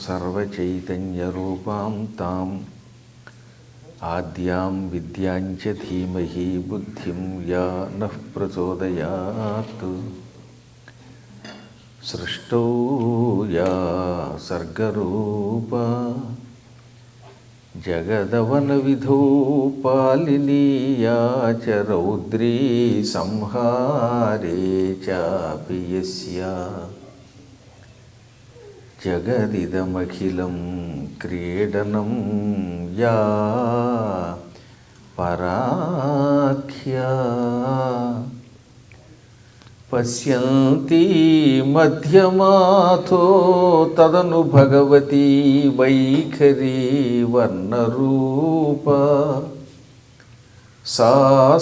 सर्वचैतन्यरूपां ताम् आद्यां विद्यां च धीमहि बुद्धिं या नः प्रचोदयात्। सृष्टौ या सर्गरूपा जगदवनविधौ पालिनी या च रौद्री संहारे चापि यस्या जगदिदमखिलं क्रीडनं या पराख्या पश्यन्ती मध्यमाथो तदनु भगवती वैखरी वर्णरूपा सा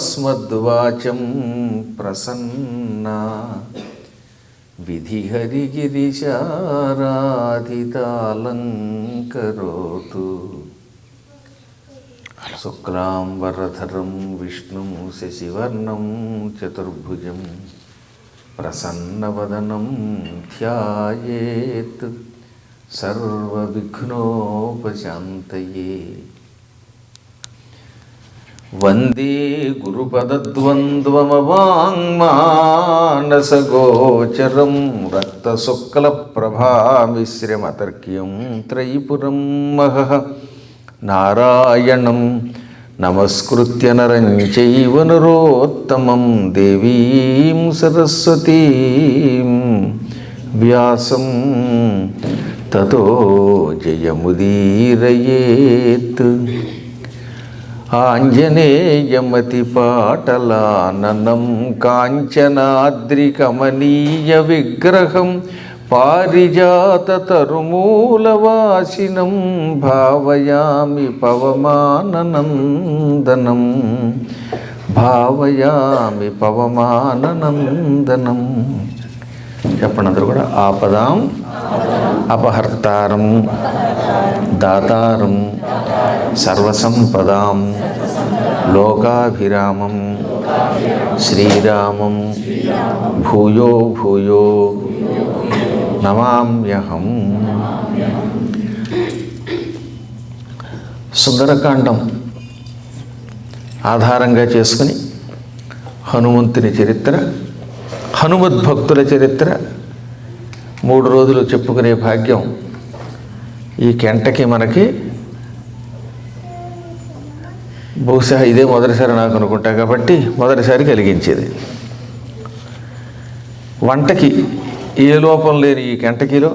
स्मद्वाचं प्रसन्ना विधिहरिगिरिशाराधितालङ्करोतु। शुक्लाम्बरधरं विष्णुं शशिवर्णं चतुर्भुजं प्रसन्नवदनं ध्यायेत् सर्वविघ्नोपशान्तये। वंदे गुरुपदद्वन्द्वमवाङ्मानसगोचरं रक्तशुक्लप्रभामिश्रमतर्क्यं त्रयीपुरं महः नारायणं नमस्कृत्य नरं चैव नरोत्तमं देवीं सरस्वतीं व्यासं ततो जयमुदीरयेत्। आञ्जनेयमतिपाटलाननं काञ्चनाद्रिकमनीयविग्रहं पारिजाततरुमूलवासिनं भावयामि पवमाननन्दनं भावयामि पवमाननन्दनं। చెప్పండి అందరూ కూడా. ఆపదాం అపహర్తారం దాతారం సర్వసంపదాం లోకాభిరామం శ్రీరామం భూయో భూయో నమామ్యహం. సుందరకాండం ఆధారంగా చేసుకుని హనుమంతుని చరిత్ర, హనుమద్భక్తుల చరిత్ర 3 రోజులు చెప్పుకునే భాగ్యం ఈ కెంటకి మనకి బహుశా ఇదే మొదటిసారి నాకు అనుకుంటా, కాబట్టి మొదటిసారి కలిగించేది. వంటకి ఏ లోపం లేని ఈ కెంటకీలో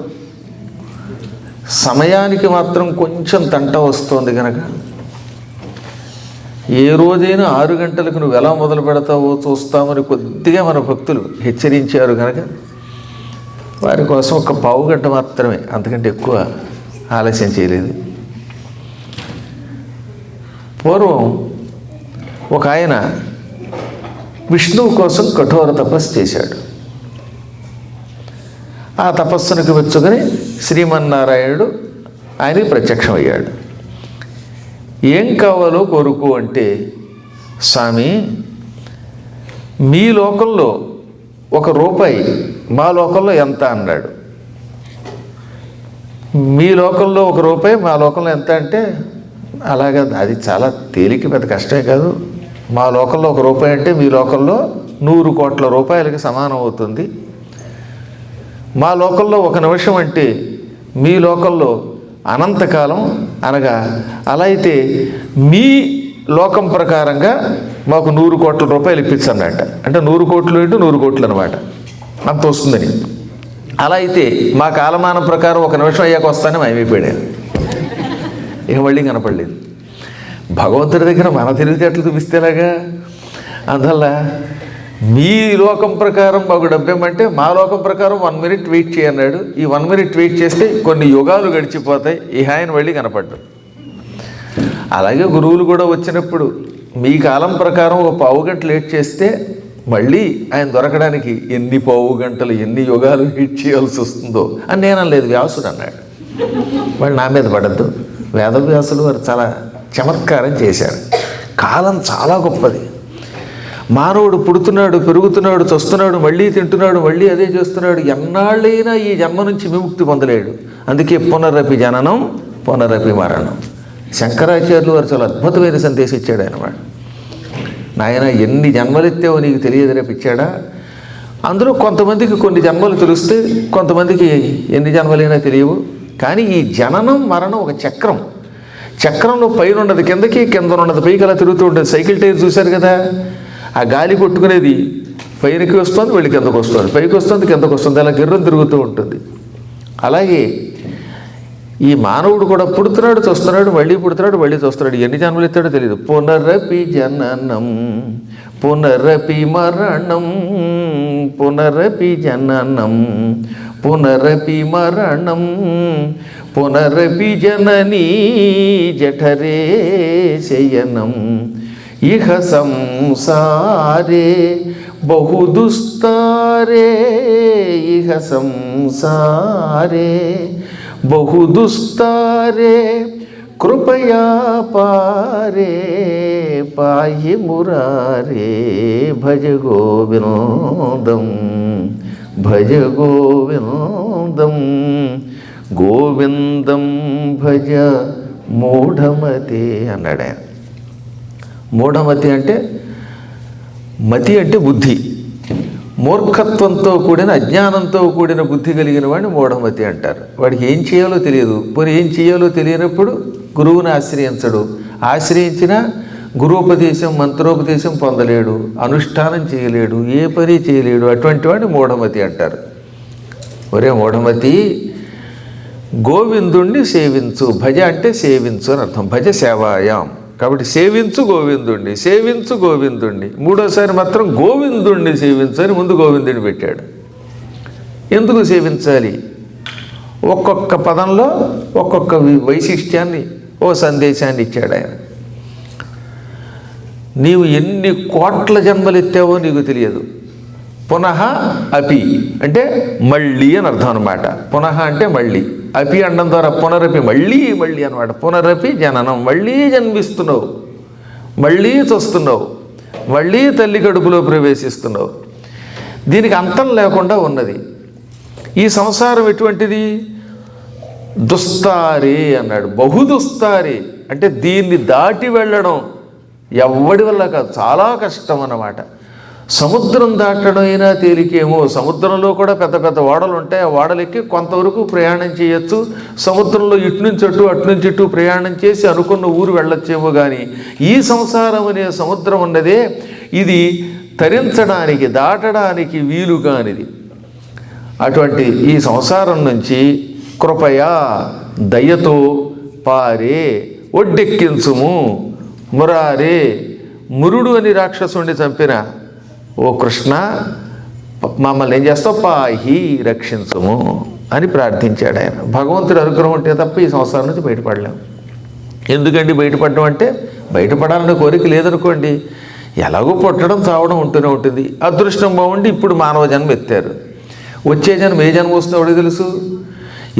సమయానికి మాత్రం కొంచెం తంట వస్తుంది కనుక, ఏ రోజైనా 6 గంటలకు నువ్వు ఎలా మొదలు పెడతావో చూస్తామని కొద్దిగా మన భక్తులు హెచ్చరించారు కనుక వారి కోసం ఒక పావు గంట మాత్రమే, అంతకంటే ఎక్కువ ఆలస్యం చేయలేదు. పూర్వం ఒక ఆయన విష్ణువు కోసం కఠోర తపస్సు చేశాడు. ఆ తపస్సునికి మెచ్చుకొని శ్రీమన్నారాయణుడు ఆయనకి ప్రత్యక్షమయ్యాడు. ఏం కావాలో కోరుకు అంటే, స్వామి మీ లోకంలో ₹1 మా లోకంలో ఎంత అన్నాడు. మీ లోకంలో ₹1 మా లోకంలో ఎంత అంటే, అలాగా అది చాలా తేలిక, పెద్ద కష్టమే కాదు. మా లోకంలో ₹1 అంటే మీ లోకంలో 100 కోట్ల రూపాయలకి సమానం అవుతుంది. మా లోకంలో 1 నిమిషం అంటే మీ లోకంలో అనంతకాలం అనగా, అలా అయితే మీ లోకం ప్రకారంగా మాకు 100 కోట్ల రూపాయలు ఇప్పించన్నట. అంటే 100 కోట్లు ఏంటో 100 కోట్లు అనమాట, అంత వస్తుందని. అలా అయితే మా కాలమానం ప్రకారం 1 నిమిషం అయ్యాక వస్తానే మాయమైపోయాడు. ఇక మళ్ళీ కనపడలేదు. భగవంతుడి దగ్గర మన తెలివితేటలు చూపిస్తేలాగా. అందువల్ల మీ లోకం ప్రకారం మాకు డబ్బేమంటే మా లోకం ప్రకారం 1 మినిట్ వెయిట్ చేయన్నాడు. ఈ 1 మినిట్ వెయిట్ చేస్తే కొన్ని యుగాలు గడిచిపోతాయి. ఈ ఆయన మళ్ళీ కనపడ్డాడు. అలాగే గురువులు కూడా వచ్చినప్పుడు మీ కాలం ప్రకారం ఒక పావు గంట లేట్ చేస్తే మళ్ళీ ఆయన దొరకడానికి ఎన్ని పావు గంటలు, ఎన్ని యుగాలు వెయిట్ చేయాల్సి వస్తుందో అని నేను అనలేదు, వ్యాసుడు అన్నాడు. వాళ్ళు నా మీద పడద్దు. వేదవ్యాసులు వారు చాలా చమత్కారం చేశారు. కాలం చాలా గొప్పది. మానవుడు పుడుతున్నాడు, పెరుగుతున్నాడు, చస్తున్నాడు, మళ్ళీ తింటున్నాడు, మళ్ళీ అదే చేస్తున్నాడు. ఎన్నాళ్ళైనా ఈ జన్మ నుంచి విముక్తి పొందలేడు. అందుకే పునరపి జననం పునరపి మరణం. శంకరాచార్యులు వారు చాలా అద్భుతమైన సందేశం ఇచ్చాడు ఆయన. వాడు నాయన ఎన్ని జన్మలెత్తావో నీకు తెలియదు రేపు ఇచ్చాడా. అందులో కొంతమందికి కొన్ని జన్మలు తెలిస్తే, కొంతమందికి ఎన్ని జన్మలైనా తెలియవు. కానీ ఈ జననం మరణం ఒక చక్రం. చక్రంలో పైన ఉన్నది కిందకి, కింద ఉన్నది పైకి అలా తిరుగుతూ ఉంటుంది. సైకిల్ టైర్ చూశారు కదా, ఆ గాలి కొట్టుకునేది పైనకి వస్తుంది, వెళ్ళి కిందకు వస్తుంది, పైకి వస్తుంది, కిందకు వస్తుంది, అలా గిర్రం తిరుగుతూ ఉంటుంది. అలాగే ఈ మానవుడు కూడా పుడుతున్నాడు, చూస్తున్నాడు, మళ్ళీ పుడుతున్నాడు, మళ్ళీ చూస్తున్నాడు. ఎన్ని జన్మలు ఎత్తాడో తెలియదు. పునరపి జననం పునరపి మరణం పునరపి జననం పునరపి మరణం పునరపి జననీ జఠరే శయనం ఇహ సంసారే బహుదుస్తారే ఇహ సంసారే బహుదుస్తారే కృపయా పారే పాయి మురారే భజ గోవిందం భజ గోవిందం గోవిందం భజ మూఢమతి అన్నాడు ఆయన. మూఢమతి అంటే, మతి అంటే బుద్ధి. మూర్ఖత్వంతో కూడిన, అజ్ఞానంతో కూడిన బుద్ధి కలిగిన వాడిని మూఢమతి అంటారు. వాడికి ఏం చేయాలో తెలియదు. పోనీ ఏం చేయాలో తెలియనప్పుడు గురువుని ఆశ్రయించడు. ఆశ్రయించిన గురువుపదేశం, మంత్రోపదేశం పొందలేడు, అనుష్ఠానం చేయలేడు, ఏ పని చేయలేడు. అటువంటి వాడిని మూఢమతి అంటారు. ఒరే మూఢమతి, గోవిందుణ్ణి సేవించు. భజ అంటే సేవించు అని అర్థం. భజ సేవాయాం. కాబట్టి సేవించు గోవిందుణ్ణి, సేవించు గోవిందుణ్ణి. మూడోసారి మాత్రం గోవిందుణ్ణి సేవించు అని ముందు గోవిందుడిని పెట్టాడు. ఎందుకు సేవించాలి? ఒక్కొక్క పదంలో ఒక్కొక్క వైశిష్ట్యాన్ని, ఓ సందేశాన్ని ఇచ్చాడు ఆయన. నీవు ఎన్ని కోట్ల జన్మలు ఎత్తావో నీకు తెలియదు. పునః అపి అంటే మళ్ళీ అని అర్థం అనమాట. పునః అంటే మళ్ళీ, అపి అనడం ద్వారా పునరపి మళ్ళీ మళ్ళీ అనమాట. పునరపి జననం, మళ్ళీ జన్మిస్తున్నావు, మళ్ళీ చూస్తున్నావు, మళ్ళీ తల్లి కడుపులో ప్రవేశిస్తున్నావు. దీనికి అంతం లేకుండా ఉన్నది. ఈ సంసారం ఎటువంటిది? దుస్తారి అన్నాడు. బహుదుస్తారి అంటే దీన్ని దాటి వెళ్ళడం ఎవ్వడి వల్ల కాదు, చాలా కష్టం అన్నమాట. సముద్రం దాటడం అయినా తేలికేమో. సముద్రంలో కూడా పెద్ద పెద్ద ఓడలు ఉంటాయి. ఆ ఓడలెక్కి కొంతవరకు ప్రయాణం చేయొచ్చు. సముద్రంలో ఇటు నుంచి అటు, అటు నుంచి ఇటు ప్రయాణం చేసి అనుకున్న ఊరు వెళ్ళొచ్చేమో. కానీ ఈ సంసారం అనే సముద్రం ఉన్నదే, ఇది తరించడానికి, దాటడానికి వీలు కానిది. అటువంటి ఈ సంసారం నుంచి కృపయా దయతో పారే ఒడ్డెక్కించుము మురారే. మురుడు అని రాక్షసుని చంపిన ఓ కృష్ణ, మమ్మల్ని ఏం చేస్తావు? పాహి, రక్షించుము అని ప్రార్థించాడు ఆయన. భగవంతుడి అనుగ్రహం ఉంటే తప్ప ఈ సంసారం నుంచి బయటపడలేం. ఎందుకండి బయటపడడం అంటే? బయటపడాలనే కోరిక లేదనుకోండి, ఎలాగో పుట్టడం చావడం ఉంటూనే ఉంటుంది. అదృష్టం బాగుండి ఇప్పుడు మానవ జన్మ ఎత్తారు. వచ్చే జన్మ ఏ జన్మ వస్తుందో ఎవరికి తెలుసు?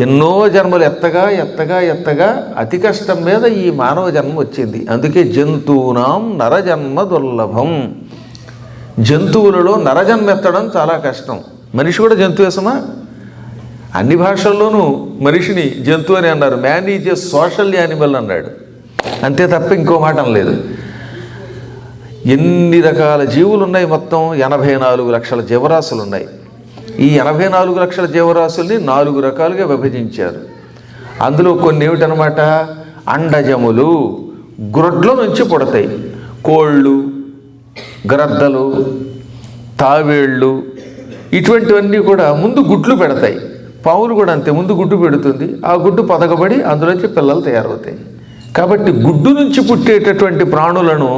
ఎన్నో జన్మలు ఎత్తగా ఎత్తగా ఎత్తగా అతి కష్టం మీద ఈ మానవ జన్మ వచ్చింది. అందుకే జంతువునాం నరజన్మ దుర్లభం. జంతువులలో నరజన్మ ఎత్తడం చాలా కష్టం. మనిషి కూడా జంతువేసమా? అన్ని భాషల్లోనూ మనిషిని జంతువు అని అన్నారు. Man is a social animal అన్నాడు, అంతే తప్ప ఇంకో మాట అనలేదు. ఎన్ని రకాల జీవులు ఉన్నాయి? మొత్తం 84 లక్షల జీవరాశులు ఉన్నాయి. ఈ 84 లక్షల జీవరాశుల్ని 4 రకాలుగా విభజించారు. అందులో కొన్ని ఏమిటనమాట? అండజములు, గ్రొడ్ల నుంచి పుడతాయి. కోళ్ళు, గ్రద్దలు, తావేళ్ళు, ఇటువంటివన్నీ కూడా ముందు గుడ్లు పెడతాయి. పావులు కూడా అంతే, ముందు గుడ్డు పెడుతుంది. ఆ గుడ్డు పదగబడి అందులోంచి పిల్లలు తయారవుతాయి. కాబట్టి గుడ్డు నుంచి పుట్టేటటువంటి ప్రాణులను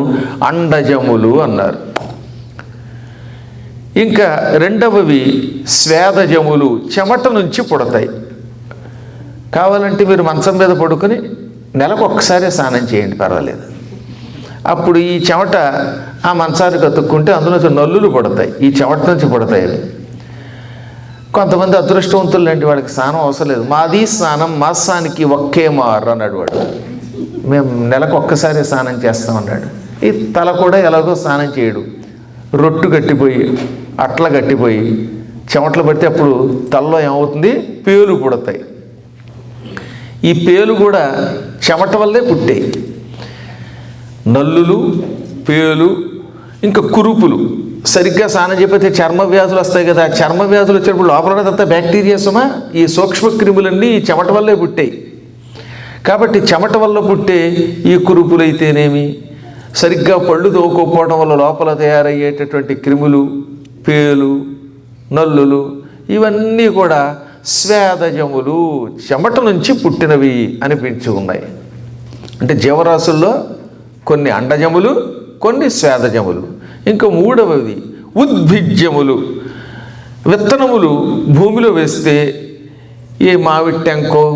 అండజములు అన్నారు. ఇంకా రెండవవి స్వేదజములు, చెమట నుంచి పుడతాయి. కావాలంటే మీరు మంచం మీద పడుకొని నెలకు ఒక్కసారి స్నానం చేయండి, పర్వాలేదు. అప్పుడు ఈ చెమట ఆ మంచానికి అతుక్కుంటే అందులో నల్లులు పడతాయి. ఈ చెమట నుంచి పడతాయి. కొంతమంది అదృష్టవంతులు లాంటి వాడికి స్నానం అవసరం లేదు. మాది స్నానం మాసానికి ఒక్కే మారు అన్నాడు వాడు. మేము నెలకు ఒక్కసారి స్నానం చేస్తామన్నాడు. ఈ తల కూడా ఎలాగో స్నానం చేయడు, రొట్టు గట్టిపోయి అట్ల గట్టిపోయి చెమటలు పడితే అప్పుడు తలలో ఏమవుతుంది, పేలు పుడతాయి. ఈ పేలు కూడా చెమట వల్లే పుట్టాయి. నల్లులు, పేలు, ఇంకా కురుపులు. సరిగ్గా స్నానం చెప్పితే చర్మ వ్యాధులు వస్తాయి కదా. చర్మ వ్యాధులు వచ్చినప్పుడు లోపలదంతా బ్యాక్టీరియా సుమా, ఈ సూక్ష్మ క్రిములన్నీ ఈ చెమట వల్లే పుట్టాయి. కాబట్టి చెమట వల్ల పుట్టే ఈ కురుపులైతేనేమి, సరిగ్గా పళ్ళు తోకోపోవడం వల్ల లోపల తయారయ్యేటటువంటి క్రిములు, పేలు, నల్లులు, ఇవన్నీ కూడా స్వేదజములు, చెమట నుంచి పుట్టినవి అనిపించి ఉన్నాయి. అంటే జీవరాశుల్లో కొన్ని అండజములు, కొన్ని స్వేదజములు. ఇంకా మూడవది ఉద్భిజ్యములు. విత్తనములు భూమిలో వేస్తే ఈ మామిడి టెంకో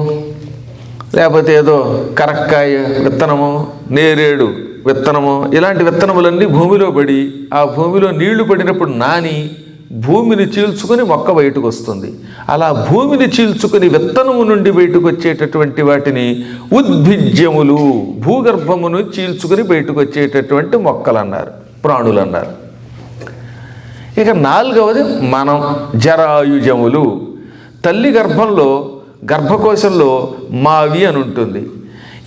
లేకపోతే ఏదో కరక్కాయ విత్తనము, నేరేడు విత్తనము, ఇలాంటి విత్తనములన్నీ భూమిలో పడి ఆ భూమిలో నీళ్లు పడినప్పుడు నాని భూమిని చీల్చుకొని మొక్క బయటకు వస్తుంది. అలా భూమిని చీల్చుకొని విత్తనము నుండి బయటకు వచ్చేటటువంటి వాటిని ఉద్భిజ్యములు, భూగర్భమును చీల్చుకొని బయటకు వచ్చేటటువంటి మొక్కలు అన్నారు, ప్రాణులు అన్నారు. ఇక నాలుగవది మనం జరాయుజములు. తల్లి గర్భంలో గర్భకోశంలో మావి అని ఉంటుంది.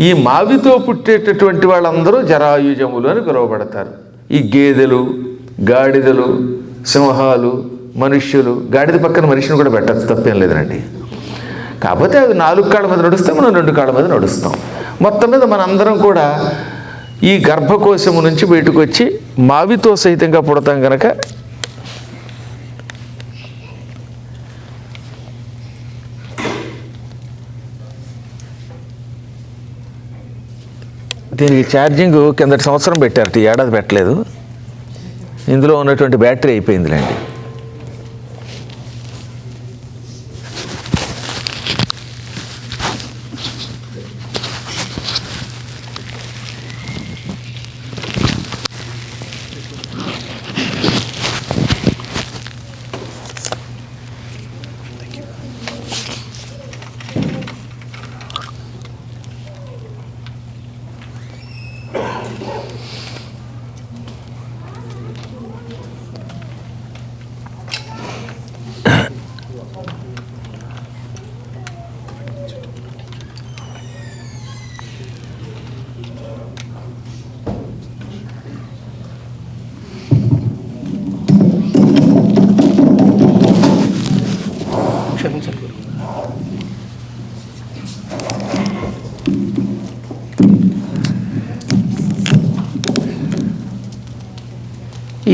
ఈ మావితో పుట్టేటటువంటి వాళ్ళందరూ జరాయుజములు అని పిలువబడతారు. ఈ గేదెలు, గాడిదలు, సింహాలు, మనుష్యులు, గాడిద పక్కన మనిషిని కూడా పెట్టచ్చు, తప్పేం లేదండి. కాకపోతే అవి 4 కాళ్ళ మీద నడుస్తాం, మనం 2 కాళ్ళ మీద నడుస్తాం. మొత్తం మీద మనందరం కూడా ఈ గర్భకోశము నుంచి బయటకు వచ్చి మావితో సహితంగా పుడతాం కనుక దీనికి ఛార్జింగ్ కిందటి సంవత్సరం పెట్టారట, ఈ ఏడాది పెట్టలేదు. ఇందులో ఉన్నటువంటి బ్యాటరీ అయిపోయిందిలేండి.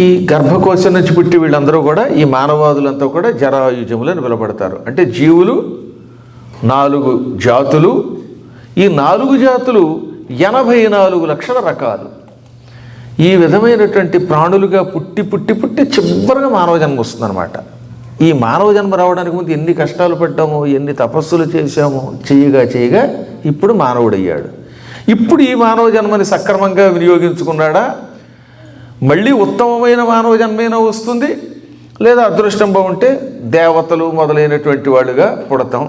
ఈ గర్భకోశం నుంచి పుట్టి వీళ్ళందరూ కూడా, ఈ మానవాదులంతా కూడా జరాయుజములు అని పిలువబడతారు. అంటే జీవులు 4 జాతులు. ఈ 4 జాతులు 84 లక్షల రకాలు. ఈ విధమైనటువంటి ప్రాణులుగా పుట్టి పుట్టి పుట్టి చివరిగా మానవ జన్మ వస్తుందన్నమాట. ఈ మానవ జన్మ రావడానికి ముందు ఎన్ని కష్టాలు పడ్డామో, ఎన్ని తపస్సులు చేశామో, చేయగా ఇప్పుడు మానవుడయ్యాడు. ఇప్పుడు ఈ మానవ జన్మని సక్రమంగా వినియోగించుకున్నాడా, మళ్ళీ ఉత్తమమైన మానవ జన్మైనా వస్తుంది, లేదా అదృష్టం బాగుంటే దేవతలు మొదలైనటువంటి వాళ్ళుగా పుడతాం.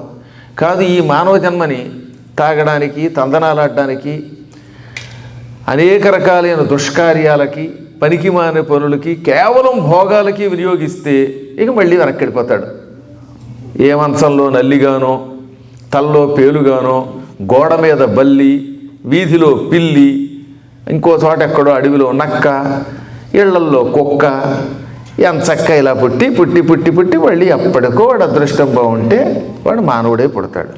కాదు, ఈ మానవ జన్మని తాగడానికి, తందనాలాడడానికి, అనేక రకాలైన దుష్కార్యాలకి, పనికిమానే పనులకి, కేవలం భోగాలకి వినియోగిస్తే ఇక మళ్ళీ వెనక్కిడిపోతాడు. ఏ మంచంలో నల్లిగానో, తల్లో పేలుగానో, గోడ మీద బల్లి, వీధిలో పిల్లి, ఇంకో చోట ఎక్కడో అడవిలో నక్క, ఇళ్లల్లో కుక్క, ఎంచక్క ఇలా పుట్టి పుట్టి పుట్టి పుట్టి మళ్ళీ ఎప్పటికో వాడు అదృష్టం బాగుంటే వాడు మానవుడే పుడతాడు.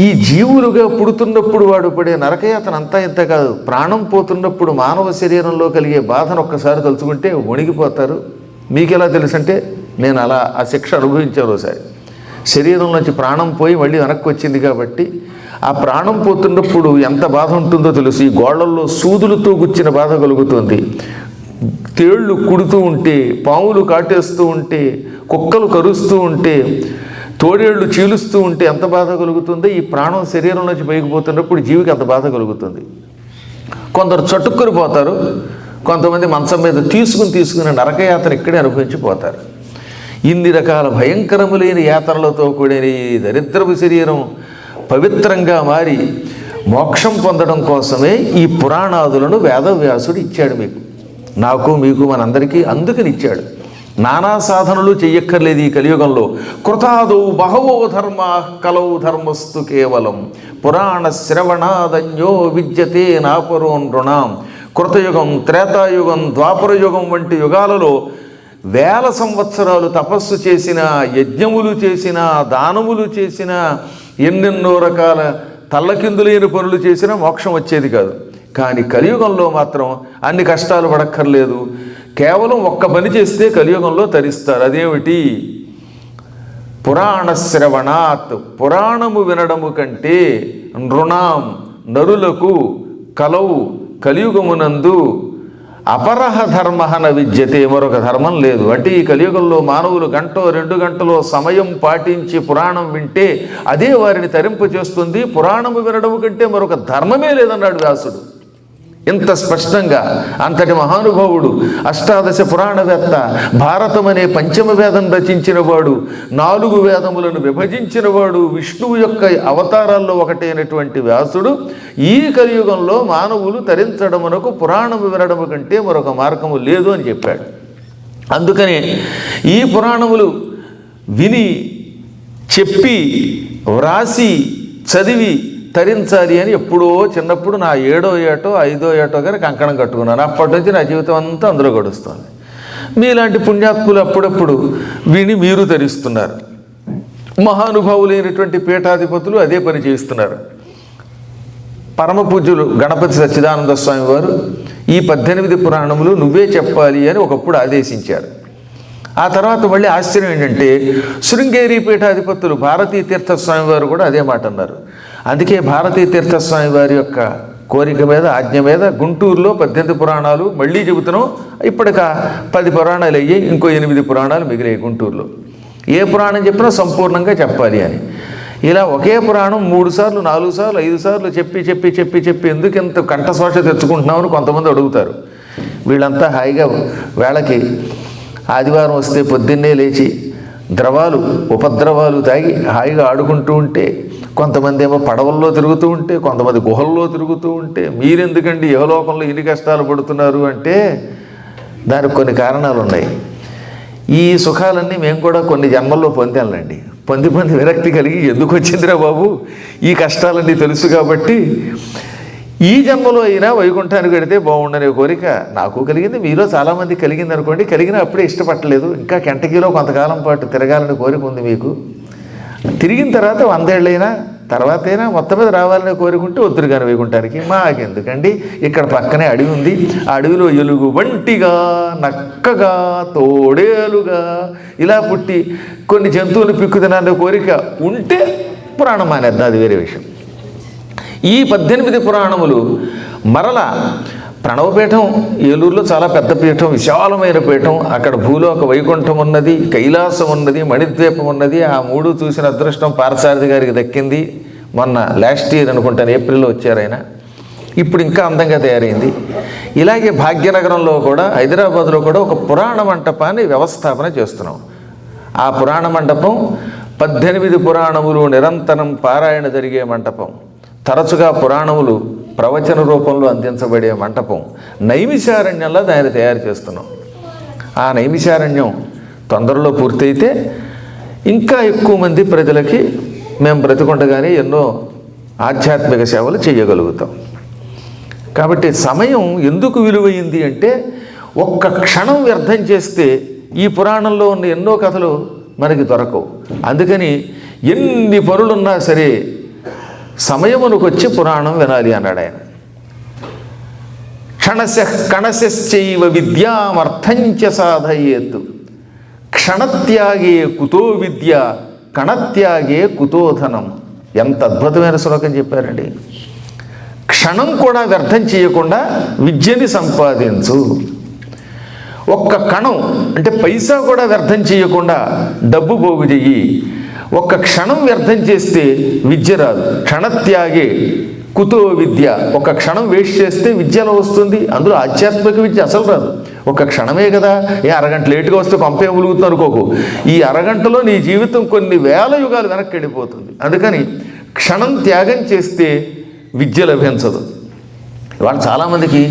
ఈ జీవులుగా పుడుతున్నప్పుడు వాడు పడే నరకయాతన అంతా ఇంత కాదు. ప్రాణం పోతున్నప్పుడు మానవ శరీరంలో కలిగే బాధను ఒక్కసారి తలుచుకుంటే వణిగిపోతారు. మీకు ఎలా తెలుసంటే, నేను అలా ఆ శిక్ష అనుభవించాను ఒకసారి. శరీరం నుంచి ప్రాణం పోయి మళ్ళీ వెనక్కి వచ్చింది కాబట్టి ఆ ప్రాణం పోతున్నప్పుడు ఎంత బాధ ఉంటుందో తెలుసు. ఈ గోళ్లల్లో సూదులతో గుచ్చిన బాధ కలుగుతుంది. తేళ్లు కుడుతూ ఉంటే, పాములు కాటేస్తూ ఉంటే, కుక్కలు కరుస్తూ ఉంటే, తోడేళ్లు చీలుస్తూ ఉంటే ఎంత బాధ కలుగుతుందో, ఈ ప్రాణం శరీరం నుంచి పైకి పోతున్నప్పుడు జీవికి అంత బాధ కలుగుతుంది. కొందరు చటుక్కుని పోతారు, కొంతమంది మంచం మీద తీసుకుని నరకయాత్ర ఇక్కడే అనుభవించిపోతారు. ఇన్ని రకాల భయంకరములైన యాత్రలతో కూడిన ఈ దరిద్రపు శరీరం పవిత్రంగా మారి మోక్షం పొందడం కోసమే ఈ పురాణాదులను వేదవ్యాసుడు ఇచ్చాడు మీకు. నాకు మీకు మనందరికీ అందుకని ఇచ్చాడు. నానా సాధనలు చెయ్యక్కర్లేదు ఈ కలియుగంలో. కృతాదౌ బహవో ధర్మ కలౌ ధర్మస్తు కేవలం పురాణ శ్రవణాదన్యో విద్యతే నాపరో నృణాం. కృతయుగం, త్రేతాయుగం, ద్వాపరయుగం వంటి యుగాలలో వేల సంవత్సరాలు తపస్సు చేసిన, యజ్ఞములు చేసిన, దానములు చేసిన, ఎన్నెన్నో రకాల తల్లకిందులైన పనులు చేసినా మోక్షం వచ్చేది కాదు. కానీ కలియుగంలో మాత్రం అన్ని కష్టాలు పడక్కర్లేదు. కేవలం ఒక్క పని చేస్తే కలియుగంలో తరిస్తారు. అదేమిటి? పురాణ శ్రవణాత్, పురాణము వినడము కంటే నృణాం, నరులకు కలవు కలియుగమునందు అపరహ ధర్మ న విద్యతే, మరొక ధర్మం లేదు. అంటే ఈ కలియుగంలో మానవులు 1-2 గంటలో సమయం పాటించి పురాణం వింటే అదే వారిని తరింపు చేస్తుంది. పురాణము వినడము కంటే మరొక ధర్మమే లేదన్నాడు వ్యాసుడు. ఇంత స్పష్టంగా అంతటి మహానుభావుడు, అష్టాదశ పురాణవేత్త, భారతం అనే పంచమ వేదం రచించిన వాడు, 4 వేదములను విభజించిన వాడు, విష్ణువు యొక్క అవతారాల్లో ఒకటైనటువంటి వ్యాసుడు ఈ కలియుగంలో మానవులు తరించడమునకు పురాణము వినడము కంటే మరొక మార్గము లేదు అని చెప్పాడు. అందుకని ఈ పురాణములు విని, చెప్పి, వ్రాసి, చదివి తరించాలి అని ఎప్పుడో చిన్నప్పుడు నా 7వ ఏటో 5వ ఏటో గారి కంకణం కట్టుకున్నాను. అప్పటి నుంచి నా జీవితం అంతా అందులో గడుస్తుంది. మీలాంటి పుణ్యాత్ములు అప్పుడప్పుడు విని మీరు తరిస్తున్నారు. మహానుభావులైనటువంటి పీఠాధిపతులు అదే పని చేస్తున్నారు. పరమ పూజ్యులు గణపతి సచ్చిదానంద స్వామి వారు ఈ 18 పురాణములు నువ్వే చెప్పాలి అని ఒకప్పుడు ఆదేశించారు. ఆ తర్వాత మళ్ళీ ఆశ్చర్యం ఏంటంటే శృంగేరి పీఠాధిపతులు భారతీ తీర్థస్వామి వారు కూడా అదే మాట అన్నారు. అందుకే భారతీ తీర్థస్వామి వారి యొక్క కోరిక మీద, ఆజ్ఞ మీద గుంటూరులో 18 పురాణాలు మళ్ళీ చెబుతున్నాం. ఇప్పటిక 10 పురాణాలు అయ్యాయి, ఇంకో 8 పురాణాలు మిగిలాయి గుంటూరులో. ఏ పురాణం చెప్పినా సంపూర్ణంగా చెప్పాలి అని. ఇలా ఒకే పురాణం 3 సార్లు, 4 సార్లు, 5 సార్లు చెప్పి చెప్పి చెప్పి చెప్పి ఎందుకు ఇంత కంఠశోష తెచ్చుకుంటున్నామని కొంతమంది అడుగుతారు. వీళ్ళంతా హాయిగా వేళకి ఆదివారం వస్తే పొద్దున్నే లేచి ద్రవాలు, ఉపద్రవాలు తాగి హాయిగా ఆడుకుంటూ ఉంటే, కొంతమంది ఏమో పడవల్లో తిరుగుతూ ఉంటే, కొంతమంది గుహల్లో తిరుగుతూ ఉంటే, మీరెందుకండి యువలోకంలో ఇన్ని కష్టాలు పడుతున్నారు అంటే దానికి కొన్ని కారణాలు ఉన్నాయి. ఈ సుఖాలన్నీ మేము కూడా కొన్ని జన్మల్లో పొందాలండి. పొంది విరక్తి కలిగి ఎందుకు వచ్చిందిరా బాబు ఈ కష్టాలన్నీ తెలుసు కాబట్టి ఈ జన్మలో అయినా వైకుంఠానికి వెడితే బాగుండనే కోరిక నాకు కలిగింది, మీలో చాలామంది కలిగింది అనుకోండి. కలిగినా అప్పుడే ఇష్టపట్టలేదు, ఇంకా కెంటకీలో కొంతకాలం పాటు తిరగాలని కోరిక ఉంది మీకు. తిరిగిన తర్వాత 100 ఏళ్ళైనా తర్వాతైనా మొత్తం మీద రావాలనే కోరుకుంటే వద్దురు కానీ వైకుంఠానికి. మాకెందుకండి, ఇక్కడ పక్కనే అడవి ఉంది, ఆ అడవిలో ఎలుగు వంటిగా, నక్కగా, తోడేలుగా ఇలా పుట్టి కొన్ని జంతువులు పిక్కు తినాలనే కోరిక ఉంటే పురాణం మానేద్దాం, అది వేరే విషయం. ఈ 18 పురాణములు మరల ప్రణవపీఠం ఏలూరులో చాలా పెద్ద పీఠం, విశాలమైన పీఠం. అక్కడ భూలోక వైకుంఠం ఉన్నది, కైలాసం ఉన్నది, మణిద్వీపం ఉన్నది. ఆ 3 చూసిన అదృష్టం పార్థసారథి గారికి దక్కింది. మొన్న లాస్ట్ ఇయర్ అనుకుంటాను ఏప్రిల్లో వచ్చారు ఆయన. ఇప్పుడు ఇంకా అందంగా తయారైంది. ఇలాగే భాగ్యనగరంలో కూడా, హైదరాబాద్లో కూడా ఒక పురాణ మంటపాన్ని వ్యవస్థాపన చేస్తున్నాం. ఆ పురాణ మండపం 18 పురాణములు నిరంతరం పారాయణ జరిగే మంటపం, తరచుగా పురాణములు ప్రవచన రూపంలో అందించబడే మంటపం. నైమిషారణ్యంలో దాన్ని తయారు చేస్తున్నాం. ఆ నైమిషారణ్యం తొందరలో పూర్తయితే ఇంకా ఎక్కువ మంది ప్రజలకి మేము బ్రతికుండగానే ఎన్నో ఆధ్యాత్మిక సేవలు చేయగలుగుతాం. కాబట్టి సమయం ఎందుకు విలువైంది అంటే, ఒక్క క్షణం వ్యర్థం చేస్తే ఈ పురాణంలో ఉన్న ఎన్నో కథలు మనకి దొరకవు. అందుకని ఎన్ని పనులున్నా సరే సమయమునకు వచ్చి పురాణం వినాలి అన్నాడు ఆయన. క్షణశ కణశ్చైవ విద్యామర్థంచ సాధయేత్, క్షణత్యాగే కుతో విద్య, కణత్యాగే కుతో ధనం. ఎంత అద్భుతమైన శ్లోకం చెప్పారండి. క్షణం కూడా వ్యర్థం చేయకుండా విద్యని సంపాదించు. ఒక్క కణం అంటే పైసా కూడా వ్యర్థం చేయకుండా డబ్బు పోగు చెయ్యి. ఒక్క క్షణం వ్యర్థం చేస్తే విద్య రాదు. క్షణత్యాగే కుతో విద్య. ఒక క్షణం వేస్ట్ చేస్తే విద్యలో వస్తుంది, అందులో ఆధ్యాత్మిక విద్య అసలు రాదు. ఒక క్షణమే కదా, అరగంట లేటుగా వస్తే పంపే ఉలుగుతుంది అనుకోకు. ఈ అరగంటలో నీ జీవితం కొన్ని వేల యుగాలు వెనక్కి వెళ్ళిపోతుంది. అందుకని క్షణం త్యాగం చేస్తే విద్య లభించదు. ఇవాళ చాలామందికి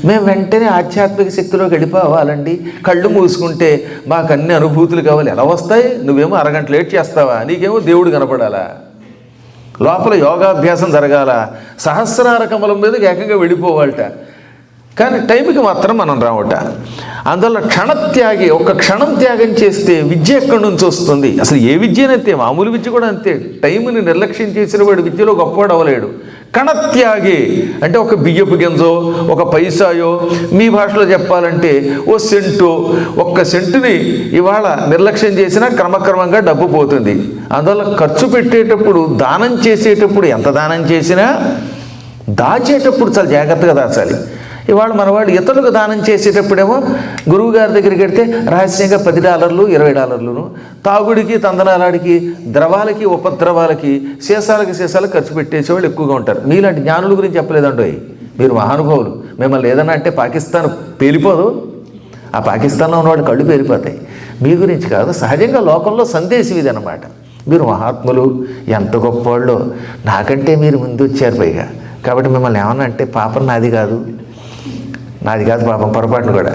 మేము వెంటనే ఆధ్యాత్మిక శక్తిలోకి వెళ్ళిపోవాలండి, కళ్ళు మూసుకుంటే మాకు అన్ని అనుభూతులు కావాలి. ఎలా వస్తాయి? నువ్వేమో అరగంట లేట్ చేస్తావా? నీకేమో దేవుడు కనపడాలా? లోపల యోగాభ్యాసం జరగాల, సహస్రార కమలం మీదకి ఏకంగా వెళ్ళిపోవాలట. కానీ టైంకి మాత్రం మనం రావట. అందువల్ల క్షణత్యాగి, ఒక క్షణం త్యాగం చేస్తే విద్య ఎక్కడి నుంచి వస్తుంది? అసలు ఏ విద్యనైతే, మామూలు విద్య కూడా అంతే. టైంని నిర్లక్ష్యం చేసిన వాడు విద్యలో గొప్పవాడు అవ్వలేడు. కణత్యాగి అంటే ఒక బియ్యపు గింజో, ఒక పైసాయో, మీ భాషలో చెప్పాలంటే ఓ సెంటు, ఒక్క సెంటుని ఇవాళ నిర్లక్ష్యం చేసినా క్రమక్రమంగా డబ్బు పోతుంది. అందువల్ల ఖర్చు పెట్టేటప్పుడు, దానం చేసేటప్పుడు ఎంత దానం చేసినా దాచేటప్పుడు చాలా జాగ్రత్తగా దాచాలి. ఇవాళ మనవాడు ఇతరులకు దానం చేసేటప్పుడేమో గురువుగారి దగ్గరికి వెడితే రహస్యంగా $10 $20 తాగుడికి, తందనాలాడికి, ద్రవాలకి, ఉపద్రవాలకి, సీసాలకు ఖర్చు పెట్టేసేవాళ్ళు ఎక్కువగా ఉంటారు. మీలాంటి జ్ఞానుల గురించి చెప్పలేదండి. మీరు మహానుభావులు. మిమ్మల్ని ఏదన్నా అంటే పాకిస్తాన్ పేలిపోదు, ఆ పాకిస్తాన్లో ఉన్నవాడు కళ్ళు పేలిపోతాయి. మీ గురించి కాదు, సహజంగా లోకంలో సందేశం ఇది అన్నమాట. మీరు మహాత్ములు, ఎంత గొప్పవాళ్ళు, నాకంటే మీరు ముందు వచ్చారు పైగా. కాబట్టి మిమ్మల్ని ఏమన్నా అంటే పాపం నాది కాదు పాపం, పొరపాటును కూడా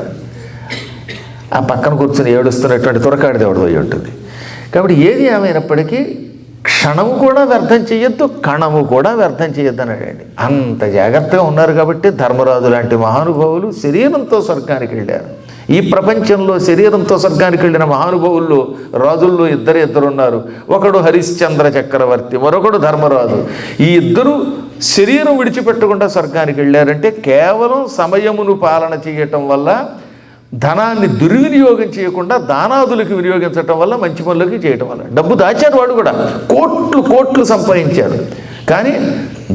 ఆ పక్కన కూర్చొని ఏడుస్తున్నటువంటి తురకాడి దేవుడు పోయి ఉంటుంది. కాబట్టి ఏది ఏమైనప్పటికీ క్షణము కూడా వ్యర్థం చేయొద్దు, కణము కూడా వ్యర్థం చేయొద్దు అన్నాడండి. అంత జాగ్రత్తగా ఉన్నారు కాబట్టి ధర్మరాజు లాంటి మహానుభావులు శరీరంతో స్వర్గానికి వెళ్ళారు. ఈ ప్రపంచంలో శరీరంతో స్వర్గానికి వెళ్ళిన మహానుభావుల్లో, రాజుల్లో ఇద్దరు ఉన్నారు. ఒకడు హరిశ్చంద్ర చక్రవర్తి, మరొకడు ధర్మరాజు. ఈ ఇద్దరు శరీరం విడిచిపెట్టకుండా స్వర్గానికి వెళ్ళారంటే కేవలం సమయమును పాలన చేయటం వల్ల, ధనాన్ని దుర్వినియోగం చేయకుండా దానాదులకు వినియోగించటం వల్ల, మంచి పనులకి చేయటం వల్ల. డబ్బు దాచారు వాడు కూడా, కోట్లు సంపాదించారు. కానీ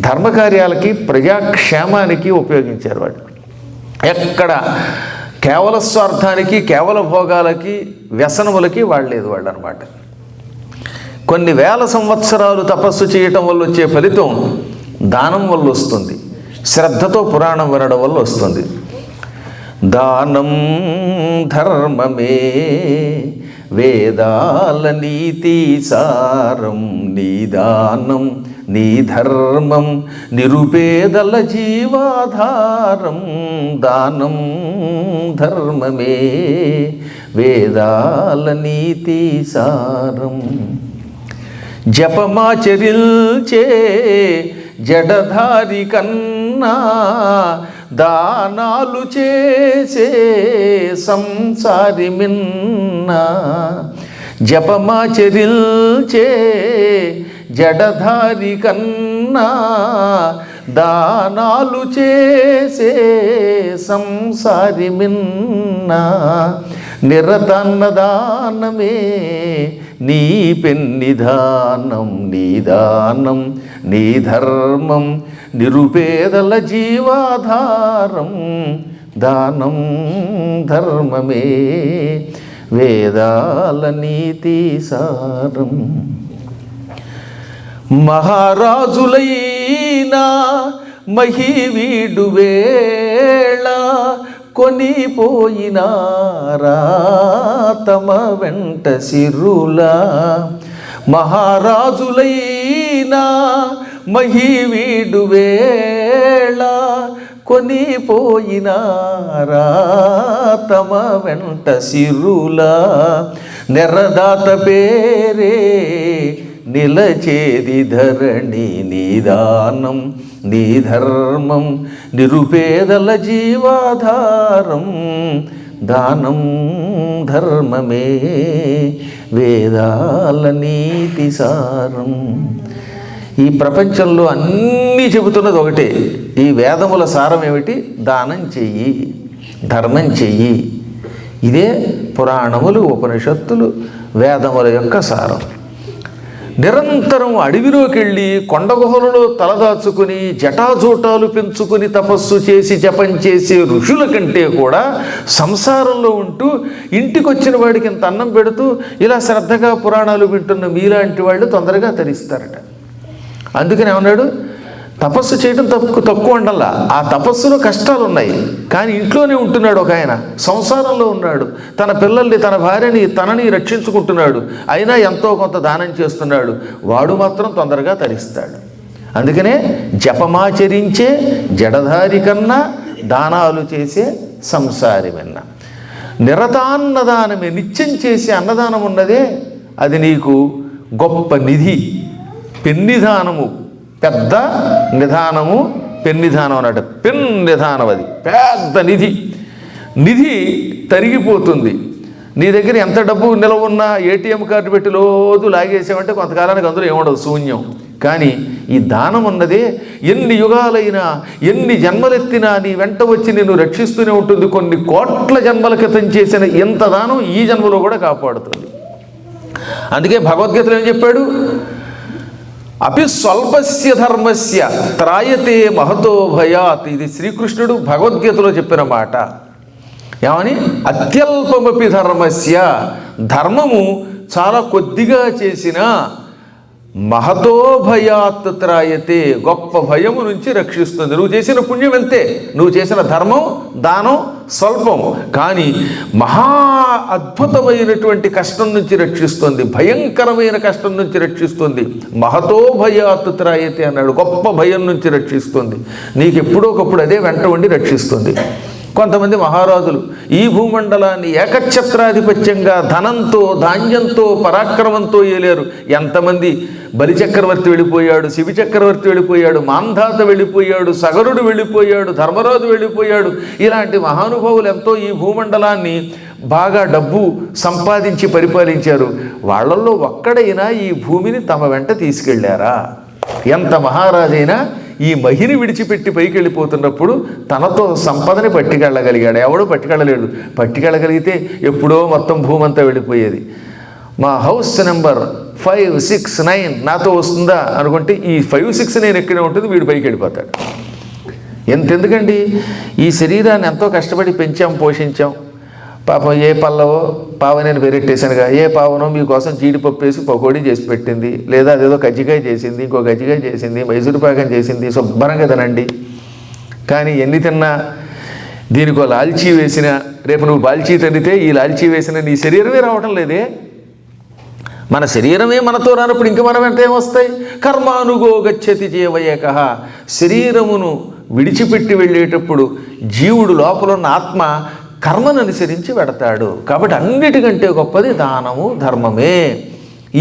ధర్మకార్యాలకి, ప్రజాక్షేమానికి ఉపయోగించారు వాడు. ఎక్కడ కేవల స్వార్థానికి, కేవల భోగాలకి, వ్యసనములకి వాడలేదు వాళ్ళు అనమాట. కొన్ని వేల సంవత్సరాలు తపస్సు చేయటం వల్ల వచ్చే ఫలితం దానం వల్ల వస్తుంది, శ్రద్ధతో పురాణం వినడం వల్ల వస్తుంది. దానం ధర్మమే వేదాల నీతి సారం, నీ దానం నీ ధర్మం నిరుపేదల జీవాధారం. దానం ధర్మమే వేదాల నీతి సారం. జపమాచరిల్చే జడధారి కన్నా, దానాలు చేసే సంసారి మిన్నా. జపమాచరిల్చే జడధారి కన్నా, దానాలు చేసే సంసారి మిన్నా. నిరతన్నదానమే నీ పెన్నిధానం, నీ దానం నీ ధర్మం నిరుపేదల జీవాధారం. దానం ధర్మమే వేదాల నీతి సారం. మహారాజులైనా మహివీడు వేళ, కొనిపోయినారా తమ వెంట సిరులా. మహారాజులైనా మహివీడు వేళ, కొనిపోయినారా తమ వెంట సిరులా. నెర్రదాత పేరే నిలచేది ధరణి, నీ దానం నీ ధర్మం నిరుపేదల జీవాధారం. దానం ధర్మమే వేదాల నీతి సారం. ఈ ప్రపంచంలో అన్నీ చెబుతున్నది ఒకటే. ఈ వేదముల సారం ఏమిటి? దానం చెయ్యి, ధర్మం చెయ్యి. ఇదే పురాణములు, ఉపనిషత్తులు, వేదముల యొక్క సారం. నిరంతరం అడవిలోకి వెళ్ళి కొండగుహలలో తలదాచుకుని జటాజూటాలు పెంచుకుని తపస్సు చేసి జపం చేసే ఋషుల కంటే కూడా సంసారంలో ఉంటూ ఇంటికి వచ్చిన వాడికి ఇంత అన్నం పెడుతూ ఇలా శ్రద్ధగా పురాణాలు వింటున్న మీలాంటి వాళ్ళు తొందరగా తరిస్తారట. అందుకని ఏమన్నాడు? తపస్సు చేయడం తక్కువ ఉండల్లా, ఆ తపస్సులో కష్టాలు ఉన్నాయి. కానీ ఇంట్లోనే ఉంటున్నాడు ఒక ఆయన, సంసారంలో ఉన్నాడు, తన పిల్లల్ని, తన భార్యని, తనని రక్షించుకుంటున్నాడు, అయినా ఎంతో కొంత దానం చేస్తున్నాడు. వాడు మాత్రం తొందరగా తరిస్తాడు. అందుకనే జపమాచరించే జడధారి కన్నా దానాలు చేసే సంసారి విన్న. నిరతాన్నదానమే, నిత్యం చేసే అన్నదానం ఉన్నదే అది నీకు గొప్ప నిధి. పెన్నిధానము, పెద్ద నిధానము, పెన్నిధానం అన్నట్టు. పెన్ నిధానం అది పెద్ద నిధి. నిధి తరిగిపోతుంది. నీ దగ్గర ఎంత డబ్బు నిలవ ఉన్నా ఏటీఎం కార్డు పెట్టి రోజు లాగేసామంటే కొంతకాలానికి అందులో ఏముండదు, శూన్యం. కానీ ఈ దానం అన్నదే ఎన్ని యుగాలైనా ఎన్ని జన్మలెత్తినా నీ వెంట వచ్చి నిన్ను రక్షిస్తూనే ఉంటుంది. కొన్ని కోట్ల జన్మల క్రితం చేసిన ఎంత దానం ఈ జన్మలో కూడా కాపాడుతుంది. అందుకే భగవద్గీతలో ఏం చెప్పాడు? అపి స్వల్పస్య ధర్మస్య త్రాయతే మహతో భయాత్. ఇది శ్రీకృష్ణుడు భగవద్గీతలో చెప్పిన మాట. ఏమని? అత్యల్పమపి ధర్మస్య, ధర్మము చాలా కొద్దిగా చేసిన మహతో భయాత్ త్రాయతే, గొప్ప భయము నుంచి రక్షిస్తుంది. నువ్వు చేసిన పుణ్యం ఎంతే, నువ్వు చేసిన ధర్మం దానం స్వల్పం, కానీ మహా అద్భుతమైనటువంటి కష్టం నుంచి రక్షిస్తుంది, భయంకరమైన కష్టం నుంచి రక్షిస్తుంది. మహతో భయాత్ త్రాయతే అన్నాడు, గొప్ప భయం నుంచి రక్షిస్తుంది. నీకు ఎప్పుడో ఒకప్పుడు అదే వెంట ఉండి రక్షిస్తుంది. కొంతమంది మహారాజులు ఈ భూమండలాన్ని ఏకఛత్రాధిపత్యంగా ధనంతో ధాన్యంతో పరాక్రమంతో ఏలేరు. ఎంతమంది బలిచక్రవర్తి వెళ్ళిపోయాడు, శివి చక్రవర్తి వెళ్ళిపోయాడు, మాంధాత వెళ్ళిపోయాడు, సగరుడు వెళ్ళిపోయాడు, ధర్మరాజు వెళ్ళిపోయాడు. ఇలాంటి మహానుభావులు ఎంతో ఈ భూమండలాన్ని బాగా డబ్బు సంపాదించి పరిపాలించారు. వాళ్ళల్లో ఒక్కడైనా ఈ భూమిని తమ వెంట తీసుకెళ్ళారా? ఎంత మహారాజైనా ఈ మహిని విడిచిపెట్టి పైకి వెళ్ళిపోతున్నప్పుడు తనతో సంపదని పట్టుకెళ్ళగలిగాడు. ఎవడో పట్టుకెళ్ళలేడు. పట్టుకెళ్ళగలిగితే ఎప్పుడో మొత్తం భూమి అంతా వెళ్ళిపోయేది. మా హౌస్ నెంబర్ 5, 6, 9 నాతో వస్తుందా అనుకుంటే ఈ 5, 6 9 ఎక్కడే ఉంటుంది, వీడు పైకి వెళ్ళిపోతాడు. ఎంతెందుకండి, ఈ శరీరాన్ని ఎంతో కష్టపడి పెంచాం, పోషించాం. పాపం ఏ పల్లవో పావనేని పెరెట్టేశానుగా, ఏ పావనో మీకోసం జీడిపప్పు వేసి పకోడీ చేసి పెట్టింది, లేదా అదేదో కజ్జికాయ చేసింది, ఇంకో కజ్జికాయ చేసింది, మైసూరు పాకం చేసింది, శుభ్రంగా తినండి. కానీ ఎన్ని తిన్నా దీనికో లాల్చీ వేసిన, రేపు నువ్వు బాల్చీ తిండితే ఈ లాల్చీ వేసిన నీ శరీరమే రావటం లేదే. మన శరీరమే మనతో రానప్పుడు ఇంక మనం వెంట ఏమొస్తాయి? కర్మానుగో గచ్చతి జీవయేక. శరీరమును విడిచిపెట్టి వెళ్ళేటప్పుడు జీవుడు లోపల ఉన్న ఆత్మ కర్మను అనుసరించి పెడతాడు. కాబట్టి అన్నిటికంటే గొప్పది దానము, ధర్మమే.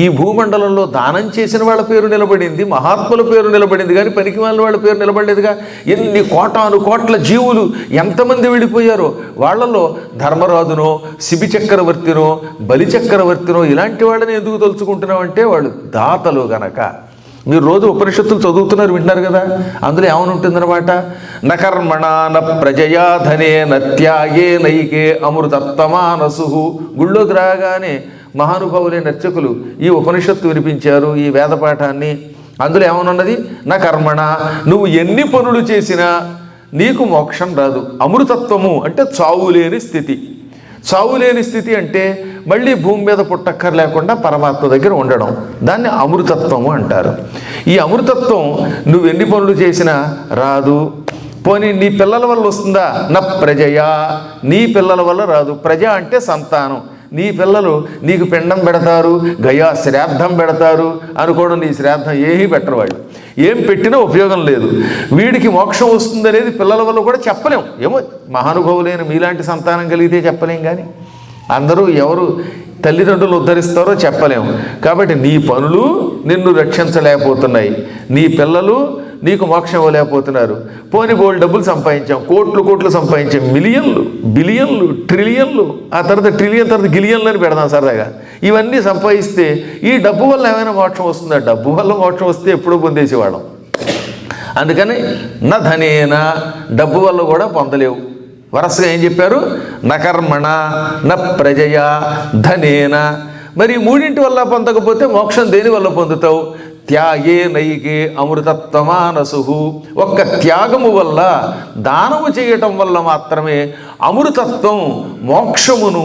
ఈ భూమండలంలో దానం చేసిన వాళ్ళ పేరు నిలబడింది, మహాత్ముల పేరు నిలబడింది, కానీ పనికి వాళ్ళ పేరు నిలబడలేదుగా. ఎన్ని కోటాను కోట్ల జీవులు ఎంతమంది వెళ్ళిపోయారో వాళ్ళలో ధర్మరాజునో, శిబి చక్రవర్తినో, బలి చక్రవర్తినో ఇలాంటి వాళ్ళని ఎందుకు తలుచుకుంటున్నామంటే వాళ్ళు దాతలు గనక. మీరు రోజు ఉపనిషత్తులు చదువుతున్నారు, వింటున్నారు కదా, అందులో ఏమని ఉంటుందన్నమాట? నకర్మణ న ప్రజయా ధనే నత్యాగే నైకే అమృతత్వమానసు. గుళ్ళోకి రాగానే మహానుభావులైన అర్చకులు ఈ ఉపనిషత్తు వినిపించారు, ఈ వేదపాఠాన్ని. అందులో ఏమనున్నది? నా కర్మణ, నువ్వు ఎన్ని పనులు చేసినా నీకు మోక్షం రాదు. అమృతత్వము అంటే చావులేని స్థితి. చావులేని స్థితి అంటే మళ్ళీ భూమి మీద పుట్టక్కర్ లేకుండా పరమాత్మ దగ్గర ఉండడం, దాన్ని అమృతత్వము అంటారు. ఈ అమృతత్వం నువ్వు ఎన్ని పనులు చేసినా రాదు. పోనీ నీ పిల్లల వల్ల వస్తుందా? నా ప్రజయా, నీ పిల్లల వల్ల రాదు. ప్రజ అంటే సంతానం. నీ పిల్లలు నీకు పిండం పెడతారు, గయా శ్రాద్ధం పెడతారు అనుకోవడం, నీ శ్రాద్ధం ఏమీ పెట్టరు వాళ్ళు. ఏం పెట్టినా ఉపయోగం లేదు. వీడికి మోక్షం వస్తుందనేది పిల్లల వల్ల కూడా చెప్పలేం. ఏమో మహానుభావులైన మీలాంటి సంతానం కలిగితే చెప్పలేం, కానీ అందరూ ఎవరు తల్లిదండ్రులు ఉద్ధరిస్తారో చెప్పలేము. కాబట్టి నీ పనులు నిన్ను రక్షించలేకపోతున్నాయి, నీ పిల్లలు నీకు మోక్షం ఇవ్వలేకపోతున్నారు. పోనీ బోల్డ్ డబ్బులు సంపాదించాం, కోట్లు సంపాదించాం, మిలియన్లు, బిలియన్లు, ట్రిలియన్లు, ఆ తర్వాత ట్రిలియన్ తర్వాత గిలియన్లు అని పెడదాం సరదాగా. ఇవన్నీ సంపాదిస్తే ఈ డబ్బు వల్ల ఏమైనా మోక్షం వస్తుందా? డబ్బు వల్ల మోక్షం వస్తే ఎప్పుడూ పొందేసేవాళ్ళం. అందుకని నా ధనేన, డబ్బు వల్ల కూడా పొందలేవు. వరసగా ఏం చెప్పారు? నకర్మణ న ప్రజయా ధనేన. మరి మూడింటి వల్ల పొందకపోతే మోక్షం దేని వల్ల పొందుతావు? త్యాగే నైకే అమృతత్వమానసు. ఒక్క త్యాగము వల్ల, దానము చేయటం వల్ల మాత్రమే అమృతత్వం, మోక్షమును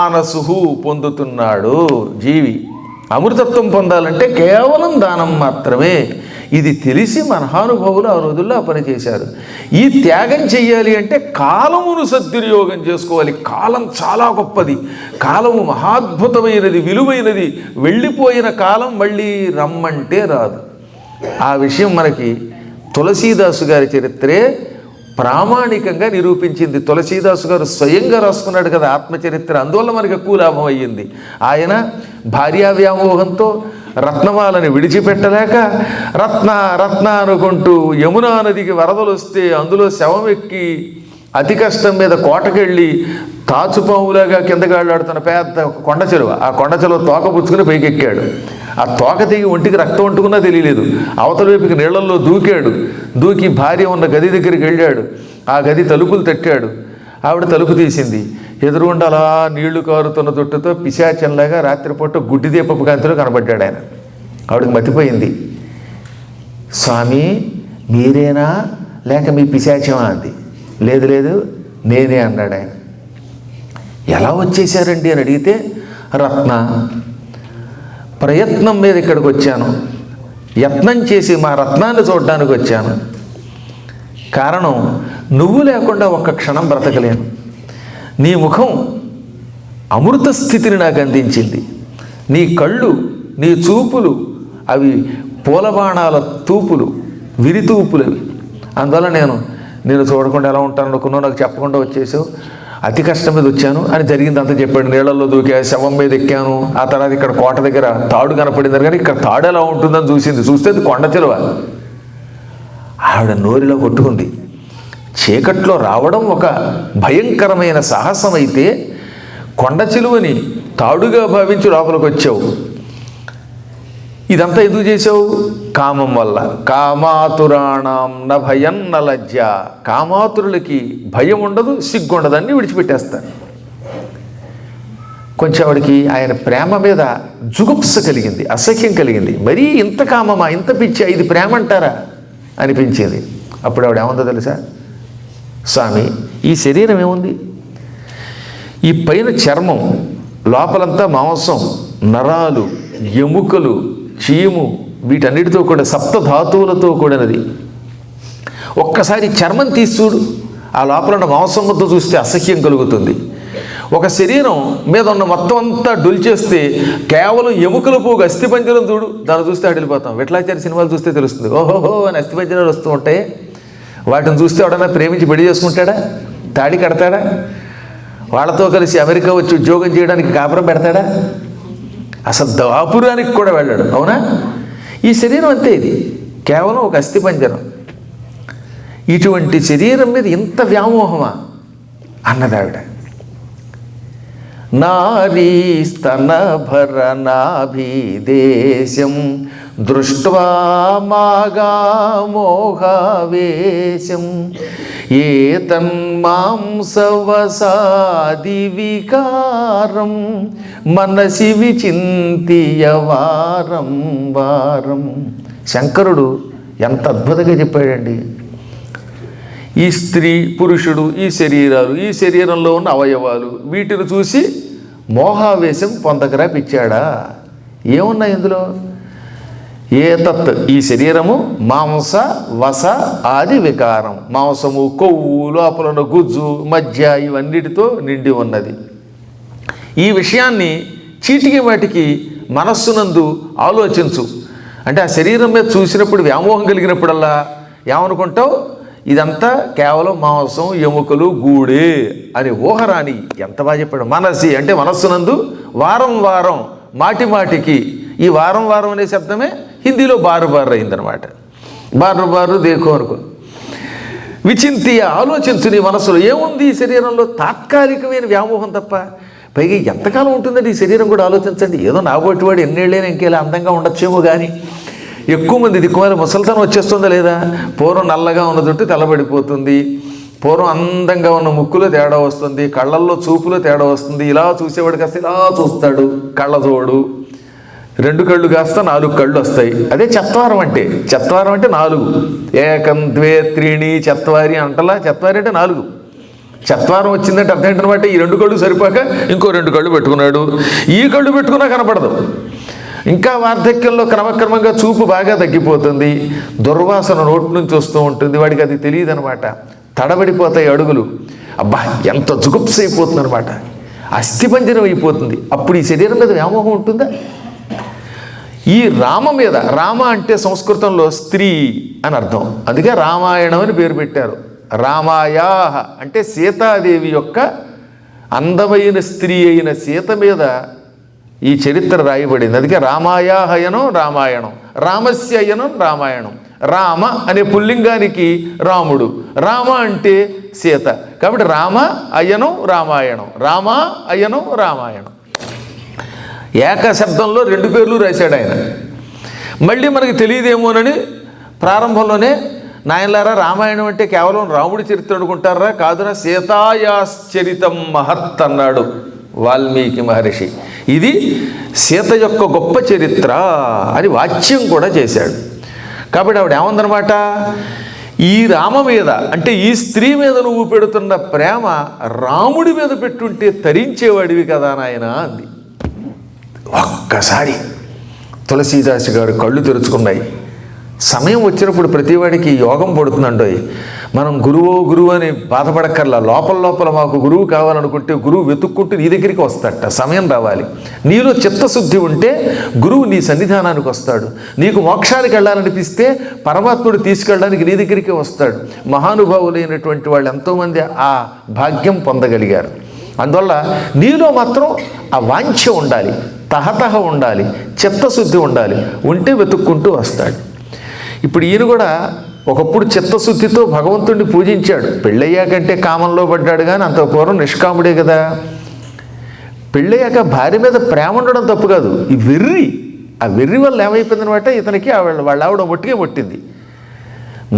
ఆనసు పొందుతున్నాడు జీవి. అమృతత్వం పొందాలంటే కేవలం దానం మాత్రమే. ఇది తెలిసి మహానుభావులు ఆ రోజుల్లో ఆ పని చేశారు. ఈ త్యాగం చెయ్యాలి అంటే కాలమును సద్వినియోగం చేసుకోవాలి. కాలం చాలా గొప్పది, కాలము మహాద్భుతమైనది, విలువైనది. వెళ్ళిపోయిన కాలం మళ్ళీ రమ్మంటే రాదు. ఆ విషయం మనకి తులసీదాసు గారి చరిత్రే ప్రామాణికంగా నిరూపించింది. తులసీదాసు గారు స్వయంగా రాసుకున్నాడు కదా ఆత్మచరిత్ర. అందువల్ల మనకి ఎక్కువ లాభం అయ్యింది. ఆయన భార్యా వ్యామోహంతో రత్నమాలని విడిచిపెట్టలేక రత్న రత్న అనుకుంటూ యమునా నదికి వరదలు వస్తే అందులో శవం ఎక్కి అతి కష్టం మీద కోటకెళ్ళి తాచుపాములాగా కిందకి వెళ్ళాడుతున్న పెద్ద కొండ చెరువు. ఆ కొండ చెరువు తోక పుచ్చుకుని పైకి ఎక్కాడు. ఆ తోక తెగి ఒంటికి రక్తం అంటుకున్నా తెలియలేదు. అవతల వైపుకి నీళ్లలో దూకాడు. దూకి భార్య ఉన్న గది దగ్గరికి వెళ్ళాడు. ఆ గది తలుపులు తట్టాడు. ఆవిడ తలుపు తీసింది. ఎదురుగుండా అలా నీళ్లు కారుతున్న జుట్టుతో పిశాచంలాగా రాత్రిపూట గుడ్డి దీపపు కాంతిలో కనబడ్డాడు ఆయన. ఆవిడకి మతిపోయింది. స్వామి మీరేనా లేక మీ పిశాచమా అంది. లేదు లేదు నేనే అన్నాడు ఆయన. ఎలా వచ్చేసారండి అని అడిగితే రత్న ప్రయత్నం మీద ఇక్కడికి వచ్చాను, యత్నం చేసి మా రత్నాన్ని చూడడానికి వచ్చాను. కారణం నువ్వు లేకుండా ఒక్క క్షణం బ్రతకలేను. నీ ముఖం అమృత స్థితిని నాకు అందించింది. నీ కళ్ళు, నీ చూపులు అవి పూలబాణాల తూపులు, విరితూపులు అవి. అందువల్ల నేను చూడకుండా ఎలా ఉంటాను అనుకున్నావు, నాకు చెప్పకుండా వచ్చేసావు. అతి కష్టం మీద వచ్చాను అని జరిగిందంతా చెప్పాడు. నీళ్లలో దూకా, శవం మీద ఎక్కాను. ఆ తర్వాత ఇక్కడ కోట దగ్గర తాడు కనపడింది కానీ ఇక్కడ తాడు ఎలా ఉంటుందని చూసింది. చూస్తే కొండ చెరువ. ఆవిడ నోరిలో కొట్టుకుంది. చీకట్లో రావడం ఒక భయంకరమైన సాహసం అయితే కొండ చెలువని తాడుగా భావించి లోపలికి వచ్చావు. ఇదంతా ఎందుకు చేసావు? కామం వల్ల. కామాతురాణం న భయం న లజ్జ. కామాతురులకి భయం ఉండదు, సిగ్గు ఉండదు, అన్నీ విడిచిపెట్టేస్తారు. కొంచెం ఆవిడికి ఆయన ప్రేమ మీద జుగుప్స కలిగింది, అసహ్యం కలిగింది. మరీ ఇంత కామమా, ఇంత పిచ్చా, ఇది ప్రేమ అంటారా అనిపించేది. అప్పుడు ఆవిడ ఏముందో తెలుసా? స్వామి ఈ శరీరం ఏముంది? ఈ పైన చర్మం, లోపలంతా మాంసం, నరాలు, ఎముకలు, చీము, వీటన్నిటితో కూడా సప్తధాతువులతో కూడినది. ఒక్కసారి చర్మం తీసి చూడు, ఆ లోపల ఉన్న మాంసం ముద్ద చూస్తే అసహ్యం కలుగుతుంది. ఒక శరీరం మీద ఉన్న మొత్తం అంతా డొల్చేస్తే కేవలం ఎముకల పోగు అస్థిపంజరం చూడు, దాన్ని చూస్తే అడిగిపోతాం. విఠలాచార్య సినిమాలు చూస్తే తెలుస్తుంది. ఓహోహో అని అస్థిపంజరాలు వస్తూ ఉంటాయి. వాటిని చూస్తే ఎవడన్నా ప్రేమించి పెళ్లి చేసుకుంటాడా? తాడి కడతాడా? వాళ్ళతో కలిసి అమెరికా వచ్చి ఉద్యోగం చేయడానికి కాపురం పెడతాడా? అసలు దాపురానికి కూడా వెళ్ళాడు. అవునా? ఈ శరీరం అంతే, ఇది కేవలం ఒక అస్థిపంజరం. ఇటువంటి శరీరం మీద ఇంత వ్యామోహమా అన్నదావిడ. నారీ స్తనభరనాభిదేశం దృష్ట్వా మాగా మోహవేశం ఏతన్మాంసవసాది వికారం మనసి విచింతియ వారం వారం. శంకరుడు ఎంత అద్భుతంగా చెప్పాడండి. ఈ స్త్రీ పురుషుడు, ఈ శరీరాలు, ఈ శరీరంలో ఉన్న అవయవాలు, వీటిని చూసి మోహావేశం పొందకరా పిచ్చాడా? ఏమున్నాయి ఇందులో? ఏతత్ ఈ శరీరము మాంస వస ఆది వికారం. మాంసము, కొవ్వు, లోపల ఉన్న గుజ్జు, మధ్య ఇవన్నిటితో నిండి ఉన్నది. ఈ విషయాన్ని చీటికి వాటికి మనస్సునందు ఆలోచించు. అంటే ఆ శరీరం మీద చూసినప్పుడు వ్యామోహం కలిగినప్పుడల్లా ఏమనుకుంటావు? ఇదంతా కేవలం మాంసం, ఎముకలు, గూడే అని ఊహరాని. ఎంత బాగా చెప్పాడు. మనసి అంటే మనస్సునందు వారం వారం, మాటి మాటికి. ఈ వారం వారం అనే శబ్దమే హిందీలో బారు బారు అయిందనమాట. బారు బారు దేకో అనుకో. విచింతియ ఆలోచించు నీ మనస్సులో ఏముంది ఈ శరీరంలో. తాత్కాలికమైన వ్యామోహం తప్ప. పైగా ఎంతకాలం ఉంటుందండి ఈ శరీరం కూడా ఆలోచించండి. ఏదో నాబోటివాడు ఎన్నేళ్ళైనా ఇంకేలా అందంగా ఉండొచ్చేమో కానీ ఎక్కువ మంది దిక్కుమాలి ముసలితనం వచ్చేస్తుందా లేదా? పూర్వం నల్లగా ఉన్న జుట్టు తెల్లబడిపోతుంది. పూర్వం అందంగా ఉన్న ముక్కులో తేడా వస్తుంది, కళ్ళల్లో చూపులో తేడా వస్తుంది. ఇలా చూసేవాడు కాస్త ఇలా చూస్తాడు, కళ్ళజోడు. 2 కళ్ళు కాస్త 4 కళ్ళు వస్తాయి. అదే చత్వారం అంటే. చత్వారం అంటే 4. ఏకం ద్వే త్రీణి చత్వారి అంటలా. చత్వారి అంటే 4. చత్వారం వచ్చిందంటే అర్థం ఏంటనమాట? ఈ 2 కళ్ళు సరిపోక ఇంకో 2 కళ్ళు పెట్టుకున్నాడు. ఈ కళ్ళు పెట్టుకున్నా కనపడదు. ఇంకా వార్ధక్యంలో క్రమక్రమంగా చూపు బాగా తగ్గిపోతుంది. దుర్వాసన నోటి నుంచి వస్తూ ఉంటుంది. వాడికి అది తెలియదు అనమాట. తడబడిపోతాయి అడుగులు. అబ్బా ఎంత జుగుప్స అయిపోతుంది అనమాట. అస్థిపంజరం అయిపోతుంది. అప్పుడు ఈ శరీరం మీద వ్యామోహం ఉంటుందా? ఈ రామ మీద, రామ అంటే సంస్కృతంలో స్త్రీ అని అర్థం, అందుకే రామాయణం అని పేరు పెట్టారు. రామాయా అంటే సీతాదేవి యొక్క అందమైన స్త్రీ అయిన సీత మీద ఈ చరిత్ర రాయబడింది. అందుకే రామాయాహయనం రామాయణం, రామస్య అయనం రామాయణం. రామ అనే పుల్లింగానికి రాముడు, రామ అంటే సీత, కాబట్టి రామ అయనం రామాయణం, రామ అయనం రామాయణం. ఏక శబ్దంలో రెండు పేర్లు రాశాడు ఆయన. మళ్ళీ మనకి తెలియదేమోనని ప్రారంభంలోనే నాయనలారా రామాయణం అంటే కేవలం రాముడి చరిత్ర అనుకుంటారా, కాదురా సీతాయాశ్చరితం మహత్ అన్నాడు వాల్మీకి మహర్షి. ఇది సీత యొక్క గొప్ప చరిత్ర అని వాచ్యం కూడా చేశాడు. కాబట్టి ఆవిడ ఏమందనమాట, ఈ రామ మీద అంటే ఈ స్త్రీ మీద నువ్వు పెడుతున్న ప్రేమ రాముడి మీద పెట్టుంటే తరించేవాడివి కదా నాయన అంది. ఒక్కసారి తులసీదాసు గారు కళ్ళు తెరుచుకున్నాయి. సమయం వచ్చినప్పుడు ప్రతివాడికి యోగం పడుతుందండోయ్. మనం గురువు అని బాధపడక్కర్లా. లోపల మాకు గురువు కావాలనుకుంటే గురువు వెతుక్కుంటూ నీ దగ్గరికి వస్తాడట. సమయం రావాలి. నీలో చిత్తశుద్ధి ఉంటే గురువు నీ సన్నిధానానికి వస్తాడు. నీకు మోక్షానికి వెళ్ళాలనిపిస్తే పరమాత్ముడు తీసుకెళ్ళడానికి నీ దగ్గరికి వస్తాడు. మహానుభావులైనటువంటి వాళ్ళు ఎంతోమంది ఆ భాగ్యం పొందగలిగారు. అందువల్ల నీలో మాత్రం ఆ వాంఛ ఉండాలి, తహతహ ఉండాలి, చిత్తశుద్ధి ఉండాలి. ఉంటే వెతుక్కుంటూ వస్తాడు. ఇప్పుడు ఈయన కూడా ఒకప్పుడు చిత్తశుద్ధితో భగవంతుడిని పూజించాడు. పెళ్ళయ్యాకంటే కామంలో పడ్డాడు, కానీ అంత పూర్వం నిష్కాముడే కదా. పెళ్ళయ్యాక భార్య మీద ప్రేమ ఉండడం తప్పు కాదు, ఈ వెర్రి, ఆ వెర్రి వల్ల ఏమైపోయిందనమాట, ఇతనికి వాళ్ళ ఆవిడ మొట్టిగే మొట్టింది.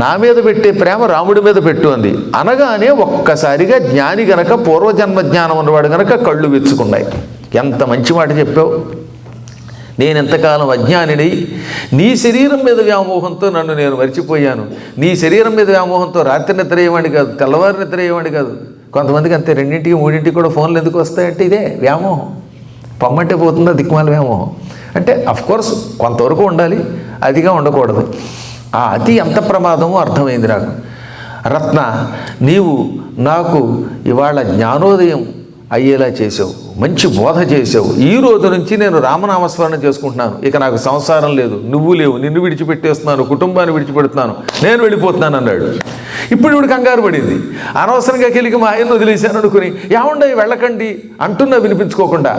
నా మీద పెట్టే ప్రేమ రాముడి మీద పెట్టు అంది. అనగానే ఒక్కసారిగా జ్ఞాని గనక, పూర్వజన్మ జ్ఞానం ఉన్నవాడు గనక కళ్ళు వెచ్చుకున్నాయి. ఎంత మంచి మాట చెప్పావు. నేను ఎంతకాలం అజ్ఞానిని, నీ శరీరం మీద వ్యామోహంతో నన్ను నేను మర్చిపోయాను. నీ శరీరం మీద వ్యామోహంతో రాత్రి నిద్ర అయ్యేవాడి కాదు, తెల్లవారు నిద్ర అయ్యేవాడి కాదు. కొంతమందికి అంతే, 2ంటికి 3ంటికి కూడా ఫోన్లు ఎందుకు వస్తాయంటే ఇదే వ్యామోహం. పొమ్మంటే పోతుందా దిక్కుమాల వ్యామోహం. అంటే అఫ్కోర్స్ కొంతవరకు ఉండాలి, అదిగా ఉండకూడదు. ఆ అతి ఎంత ప్రమాదమో అర్థమైంది నాకు. రత్న, నీవు నాకు ఇవాళ జ్ఞానోదయం అయ్యేలా చేసావు, మంచి బోధ చేసావు. ఈ రోజు నుంచి నేను రామనామస్మరణ చేసుకుంటున్నాను. ఇక నాకు సంసారం లేదు, నువ్వు లేవు, నిన్ను విడిచిపెట్టేస్తున్నాను, కుటుంబాన్ని విడిచిపెడుతున్నాను, నేను వెళ్ళిపోతున్నాను అన్నాడు. ఇప్పుడు ఇవిడు కంగారు పడింది. అనవసరంగా కెలికి మా ఆయన్ని వదిలేశాను అనుకుని, ఏమండీ వెళ్ళకండి అంటున్నా వినిపించుకోకుండా.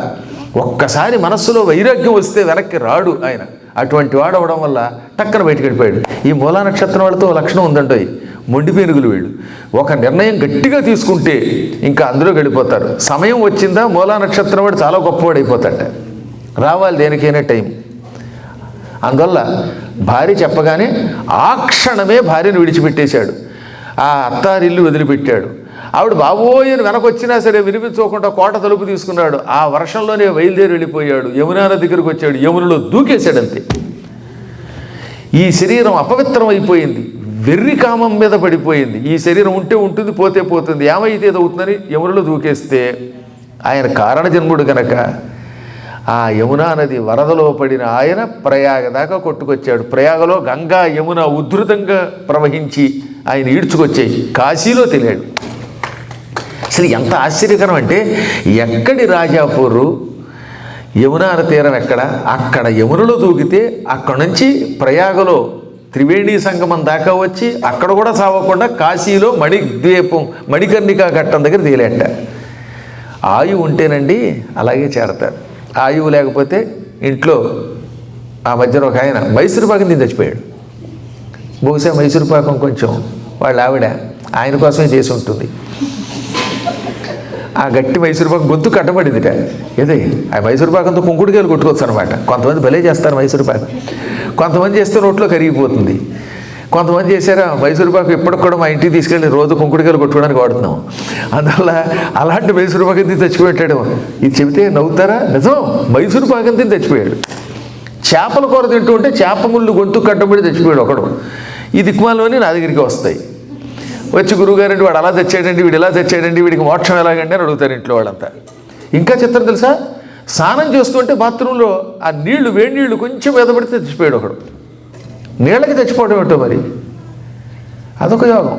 ఒక్కసారి మనస్సులో వైరాగ్యం వస్తే వెనక్కి రాడు ఆయన. అటువంటి వాడు అవడం వల్ల టక్కన బయటకు వెళ్ళిపోయాడు. ఈ మూలా నక్షత్రం వాళ్ళతో లక్షణం ఉందంటోయ్, మొండి పేనుగులు వీళ్ళు. ఒక నిర్ణయం గట్టిగా తీసుకుంటే ఇంకా అందులోకి వెళ్ళిపోతారు. సమయం వచ్చిందా మూలా నక్షత్రం వాడు చాలా గొప్పవాడు అయిపోతాడట. రావాలి దేనికైనా టైం. అందువల్ల భార్య చెప్పగానే ఆ క్షణమే భార్యను విడిచిపెట్టేశాడు. ఆ అత్తారిల్లు వదిలిపెట్టాడు. ఆవిడ బాబోయని వెనకొచ్చినా సరే వినిపించుకోకుండా కోట తలుపు తీసుకున్నాడు. ఆ వర్షంలోనే బయలుదేరి వెళ్ళిపోయాడు. యమునా నది దగ్గరికి వచ్చాడు, యమునలో దూకేశాడంతే. ఈ శరీరం అపవిత్రం అయిపోయింది, వెర్రి కామం మీద పడిపోయింది. ఈ శరీరం ఉంటే ఉంటుంది, పోతే పోతుంది, ఏమైతే ఏదవుతుందని యమునలో దూకేస్తే ఆయన కారణజన్ముడు గనక ఆ యమునా నది వరదలో పడిన ఆయన ప్రయాగ దాకా కొట్టుకొచ్చాడు. ప్రయాగలో గంగా యమున ఉద్ధృతంగా ప్రవహించి ఆయన ఈడ్చుకొచ్చాయి. కాశీలో తెలియాడు. అసలు ఎంత ఆశ్చర్యకరం అంటే, ఎక్కడి రాజాపూరు, యమునా తీరం ఎక్కడ, అక్కడ యమునలో దూకితే అక్కడ నుంచి ప్రయాగలో త్రివేణి సంగమం దాకా వచ్చి అక్కడ కూడా సావకుండా కాశీలో మణిద్వీపం మణికర్ణికా ఘట్టం దగ్గర తేలేట. ఆయువు ఉంటేనండి అలాగే చేరతారు. ఆయువు లేకపోతే ఇంట్లో ఆ మధ్యలో ఒక ఆయన మైసూరుపాకం తిని చచ్చిపోయాడు. బహుశా మైసూరుపాకం కొంచెం వాళ్ళ ఆవిడ ఆయన కోసమే చేసి ఉంటుంది. ఆ గట్టి మైసూరుపాకం గొంతు కట్టబడిందిట. ఏదే ఆ మైసూరుపాకంతో కుంకుడుకాయలు కొట్టుకోవచ్చు అనమాట. కొంతమంది భలే చేస్తారు మైసూరుపాకం. కొంతమంది చేస్తే రోట్లో కరిగిపోతుంది. కొంతమంది చేశారా మైసూరుపాకం ఇప్పటికి కూడా మా ఇంటికి తీసుకెళ్ళి రోజు కుంకుడుకాయలు కొట్టుకోవడానికి వాడుతున్నాం. అందువల్ల అలాంటి మైసూరుపాకం తిని చచ్చిపోయాడు. ఇది చెబితే నవ్వుతారా? నిజం, మైసూరుపాకం తిని చచ్చిపోయాడు. చేపల కూర తింటూ ఉంటే చేప ముళ్ళు గొంతు కట్టబడి చచ్చిపోయాడు ఒకడు. ఈ దిక్కుమాలోని నా దగ్గరికి వస్తాయి. వచ్చి గురువుగారండి వాడు అలా తెచ్చాడండి, వీడు ఇలా తెచ్చాడండి, వీడికి మోక్షం ఎలాగండి అని అడుగుతారు ఇంట్లో వాళ్ళంతా. ఇంకా చిత్రం తెలుసా, స్నానం చేస్తుంటే బాత్రూంలో ఆ నీళ్లు, వేడి నీళ్లు కొంచెం ఎదబడితే చచ్చిపోయాడు ఒకడు. నీళ్ళకి చచ్చిపోవడం ఏంటో మరి, అదొక యోగం.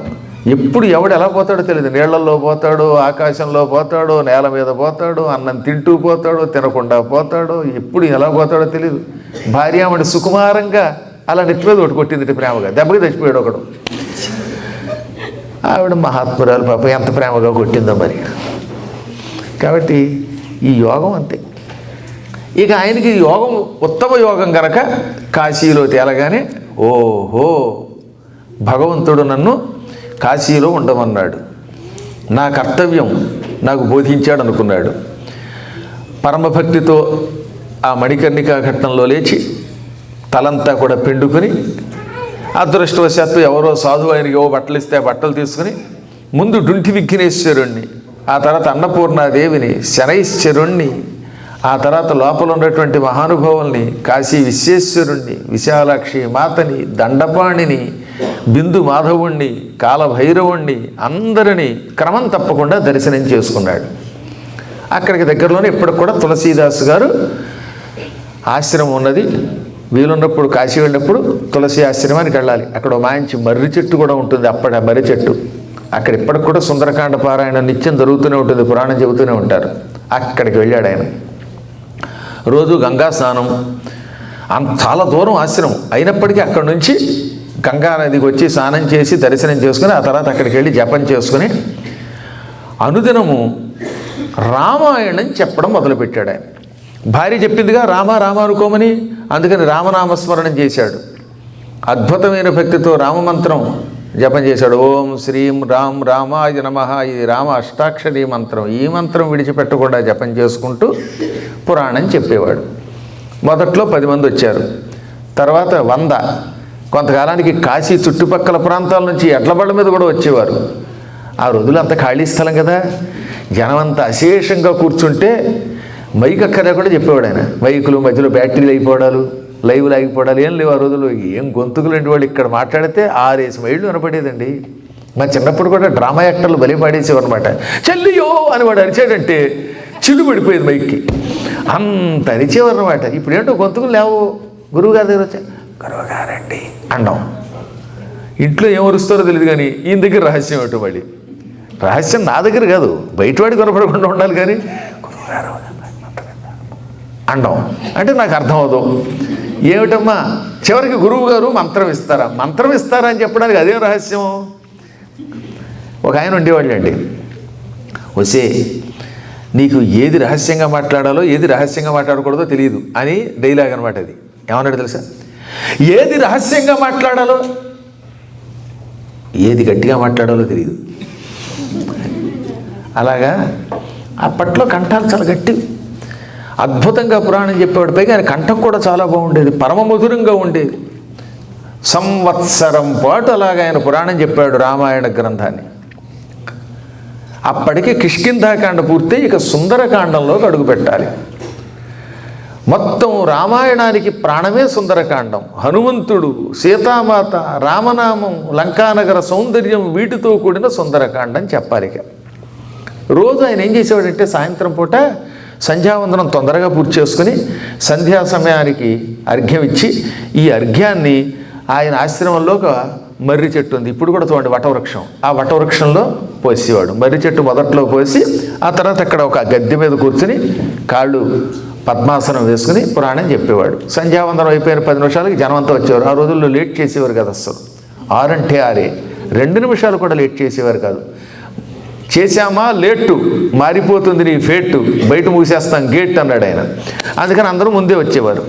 ఎప్పుడు ఎవడు ఎలా పోతాడో తెలియదు. నీళ్లలో పోతాడు, ఆకాశంలో పోతాడు, నేల మీద పోతాడు, అన్నం తింటూ పోతాడు, తినకుండా పోతాడు, ఎప్పుడు ఎలా పోతాడో తెలియదు. భార్యామణి సుకుమారంగా అలా నెత్తి మీద ఒకటి కొట్టింది ప్రేమగా, దెబ్బకి చచ్చిపోయాడు ఒకడు. ఆవిడ మహాత్మురాలు పాప ఎంత ప్రేమగా కొట్టిందో మరి. కాబట్టి ఈ యోగం అంతే. ఇక ఆయనకి యోగం ఉత్తమ యోగం గనక కాశీలో తేలగానే ఓహో భగవంతుడు నన్ను కాశీలో ఉండమన్నాడు, నా కర్తవ్యం నాకు బోధించాడు అనుకున్నాడు. పరమభక్తితో ఆ మణికర్ణికా ఘట్టంలో లేచి తలంతా కూడా పిండుకొని, అదృష్టవశాత్తు ఎవరో సాధువు ఆయనకి ఏవో బట్టలు ఇస్తే ఆ బట్టలు తీసుకుని ముందు డుంటి విఘ్నేశ్వరుణ్ణి, ఆ తర్వాత అన్నపూర్ణాదేవిని, శనైశ్వరుణ్ణి, ఆ తర్వాత లోపల ఉన్నటువంటి మహానుభావుల్ని, కాశీ విశ్వేశ్వరుణ్ణి, విశాలాక్షి మాతని, దండపాణిని, బిందు మాధవుణ్ణి, కాలభైరవుణ్ణి అందరినీ క్రమం తప్పకుండా దర్శనం చేసుకున్నాడు. అక్కడికి దగ్గరలోనే ఇప్పటికి కూడా తులసీదాసు గారు ఆశ్రమం ఉన్నది. వీలున్నప్పుడు కాశీ వెళ్ళినప్పుడు తులసి ఆశ్రమానికి వెళ్ళాలి. అక్కడ మంచి మర్రి చెట్టు కూడా ఉంటుంది. అప్పటి ఆ మర్రి చెట్టు అక్కడ ఇప్పటికి కూడా సుందరకాండ పారాయణ నిత్యం జరుగుతూనే ఉంటుంది, పురాణం చెబుతూనే ఉంటారు. అక్కడికి వెళ్ళాడు ఆయన. రోజు గంగా స్నానం, చాలా దూరం ఆశ్రమం అయినప్పటికీ అక్కడి నుంచి గంగా నదికి వచ్చి స్నానం చేసి దర్శనం చేసుకుని ఆ తర్వాత అక్కడికి వెళ్ళి జపం చేసుకుని అనుదినము రామాయణం చెప్పడం మొదలుపెట్టాడు ఆయన. భార్య చెప్పిందిగా రామ రామ అనుకోమని, అందుకని రామనామస్మరణం చేశాడు. అద్భుతమైన భక్తితో రామమంత్రం జపం చేశాడు. ఓం శ్రీం రామ్ రామాయ నమః. ఇది రామ అష్టాక్షరీ మంత్రం. ఈ మంత్రం విడిచిపెట్టకుండా జపం చేసుకుంటూ పురాణం చెప్పేవాడు. మొదట్లో 10 మంది వచ్చారు, తర్వాత 100. కొంతకాలానికి కాశీ చుట్టుపక్కల ప్రాంతాల నుంచి ఎడ్లబళ్ళ మీద కూడా వచ్చేవారు. ఆ రోజులు అంత ఖాళీ స్థలం కదా, జనం అంతా అశేషంగా కూర్చుంటే మైక్ అక్కడే కూడా చెప్పేవాడు ఆయన. మైకులు మధ్యలో బ్యాటరీలు అయిపోవడాలు, లైవ్లు ఆగిపోవడాలు ఏం లేవు ఆ రోజుల్లో. ఏం గొంతుకులు అంటే వాళ్ళు ఇక్కడ మాట్లాడితే 6 మైళ్ళు వినపడేదండి. మా చిన్నప్పుడు కూడా డ్రామా యాక్టర్లు బలి పాడేసేవారు అనమాట. చెల్లియో అని వాడు అరిచాడంటే చిల్లు పడిపోయేది మైక్కి, అంత అరిచేవారు అనమాట. ఇప్పుడు ఏంటో గొంతుకులు లేవు. గురువుగారి దగ్గర వచ్చా, గురువుగారండి అండం. ఇంట్లో ఏం అరుస్తారో తెలియదు కానీ ఈయన దగ్గర రహస్యం ఏమిటో. మళ్ళీ రహస్యం నా దగ్గర కాదు, బయటవాడి కొనపడకుండా ఉండాలి. కానీ గురువుగారు అండం అంటే నాకు అర్థం అవదు. ఏమిటమ్మా, చివరికి గురువు గారు మంత్రం ఇస్తారా, మంత్రం ఇస్తారా అని చెప్పడానికి అదేం రహస్యం. ఒక ఆయన ఉండేవాళ్ళండి, వసే నీకు ఏది రహస్యంగా మాట్లాడాలో ఏది రహస్యంగా మాట్లాడకూడదో తెలియదు అని డైలాగ్ అనమాట. అది ఏమన్నాడు తెలుసా, ఏది రహస్యంగా మాట్లాడాలో ఏది గట్టిగా మాట్లాడాలో తెలియదు. అలాగా అప్పట్లో కంఠాలు చాలా గట్టి, అద్భుతంగా పురాణం చెప్పేవాడు. పైగా ఆయన కంఠం కూడా చాలా బాగుండేది, పరమ మధురంగా ఉండేది. సంవత్సరం పాటు అలాగ ఆయన పురాణం చెప్పాడు రామాయణ గ్రంథాన్ని. అప్పటికి కిష్కింధాకాండ పూర్తి, ఇక సుందరకాండంలోకి అడుగు పెట్టాలి. మొత్తం రామాయణానికి ప్రాణమే సుందరకాండం. హనుమంతుడు, సీతామాత, రామనామం, లంకానగర సౌందర్యం, వీటితో కూడిన సుందరకాండం చెప్పాలి. ఇక రోజు ఆయన ఏం చేసేవాడంటే సాయంత్రం పూట సంధ్యావందనం తొందరగా పూర్తి చేసుకుని సంధ్యా సమయానికి అర్ఘ్యం ఇచ్చి, ఈ అర్ఘ్యాన్ని ఆయన ఆశ్రమంలో ఒక మర్రి చెట్టు ఉంది, ఇప్పుడు కూడా చూడండి వటవృక్షం, ఆ వటవృక్షంలో పోసేవాడు. మర్రి చెట్టు మొదట్లో పోసి ఆ తర్వాత అక్కడ ఒక గద్దె మీద కూర్చుని కాళ్ళు పద్మాసనం వేసుకుని పురాణం చెప్పేవాడు. సంధ్యావందనం అయిపోయిన 10 నిమిషాలకి జనం అంతా వచ్చేవారు. ఆ రోజుల్లో లేట్ చేసేవారు కదా అసలు. 6 అంటే 6, 2 నిమిషాలు కూడా లేట్ చేసేవారు కాదు. చేశామా లేటు మారిపోతుంది నీ ఫేటు, బయట మూసేస్తాం గేట్ అన్నాడు ఆయన. అందుకని అందరూ ముందే వచ్చేవారు.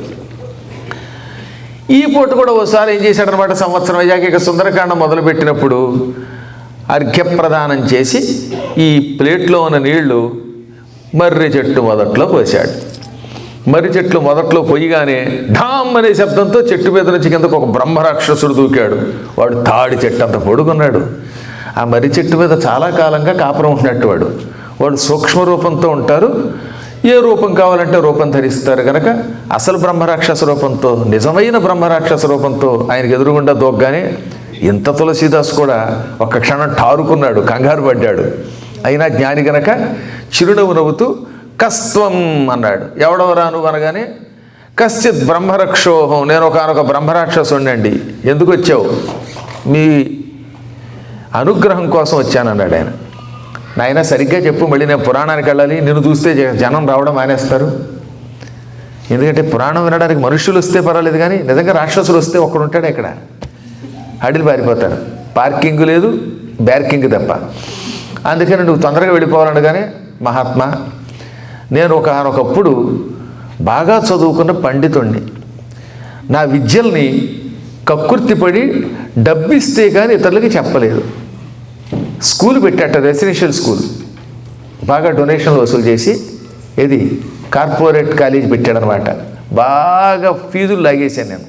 ఈ పూట కూడా ఓసారి ఏం చేశాడనమాట, సంవత్సరం అయ్యాక ఇక సుందరకాండం మొదలుపెట్టినప్పుడు అర్ఘ్యప్రదానం చేసి ఈ ప్లేట్లో ఉన్న నీళ్లు మర్రి చెట్టు మొదట్లో పోసాడు. మర్రి చెట్లు మొదట్లో పొయ్యిగానే ఢామ్ అనే శబ్దంతో చెట్టు మీద నుంచి కిందకు ఒక బ్రహ్మరాక్షసుడు దూకాడు. వాడు తాడి చెట్టు అంత పొడుగున్నాడు. ఆ మర్రి చెట్టు మీద చాలా కాలంగా కాపురం ఉన్నట్టు వాడు సూక్ష్మ రూపంతో ఉంటారు. ఏ రూపం కావాలంటే రూపం ధరిస్తారు కనుక అసలు బ్రహ్మరాక్షస రూపంతో, నిజమైన బ్రహ్మరాక్షస రూపంతో ఆయనకు ఎదురుగుండా దోగ్గానే ఇంత తులసీదాస్ కూడా ఒక్క క్షణం ఠారుకున్నాడు, కంగారు పడ్డాడు. అయినా జ్ఞాని గనక చిరునవ్వు నవ్వుతూ కస్త్వం అన్నాడు. ఎవడవరా నువ్వు అనగానే కశ్చిత్ బ్రహ్మరక్షోహం, నేను ఒకనొక బ్రహ్మరాక్షసుండండి. ఎందుకు వచ్చావు? మీ అనుగ్రహం కోసం వచ్చానన్నాడు ఆయన. నాయన సరిగ్గా చెప్పు, మళ్ళీ నేను పురాణానికి వెళ్ళాలి, నిన్ను చూస్తే జనం రావడం మానేస్తారు. ఎందుకంటే పురాణం వినడానికి మనుషులు వస్తే పర్వాలేదు, కానీ నిజంగా రాక్షసులు వస్తే ఒక్కడు ఉంటాడు ఇక్కడ, అడిలు పారిపోతాడు. పార్కింగ్ లేదు, బ్యార్కింగ్ తప్ప. అందుకని నువ్వు తొందరగా వెళ్ళిపోవాలనగానే, మహాత్మా నేను ఒకప్పుడు బాగా చదువుకున్న పండితుణ్ణి, నా విద్యల్ని కక్కుర్తిపడి డబ్బిస్తే కానీ ఇతరులకి చెప్పలేదు. స్కూల్ పెట్టాట, రెసిడెన్షియల్ స్కూల్, బాగా డొనేషన్లు వసూలు చేసి, ఇది కార్పొరేట్ కాలేజ్ పెట్టాడనమాట. బాగా ఫీజులు లాగేశాను నేను.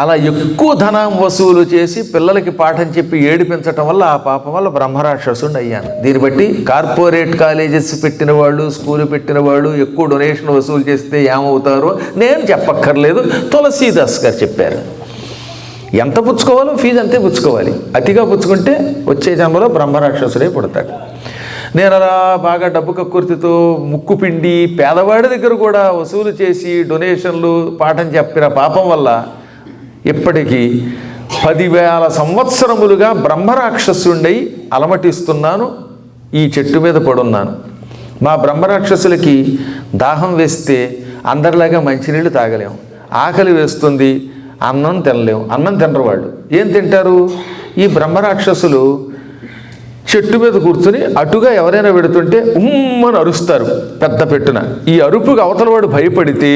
అలా ఎక్కువ ధనం వసూలు చేసి పిల్లలకి పాఠం చెప్పి ఏడిపించటం వల్ల ఆ పాపం వల్ల బ్రహ్మరాక్షసుని అయ్యాను. దీన్ని బట్టి కార్పొరేట్ కాలేజెస్ పెట్టిన వాళ్ళు, స్కూలు పెట్టిన వాళ్ళు ఎక్కువ డొనేషన్ వసూలు చేస్తే ఏమవుతారో నేను చెప్పక్కర్లేదు, తులసీదాస్ గారు చెప్పారు. ఎంత పుచ్చుకోవాలో ఫీజు అంతే పుచ్చుకోవాలి. అతిగా పుచ్చుకుంటే వచ్చే జన్మలో బ్రహ్మరాక్షసుడే పుడతాడు. నేను అలా బాగా డబ్బు కక్కుర్తితో ముక్కు పిండి పేదవాడి దగ్గర కూడా వసూలు చేసి డొనేషన్లు పాఠం చెప్పిన పాపం వల్ల ఇప్పటికీ 10,000 సంవత్సరములుగా బ్రహ్మరాక్షసుండై అలమటిస్తున్నాను. ఈ చెట్టు మీద పడున్నాను. మా బ్రహ్మరాక్షసులకి దాహం వేస్తే అందరిలాగా మంచినీళ్ళు తాగలేము, ఆకలి వేస్తుంది అన్నం తినలేము. అన్నం తినరు వాళ్ళు. ఏం తింటారు? ఈ బ్రహ్మరాక్షసులు చెట్టు మీద కూర్చుని అటుగా ఎవరైనా పెడుతుంటే ఉమ్మని అరుస్తారు పెద్ద పెట్టున. ఈ అరుపుకి అవతల వాడు భయపడితే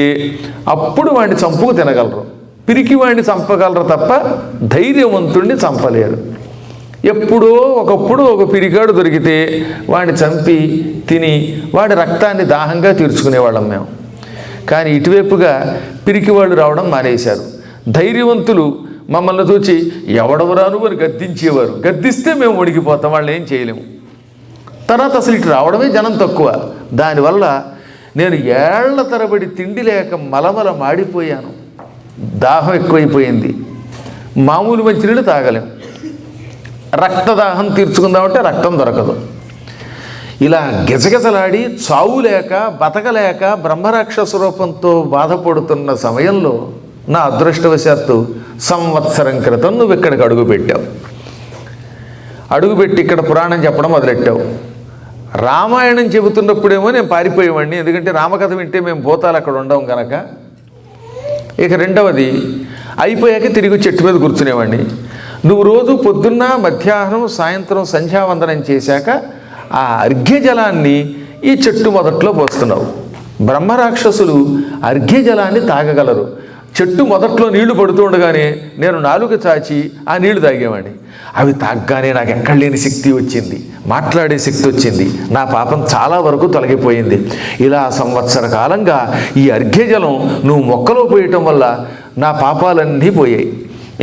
అప్పుడు వాడిని చంపుకు తినగలరు. పిరికి వాడిని చంపగలరు తప్ప ధైర్యవంతుణ్ణి చంపలేరు. ఎప్పుడో ఒకప్పుడు ఒక పిరికాడు దొరికితే వాడిని చంపి తిని వాడి రక్తాన్ని దాహంగా తీర్చుకునేవాళ్ళం మేము. కానీ ఇటువైపుగా పిరికి వాళ్ళు రావడం మానేశారు. ధైర్యవంతులు మమ్మల్ని చూచి ఎవడవరాను అని గద్దించేవారు. గద్దిస్తే మేము ఉడికిపోతాం, వాళ్ళు ఏం చేయలేము. తర్వాత అసలు ఇటు రావడమే జనం తక్కువ. దానివల్ల నేను ఏళ్ల తరబడి తిండి లేక మలమల మాడిపోయాను. దాహం ఎక్కువైపోయింది. మామూలు మంచినీళ్ళు తాగలేం. రక్తదాహం తీర్చుకుందామంటే రక్తం దొరకదు. ఇలా గిజగిజలాడి చావు లేక బతకలేక బ్రహ్మరాక్షస రూపంతో బాధపడుతున్న సమయంలో నా అదృష్టవశాత్తు సంవత్సరం క్రితం నువ్వు ఇక్కడికి అడుగుపెట్టావు. అడుగుపెట్టి ఇక్కడ పురాణం చెప్పడం మొదలెట్టావు. రామాయణం చెబుతున్నప్పుడేమో నేను పారిపోయేవాడిని, ఎందుకంటే రామకథ వింటే మేము భూతాలు అక్కడ ఉండవు కనుక. ఇక రెండవది అయిపోయాక తిరిగి చెట్టు మీద కూర్చునేవాడిని. నువ్వు రోజు పొద్దున్న మధ్యాహ్నం సాయంత్రం సంధ్యావందనం చేశాక ఆ అర్ఘ్యజలాన్ని ఈ చెట్టు మొదట్లో పోస్తున్నావు. బ్రహ్మరాక్షసులు అర్ఘ్యజలాన్ని తాగగలరు. చెట్టు మొదట్లో నీళ్లు పడుతూ ఉండగానే నేను నాలుక చాచి ఆ నీళ్లు తాగేవాడిని. అవి తాగ్గానే నాకు ఎక్కడ లేని శక్తి వచ్చింది, మాట్లాడే శక్తి వచ్చింది. నా పాపం చాలా వరకు తొలగిపోయింది. ఇలా సంవత్సర కాలంగా ఈ అర్ఘ్యజలం నువ్వు మొక్కలో పోయటం వల్ల నా పాపాలన్నీ పోయాయి.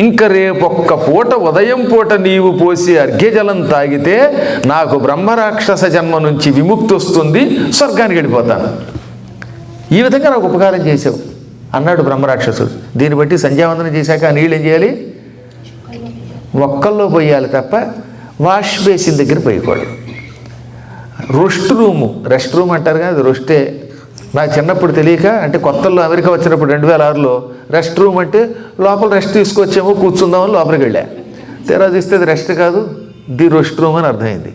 ఇంక రేపొక్క పూట ఉదయం పూట నీవు పోసి అర్ఘ్యజలం తాగితే నాకు బ్రహ్మరాక్షస జన్మ నుంచి విముక్తి వస్తుంది, స్వర్గానికి వెళ్ళిపోతాను. ఈ విధంగా నాకు ఉపకారం చేసావు అన్నాడు బ్రహ్మరాక్షసుడు. దీన్ని బట్టి సంధ్యావందనం చేశాక ఆ నీళ్ళు ఏం చేయాలి? మొక్కల్లో పోయాలి తప్ప వాష్ బేసిన్ దగ్గర పోయకూడదు. రెస్ట్ రూమ్ అంటారు కదా, అది రెస్టే. నాకు చిన్నప్పుడు తెలియక, అంటే కొత్తల్లో అమెరికా వచ్చినప్పుడు 2006లో రెస్ట్ రూమ్ అంటే లోపల రెస్ట్ తీసుకొచ్చేమో కూర్చుందామని లోపలికి వెళ్ళా. తెరా తీస్తే అది రెస్ట్ కాదు, ది రెస్ట్ రూమ్ అని అర్థమైంది.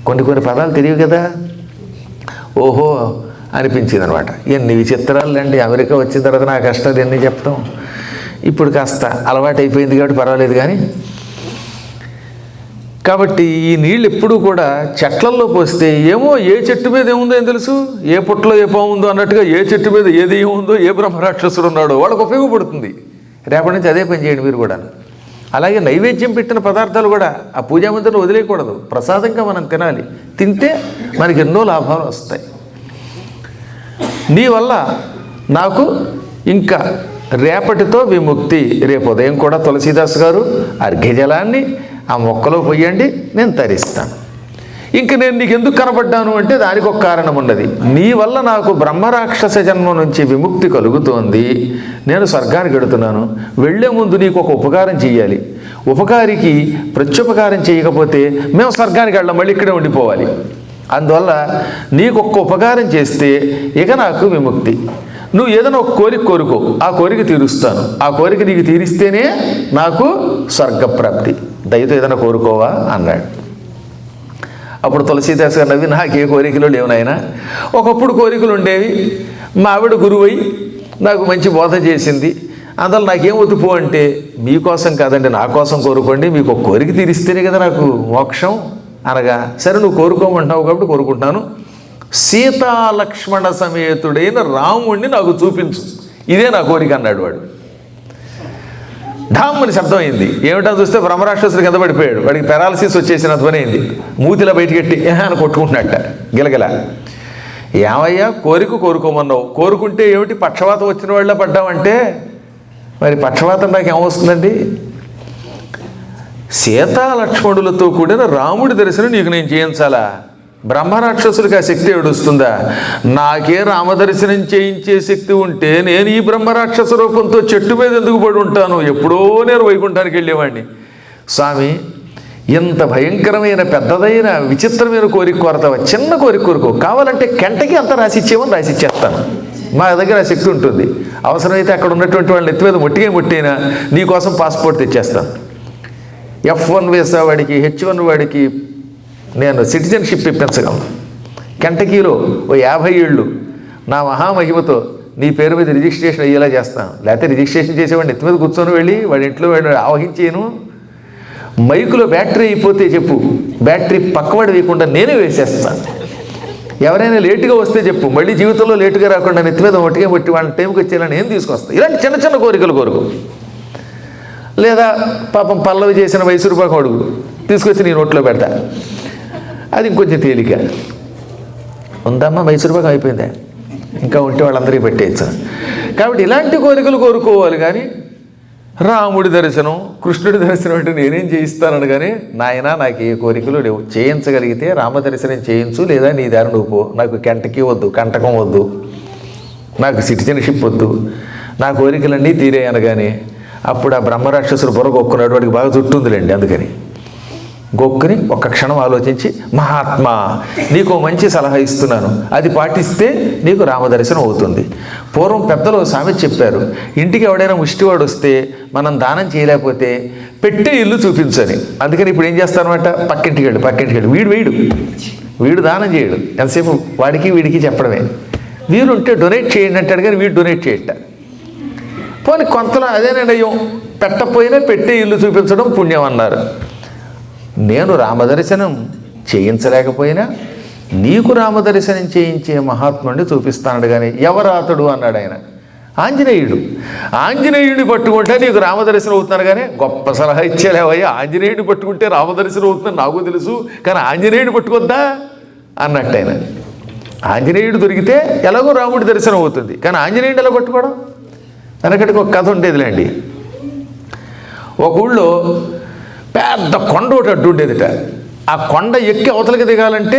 కొన్ని పదాలు తెలియవు కదా, ఓహో అనిపించింది అనమాట. ఎన్ని విచిత్రాలు అండి. అమెరికా వచ్చిన తర్వాత నా కష్టాలు ఎన్ని చెప్తాం. ఇప్పుడు కాస్త అలవాటు అయిపోయింది కాబట్టి పర్వాలేదు. కానీ కాబట్టి ఈ నీళ్ళు ఎప్పుడూ కూడా చెట్లల్లో పోస్తే ఏమో ఏ చెట్టు మీద ఏముందో ఏం తెలుసు, ఏ పుట్టలో ఏ పాము ఉందో అన్నట్టుగా ఏ చెట్టు మీద ఏది ఏముందో, ఏ బ్రహ్మరాక్షసుడు ఉన్నాడో వాళ్ళకు ఉపయోగపడుతుంది. రేపటి నుంచి అదే పని చేయండి మీరు కూడా. అలాగే నైవేద్యం పెట్టిన పదార్థాలు కూడా ఆ పూజా మందిరంలో వదిలేయకూడదు, ప్రసాదంగా మనం తినాలి. తింటే మనకి ఎన్నో లాభాలు వస్తాయి. నీ వల్ల నాకు ఇంకా రేపటితో విముక్తి. రేపు ఉదయం కూడా తులసీదాస్ గారు అర్ఘ్యజలాన్ని ఆ మొక్కలో పోయండి, నేను తరిస్తాను. ఇంక నేను నీకు ఎందుకు కనబడ్డాను అంటే దానికి ఒక కారణం ఉన్నది. నీ వల్ల నాకు బ్రహ్మరాక్షస జన్మ నుంచి విముక్తి కలుగుతోంది. నేను స్వర్గానికి వెడుతున్నాను. వెళ్లే ముందు నీకు ఒక ఉపకారం చెయ్యాలి. ఉపకారికి ప్రత్యుపకారం చేయకపోతే మేము స్వర్గానికి వెళ్ళాం, మళ్ళీ ఇక్కడే ఉండిపోవాలి. అందువల్ల నీకు ఒక్క ఉపకారం చేస్తే ఇక నాకు విముక్తి. నువ్వు ఏదైనా ఒక కోరిక కోరుకో, ఆ కోరిక తీరుస్తాను. ఆ కోరిక నీకు తీరిస్తేనే నాకు స్వర్గప్రాప్తి. దయతో ఏదైనా కోరుకోవా అన్నాడు. అప్పుడు తులసీదాస్ గారు నవ్వి, నాకే కోరికలు లేవు నాయనా. ఒకప్పుడు కోరికలు ఉండేవి, మా ఆవిడ గురువై నాకు మంచి బోధ చేసింది. అందులో నాకేం వద్దుపో అంటే, మీకోసం కాదండి నా కోసం కోరుకోండి, మీకు ఒక కోరిక తీరిస్తేనే కదా నాకు మోక్షం అనగా, సరే నువ్వు కోరుకోమంటున్నావు కాబట్టి కోరుకుంటున్నాను, సీతాలక్ష్మణ సమేతుడైన రాముణ్ణి నాకు చూపించు, ఇదే నా కోరిక అన్నాడు వాడు. ఢామ్మని శబ్దం అయింది. ఏమిటో చూస్తే బ్రహ్మరాక్షసుడు కింద పడిపోయాడు. వాడికి పెరాలసిస్ వచ్చేసిన ధ్వని అయింది. మూతిలో బయటకెట్టి అని కొట్టుకుంటున్నట్ట గిలగిల. ఏమయ్యా కోరుకోమన్నావు, కోరుకుంటే ఏమిటి పక్షవాతం వచ్చిన వాళ్ళ పడ్డామంటే, మరి పక్షవాతం నాకు ఏమొస్తుందండి? సీతాలక్ష్మణులతో కూడిన రాముడి దర్శనం నీకు నేను చేయించాలా? బ్రహ్మరాక్షసులకి ఆ శక్తి ఏడుస్తుందా? నాకే రామదర్శనం చేయించే శక్తి ఉంటే నేను ఈ బ్రహ్మరాక్షస రూపంతో చెట్టు మీద ఎందుకు పడి ఉంటాను? ఎప్పుడో నేను వైకుంఠానికి వెళ్ళేవాడిని. స్వామి, ఇంత భయంకరమైన పెద్దదైన విచిత్రమైన కోరిక కోరతావా? చిన్న కోరిక కోరుకో, కావాలంటే కంటకి అంత రాసిచ్చేమని రాసిచ్చేస్తాను. మా దగ్గర ఆ శక్తి ఉంటుంది. అవసరమైతే అక్కడ ఉన్నటువంటి వాళ్ళని ఎత్తి మీద ముట్టినా నీకోసం పాస్పోర్ట్ తెచ్చేస్తాను. F1 వీసా వాడికి, H1 వాడికి నేను సిటిజన్షిప్ ఇప్పించగలను. కెంటకీలో ఓ 50 ఏళ్ళు నా మహామహిమతో నీ పేరు మీద రిజిస్ట్రేషన్ అయ్యేలా చేస్తాను. లేకపోతే రిజిస్ట్రేషన్ చేసేవాడిని ఎత్తి మీద కూర్చొని వెళ్ళి వాడి ఇంట్లో ఆవహించేను. మైకులో బ్యాటరీ అయిపోతే చెప్పు, బ్యాటరీ పక్కవాడు వేయకుండా నేనే వేసేస్తాను. ఎవరైనా లేటుగా వస్తే చెప్పు, మళ్ళీ జీవితంలో లేటుగా రాకుండా నెత్తి మీద ఒట్టిగా కొట్టి వాళ్ళని టైంకి వచ్చేలా నేను తీసుకొస్తాను. ఇలాంటి చిన్న చిన్న కోరికలు కోరుకో. లేదా పాపం పల్లవి చేసిన మైసూరుపాకు అడుగు, తీసుకొచ్చి నీ నోట్లో పెడతా. అది ఇంకొంచెం తేలిక. ఉందమ్మా మైసూరుపాకు అయిపోయిందా? ఇంకా ఉంటే వాళ్ళందరికీ పెట్టేయచ్చు. కాబట్టి ఇలాంటి కోరికలు కోరుకోవాలి. కానీ రాముడి దర్శనం, కృష్ణుడి దర్శనం అంటే నేనేం చేయిస్తానని కానీ, నాయన నాకు ఏ కోరికలు లేవు, చేయించగలిగితే రామదర్శనం చేయించు, లేదా నీ దారి నువ్వు పో. నాకు కంటకి వద్దు, కంటకం వద్దు, నాకు సిటిజన్షిప్ వద్దు, నా కోరికలన్నీ తీరే అనగానే అప్పుడు ఆ బ్రహ్మరాక్షసుడు బుర్ర గొక్కున్నాడు. వాడికి బాగా చుట్టుందిలేండి. అందుకని గొక్కుని ఒక్క క్షణం ఆలోచించి, మహాత్మా నీకు మంచి సలహా ఇస్తున్నాను, అది పాటిస్తే నీకు రామదర్శనం అవుతుంది. పూర్వం పెద్దలు సామెత చెప్పారు, ఇంటికి ఎవడైనా ముష్టివాడు వస్తే మనం దానం చేయలేకపోతే పెట్టే ఇల్లు చూపించని. అందుకని ఇప్పుడు ఏం చేస్తానమాట, పక్కింటికి వెళ్ళి వీడు దానం చేయడు, ఎంతసేపు వాడికి వీడికి చెప్పడమే. వీరుంటే డొనేట్ చేయండి అంటాడు, కానీ వీడు డొనేట్ చేయట. పోనీ కొంతలో అదే నిర్ణయం, పెట్టపోయినా పెట్టే ఇల్లు చూపించడం పుణ్యం అన్నారు. నేను రామదర్శనం చేయించలేకపోయినా నీకు రామదర్శనం చేయించే మహాత్ముడిని చూపిస్తాడు. కానీ ఎవరు అతడు అన్నాడు ఆయన. ఆంజనేయుడిని పట్టుకుంటే నీకు రామదర్శనం అవుతున్నాడు. కానీ గొప్ప సలహా ఇచ్చేలేవయ్యా, ఆంజనేయుడిని పట్టుకుంటే రామదర్శనం అవుతుందని నాకు తెలుసు, కానీ ఆంజనేయుడిని పట్టుకొద్దా అన్నట్టు ఆయన. ఆంజనేయుడు దొరికితే ఎలాగో రాముడి దర్శనం అవుతుంది, కానీ ఆంజనేయుడు ఎలా పట్టుకోవడం? వెనకటికి ఒక కథ ఉండేదిలేండి. ఒక ఊళ్ళో పెద్ద కొండ ఒకటి అడ్డు ఉండేదిట. ఆ కొండ ఎక్కి అవతలకి దిగాలంటే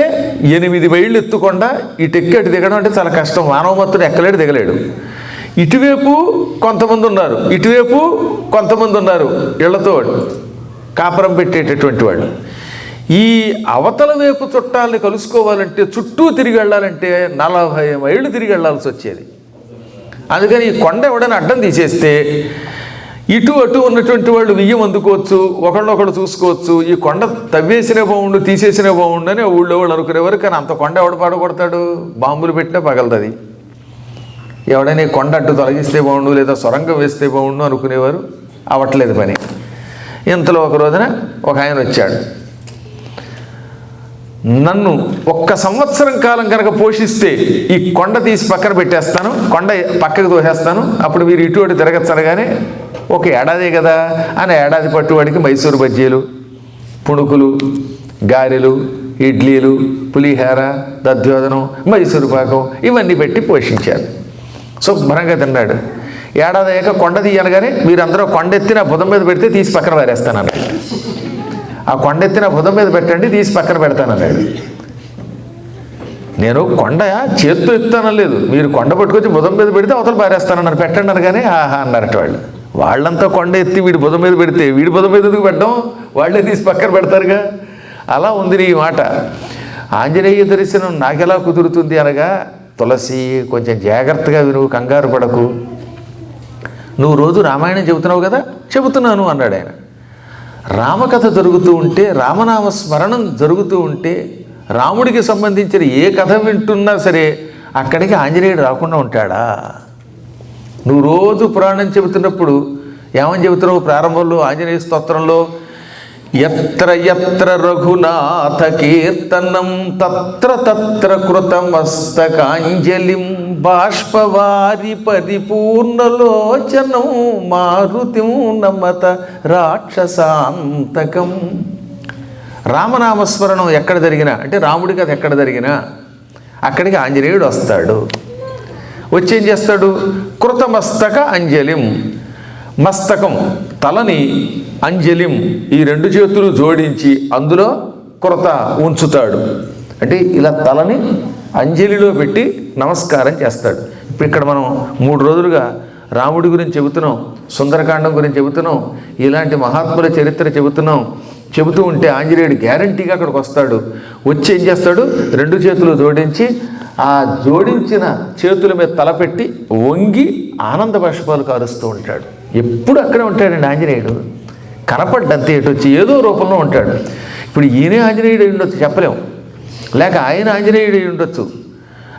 8 మైళ్ళు ఎత్తుకొండ. ఇటు ఎక్కి అటు దిగడం అంటే చాలా కష్టం, మానవమత్తుడు ఎక్కలేడు, దిగలేడు. ఇటువైపు కొంతమంది ఉన్నారు, ఇటువైపు కొంతమంది ఉన్నారు, ఇళ్లతో కాపురం పెట్టేటటువంటి వాళ్ళు. ఈ అవతల వైపు చుట్టాలని కలుసుకోవాలంటే చుట్టూ తిరిగి వెళ్ళాలంటే 40 మైళ్ళు తిరిగి వెళ్ళాల్సి వచ్చేది. అందుకని ఈ కొండ ఎవడైనా అడ్డం తీసేస్తే ఇటు అటు ఉన్నటువంటి వాళ్ళు వియ్యం అందుకోవచ్చు, ఒకళ్ళొకళ్ళు చూసుకోవచ్చు. ఈ కొండ తవ్వేసినే బాగుండు, తీసేసినే బాగుండు అని ఊళ్ళో వాళ్ళు అనుకునేవారు. కానీ అంత కొండ ఎవడు పాడగొడతాడు? బాంబులు పెట్టినా పగలతుంది. ఎవడైనా ఈ కొండ అడ్డు తొలగిస్తే బాగుండు, లేదా సొరంగం వేస్తే బాగుండు అనుకునేవారు. అవట్లేదు పని. ఇంతలో ఒక రోజున ఒక ఆయన వచ్చాడు. నన్ను 1 సంవత్సరం కాలం కనుక పోషిస్తే ఈ కొండ తీసి పక్కన పెట్టేస్తాను, కొండ పక్కకు తోసేస్తాను, అప్పుడు మీరు ఇటు అటు తిరగచ్చనగానే ఒక ఏడాదే కదా అని ఏడాది పట్టువాడికి మైసూరు బజ్జీలు, పుణుకులు, గారెలు, ఇడ్లీలు, పులిహార, దధ్యోదనం, మైసూరు పాకం ఇవన్నీ పెట్టి పోషించారు. శుభ్రంగా తిన్నాడు. ఏడాది అయ్యాక కొండ తీయనగానే మీరందరూ కొండెత్తి నా బుధం మీద పెడితే తీసి పక్కన పారేస్తానన్నాడు. ఆ కొండెత్తి నా బుధం మీద పెట్టండి, తీసి పక్కన పెడతానన్నాడు. నేను కొండ చేత్తో ఎత్తానలేదు, మీరు కొండ పట్టుకొచ్చి బుధం మీద పెడితే అవతల పారేస్తానన్నారు, పెట్టండి అనగానే ఆహా అన్నారట వాళ్ళు. వాళ్ళంతా కొండ ఎత్తి వీడి బుధం మీద పెడితే వీడి బుధం మీద ఎందుకు పెట్టడం, వాళ్ళే తీసి పక్కన పెడతారుగా. అలా ఉంది నీ మాట. ఆంజనేయ దర్శనం నాకెలా కుదురుతుంది అనగా, తులసి కొంచెం జాగ్రత్తగా విను, కంగారు పడకు. నువ్వు రోజు రామాయణం చెబుతున్నావు కదా, చెబుతున్నాను అన్నాడు ఆయన. రామకథ జరుగుతూ ఉంటే, రామనామ స్మరణం జరుగుతూ ఉంటే, రాముడికి సంబంధించిన ఏ కథ వింటున్నా సరే అక్కడికి ఆంజనేయుడు రాకుండా ఉంటాడా? నువ్వు రోజు పురాణం చెబుతున్నప్పుడు ఏమని చెబుతున్నావు? ప్రారంభంలో ఆంజనేయ స్తోత్రంలో ఎత్ర ఎత్ర రఘునాథ కీర్తనం తత్ర తత్ర కృతమస్తకాంజలిం బాష్పవారి పరిపూర్ణలోచనం మారుతిం నమత రాక్షసాంతకం. రామనామస్మరణం ఎక్కడ జరిగినా, అంటే రాముడి కథ ఎక్కడ జరిగినా అక్కడికి ఆంజనేయుడు వస్తాడు. వచ్చి ఏం చేస్తాడు? కృతమస్తక అంజలిం, మస్తకం తలని, అంజలిం ఈ రెండు చేతులు జోడించి అందులో కృత ఉంచుతాడు. అంటే ఇలా తలని అంజలిలో పెట్టి నమస్కారం చేస్తాడు. ఇప్పుడు ఇక్కడ మనం 3 రోజులుగా రాముడి గురించి చెబుతున్నాం, సుందరకాండం గురించి చెబుతున్నాం, ఇలాంటి మహాత్ముల చరిత్ర చెబుతున్నాం. చెబుతూ ఉంటే ఆంజనేయుడు గ్యారంటీగా అక్కడికి వస్తాడు. వచ్చి ఏం చేస్తాడు? 2 చేతులు జోడించి ఆ జోడించిన చేతుల మీద తలపెట్టి వంగి ఆనంద బాష్పాలు కారుస్తూ ఉంటాడు. ఎప్పుడు అక్కడే ఉంటాడండి ఆంజనేయుడు. కనపడ్డంతే ఎటు వచ్చి ఏదో రూపంలో ఉంటాడు. ఇప్పుడు ఈయనే ఆంజనేయుడు అయి ఉండొచ్చు, చెప్పలేం. లేక ఆయన ఆంజనేయుడు అయి ఉండొచ్చు.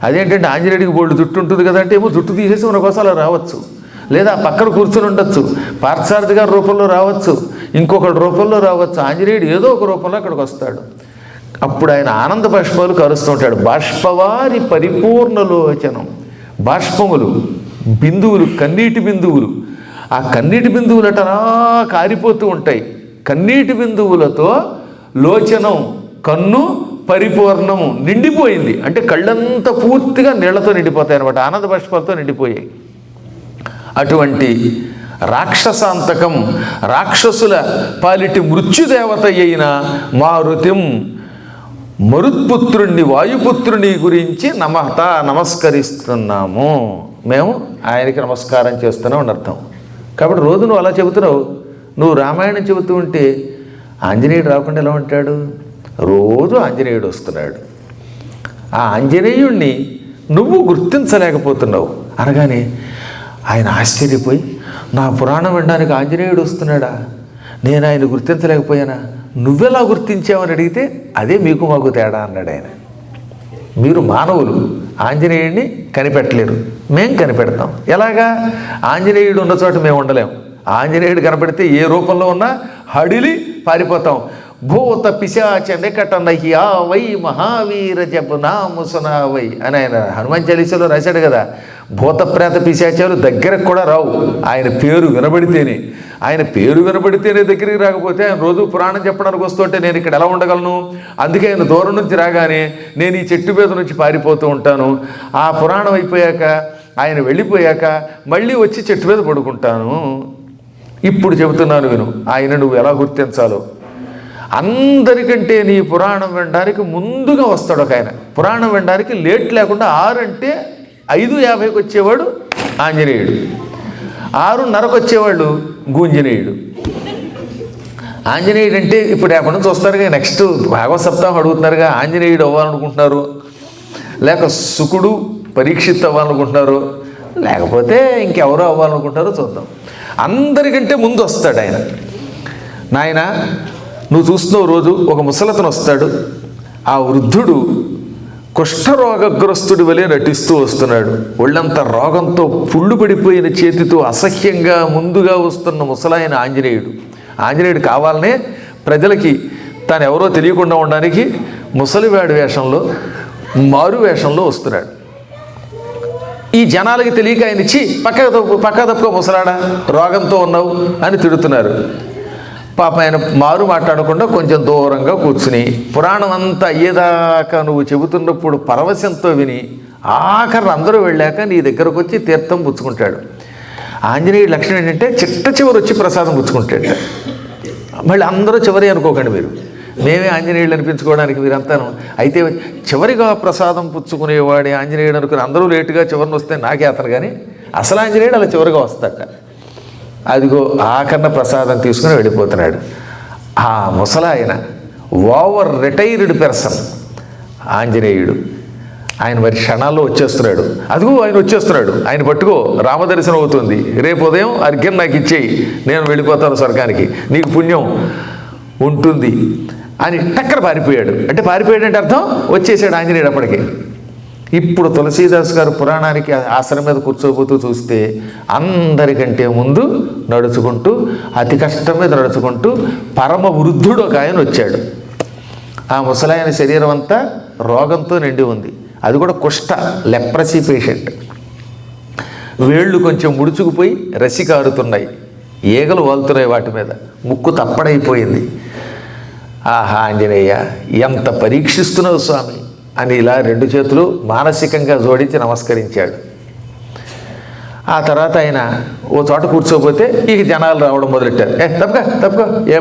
అదేంటంటే ఆంజనేయుడికి బోల్డ్ జుట్టు ఉంటుంది కదంటే ఏమో జుట్టు తీసేసి మన కోసం అలా రావచ్చు. లేదా పక్కన కూర్చొని ఉండొచ్చు, పార్థసారథి గారి రూపంలో రావచ్చు, ఇంకొకటి రూపంలో రావచ్చు. ఆంజనేయుడు ఏదో ఒక రూపంలో అక్కడికి వస్తాడు. అప్పుడు ఆయన ఆనంద బాష్పాలు కరుస్తూ ఉంటాడు. బాష్పవారి పరిపూర్ణలోచనం, బాష్పములు బిందువులు, కన్నీటి బిందువులు. ఆ కన్నీటి బిందువులట అలా కారిపోతూ ఉంటాయి. కన్నీటి బిందువులతో లోచనం, కన్ను పరిపూర్ణము నిండిపోయింది. అంటే కళ్ళంతా పూర్తిగా నీళ్లతో నిండిపోతాయి అన్నమాట, ఆనంద బాష్పాలతో నిండిపోయాయి. అటువంటి రాక్షసాంతకం, రాక్షసుల పాలిటి మృత్యుదేవత అయిన మారుతిం, మరుత్పుత్రుణ్ణి, వాయుపుత్రుని గురించి నమస్కరిస్తున్నాము. మేము ఆయనకి నమస్కారం చేస్తున్నాం అని అర్థం. కాబట్టి రోజు నువ్వు అలా చెబుతున్నావు. నువ్వు రామాయణం చెబుతూ ఉంటే ఆంజనేయుడు రాకుండా ఎలా ఉంటాడు? రోజు ఆంజనేయుడు వస్తున్నాడు. ఆ ఆంజనేయుణ్ణి నువ్వు గుర్తించలేకపోతున్నావు అనగానే ఆయన ఆశ్చర్యపోయి, నా పురాణం వినడానికి ఆంజనేయుడు వస్తున్నాడా, నేను ఆయన గుర్తించలేకపోయానా? నువ్వెలా గుర్తించావని అడిగితే అదే మీకు మాకు తేడా అన్నాడు ఆయన. మీరు మానవులు ఆంజనేయుడిని కనిపెట్టలేరు, మేం కనిపెడతాం. ఎలాగా? ఆంజనేయుడు ఉన్న చోట మేము ఉండలేం. ఆంజనేయుడు కనపడితే ఏ రూపంలో ఉన్నా హడిలి పారిపోతాం. భూత పిశాచ నికట నహ్యా వై మహావీర జపునా ముసనావై అని ఆయన హనుమాన్ చాలీసాలో రాశాడు కదా. భూత ప్రేత పిశాచాలు దగ్గరకు కూడా రావు ఆయన పేరు వినబడితేనే. ఆయన పేరు వినబడితేనే దగ్గరికి రాకపోతే ఆయన రోజు పురాణం చెప్పడానికి వస్తుంటే నేను ఇక్కడ ఎలా ఉండగలను? అందుకే ఆయన దూరం నుంచి రాగానే నేను ఈ చెట్టు మీద నుంచి పారిపోతూ ఉంటాను. ఆ పురాణం అయిపోయాక, ఆయన వెళ్ళిపోయాక మళ్ళీ వచ్చి చెట్టు మీద పడుకుంటాను. ఇప్పుడు చెబుతున్నాను విను, ఆయన నువ్వు ఎలా గుర్తించాలో. అందరికంటే నీ పురాణం వినడానికి ముందుగా వస్తాడు ఒక ఆయన. పురాణం వినడానికి లేట్ లేకుండా 6 అంటే 5:50కి వచ్చేవాడు ఆంజనేయుడు, 6:30కు వచ్చేవాడు గుంజనేయుడు. ఆంజనేయుడు అంటే ఇప్పుడు రేపటి నుంచి వస్తారుగా, నెక్స్ట్ భాగవత సప్తాహం అడుగుతున్నారుగా, ఆంజనేయుడు అవ్వాలనుకుంటున్నారు, లేక శుకుడు పరీక్షిత్ అవ్వాలనుకుంటున్నారు, లేకపోతే ఇంకెవరో అవ్వాలనుకుంటారో చూద్దాం. అందరికంటే ముందు వస్తాడు ఆయన. నాయన నువ్వు చూస్తున్నావు, రోజు ఒక ముసలతను వస్తాడు. ఆ వృద్ధుడు కుష్ఠరోగగ్రస్తుడి వలె నటిస్తూ వస్తున్నాడు. ఒళ్ళంతా రోగంతో పుళ్ళు పడిపోయిన చేతితో అసహ్యంగా ముందుగా వస్తున్న ముసలాయన ఆంజనేయుడు. ఆంజనేయుడు కావాలనే ప్రజలకి తాను ఎవరో తెలియకుండా ఉండడానికి ముసలివాడి వేషంలో, మారు వేషంలో వస్తున్నాడు. ఈ జనాలకి తెలియక ఆయన ఇచ్చి పక్క తప్పుకో ముసలాడా, రోగంతో ఉన్నావు అని తిడుతున్నారు. పాప ఆయన మారు మాట్లాడకుండా కొంచెం దూరంగా కూర్చుని పురాణం అంతా అయ్యేదాకా నువ్వు చెబుతున్నప్పుడు పరవశంతో విని ఆఖరి అందరూ వెళ్ళాక నీ దగ్గరకు వచ్చి తీర్థం పుచ్చుకుంటాడు. ఆంజనేయుడి లక్షణం ఏంటంటే చిట్ట చివరి వచ్చి ప్రసాదం పుచ్చుకుంటాడు. మళ్ళీ అందరూ చివరి అనుకోకండి, మీరు మేమే ఆంజనేయుడు అనిపించుకోవడానికి మీరంతాను. అయితే చివరిగా ప్రసాదం పుచ్చుకునేవాడే ఆంజనేయుడు అనుకుని అందరూ లేటుగా చివరిని వస్తే నాకే అతను, కానీ అసలు ఆంజనేయుడు అలా చివరిగా వస్తాట. అదిగో ఆఖరణ ప్రసాదం తీసుకుని వెళ్ళిపోతున్నాడు. ఆ ముసలాయన ఓవర్ రిటైర్డ్ పర్సన్ ఆంజనేయుడు. ఆయన మరి క్షణాల్లో వచ్చేస్తున్నాడు. అదిగో ఆయన వచ్చేస్తున్నాడు, ఆయన పట్టుకో, రామదర్శనం అవుతుంది, రేపు ఉదయం అర్ఘ్యం నాకు ఇచ్చేయి, నేను వెళ్ళిపోతాను స్వర్గానికి, నీకు పుణ్యం ఉంటుంది అని టక్కన పారిపోయాడు. అంటే పారిపోయాడంటే అర్థం వచ్చేసాడు ఆంజనేయుడు. అప్పటికి ఇప్పుడు తులసీదాస్ గారు పురాణానికి ఆసనం మీద కూర్చోబోతూ చూస్తే అందరికంటే ముందు నడుచుకుంటూ అతి కష్టం మీద నడుచుకుంటూ పరమ వృద్ధుడు ఒక ఆయన వచ్చాడు. ఆ ముసలాయన శరీరం అంతా రోగంతో నిండి ఉంది. అది కూడా కుష్ఠ లెప్రసీ పేషెంట్. వేళ్ళు కొంచెం ముడుచుకుపోయి రసి కారుతున్నాయి, ఈగలు వాలుతున్నాయి వాటి మీద, ముక్కు తప్పడైపోయింది. ఆహా ఆంజనేయ, ఎంత పరీక్షిస్తున్నావు స్వామి అని ఇలా రెండు చేతులు మానసికంగా జోడించి నమస్కరించాడు. ఆ తర్వాత ఆయన ఓ చోట కూర్చోపోతే ఇక జనాలు రావడం మొదలెట్టారు. తప్పక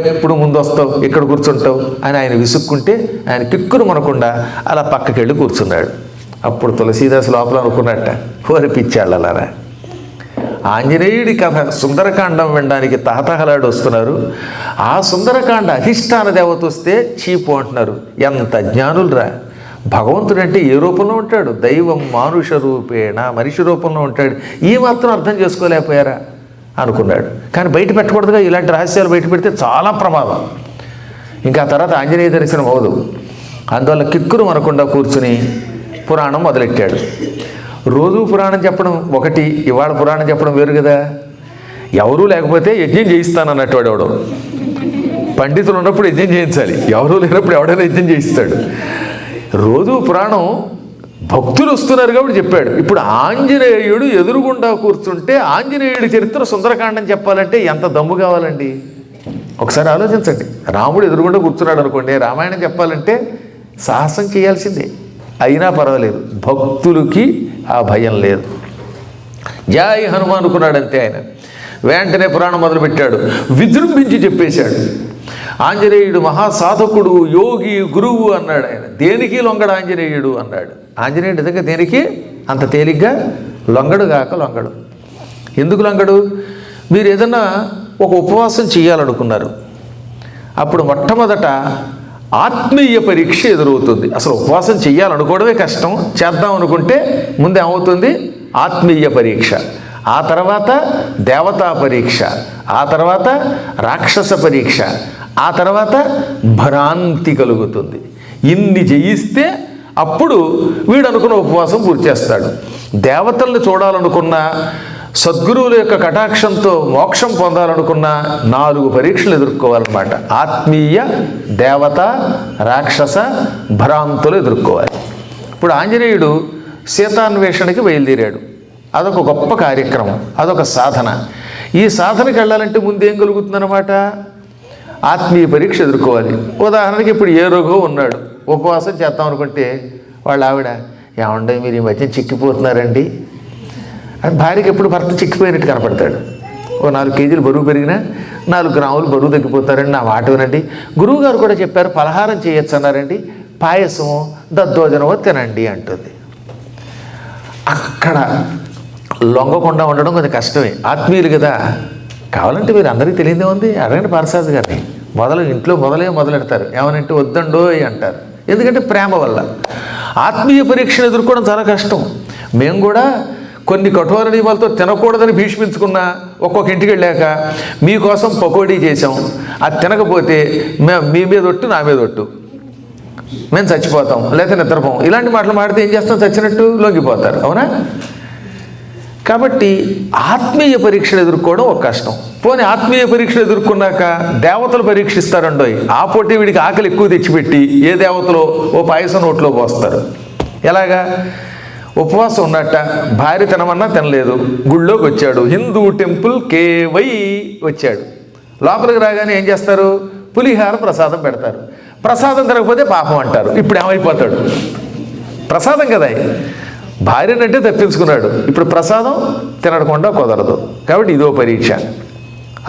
ఎప్పుడు ముందు వస్తావు, ఇక్కడ కూర్చుంటావు అని ఆయన విసుక్కుంటే ఆయన కిక్కురు మనకుండా అలా పక్కకి వెళ్ళి కూర్చున్నాడు. అప్పుడు తులసీదాసు లోపల అనుకున్నట్ట, ఓరి పిచ్చాళ్ళలారా, ఆంజనేయుడి కథ సుందరకాండం వినడానికి తహతహలాడు వస్తున్నారు. ఆ సుందరకాండ అధిష్టాన దేవత వస్తే చీపు అంటున్నారు. ఎంత జ్ఞానులరా! భగవంతుడంటే ఏ రూపంలో ఉంటాడు? దైవం మానుష రూపేణ, మనిషి రూపంలో ఉంటాడు. ఈ మాత్రం అర్థం చేసుకోలేకపోయారా అనుకున్నాడు. కానీ బయట పెట్టకూడదుగా, ఇలాంటి రహస్యాలు బయట పెడితే చాలా ప్రమాదం. ఇంకా తర్వాత ఆంజనేయ దర్శనం అవదు. అందువల్ల కిక్కురు మనకుండా కూర్చుని పురాణం మొదలెట్టాడు. రోజు పురాణం చెప్పడం ఒకటి, ఇవాళ పురాణం చెప్పడం వేరు కదా. ఎవరూ లేకపోతే యజ్ఞం చేయిస్తానన్నట్టు వాడు ఎవడో. పండితులు ఉన్నప్పుడు యజ్ఞం చేయించాలి, ఎవరూ లేనప్పుడు ఎవడైనా యజ్ఞం చేయిస్తాడు. రోజు పురాణం భక్తులు వస్తున్నారు కాబట్టి చెప్పాడు. ఇప్పుడు ఆంజనేయుడు ఎదురుగుండా కూర్చుంటే ఆంజనేయుడి చరిత్ర సుందరకాండం చెప్పాలంటే ఎంత దమ్ము కావాలండి? ఒకసారి ఆలోచించండి. రాముడు ఎదురుగుండా కూర్చున్నాడు అనుకోండి, రామాయణం చెప్పాలంటే సాహసం చేయాల్సిందే. అయినా పర్వాలేదు, భక్తులకి ఆ భయం లేదు. జై హనుమాన్ అనుకున్నాడంతే ఆయన. వెంటనే పురాణం మొదలుపెట్టాడు, విజృంభించి చెప్పేశాడు. ఆంజనేయుడు మహాసాధకుడు, యోగి, గురువు అన్నాడు ఆయన. దేనికి లొంగడు ఆంజనేయుడు అన్నాడు. ఆంజనేయుడు నిజంగా దేనికి అంత తేలిగ్గా లొంగడు గాక లొంగడు. ఎందుకు లొంగడు? మీరు ఏదన్నా ఒక ఉపవాసం చేయాలనుకున్నారు, అప్పుడు మొట్టమొదట ఆత్మీయ పరీక్ష ఎదురవుతుంది. అసలు ఉపవాసం చెయ్యాలనుకోవడమే కష్టం, చేద్దాం అనుకుంటే ముందే ఏమవుతుంది? ఆత్మీయ పరీక్ష. ఆ తర్వాత దేవతా పరీక్ష, ఆ తర్వాత రాక్షస పరీక్ష, ఆ తర్వాత భ్రాంతి కలుగుతుంది. ఇన్ని జయిస్తే అప్పుడు వీడు అనుకున్న ఉపవాసం పూర్తి చేస్తాడు. దేవతల్ని చూడాలనుకున్న, సద్గురువుల యొక్క కటాక్షంతో మోక్షం పొందాలనుకున్న 4 పరీక్షలు ఎదుర్కోవాలన్నమాట. ఆత్మీయ, దేవత, రాక్షస, భ్రాంతులు ఎదుర్కోవాలి. ఇప్పుడు ఆంజనేయుడు సీతాన్వేషణకి బయలుదేరాడు. అదొక గొప్ప కార్యక్రమం, అదొక సాధన. ఈ సాధనకి వెళ్ళాలంటే ముందేం కలుగుతుందన్నమాట? ఆత్మీయ పరీక్ష ఎదుర్కోవాలి. ఉదాహరణకి ఇప్పుడు ఏ రోగో ఉన్నాడు, ఉపవాసం చేద్దాం అనుకుంటే వాళ్ళ ఆవిడ, ఏమంటే మీరు ఈ మధ్య చిక్కిపోతున్నారండి అని భార్యకి ఎప్పుడు భర్త చిక్కిపోయినట్టు కనపడతాడు. ఓ 4 కేజీలు బరువు పెరిగినా 4 గ్రాములు బరువు తగ్గిపోతారండి, నా మాట వినండి. గురువుగారు కూడా చెప్పారు పలహారం చేయొచ్చు అన్నారండి, పాయసమో దద్దోజనమో తినండి అంటుంది. అక్కడ లొంగకుండా ఉండడం కొంచెం కష్టమే. ఆత్మీయులు కదా. కావాలంటే మీరు అందరికీ తెలియదే ఉంది, అడగండి పారసాద్ గారిని. ఇంట్లో మొదలెడతారు, ఏమనంటే వద్దండోయ్ అంటారు. ఎందుకంటే ప్రేమ వల్ల. ఆత్మీయ పరీక్షను ఎదుర్కోవడం చాలా కష్టం. మేము కూడా కొన్ని కఠోర నియమాలతో తినకూడదని భీష్మించుకున్నా ఒక్కొక్క ఇంటికి వెళ్ళాక మీకోసం పకోడీ చేసాం, అది తినకపోతే మీ మీద ఒట్టు, నా మీద ఒట్టు, మేము చచ్చిపోతాం లేకపోతే నిద్రపోం, ఇలాంటి మాటలు మాడితే ఏం చేస్తాం? చచ్చినట్టు లొంగిపోతారు. అవునా? కాబట్టి ఆత్మీయ పరీక్షలు ఎదుర్కోవడం ఒక కష్టం. పోనీ ఆత్మీయ పరీక్షలు ఎదుర్కొన్నాక దేవతలు పరీక్షిస్తారండోయ్. ఆ పోటీ వీడికి ఆకలి ఎక్కువ తెచ్చిపెట్టి ఏ దేవతలో ఓ పాయసం నోట్లో పోస్తారు. ఎలాగా? ఉపవాసం ఉన్నట్ట, భార్య తినమన్నా తినలేదు, గుళ్ళోకి వచ్చాడు, హిందూ టెంపుల్ కేవై వచ్చాడు. లోపలికి రాగానే ఏం చేస్తారు? పులిహార ప్రసాదం పెడతారు. ప్రసాదం తినకపోతే పాపం అంటారు. ఇప్పుడు ఏమైపోతాడు? ప్రసాదం కదా, భార్యనంటే తప్పించుకున్నాడు, ఇప్పుడు ప్రసాదం తినకుండా కుదరదు. కాబట్టి ఇదో పరీక్ష.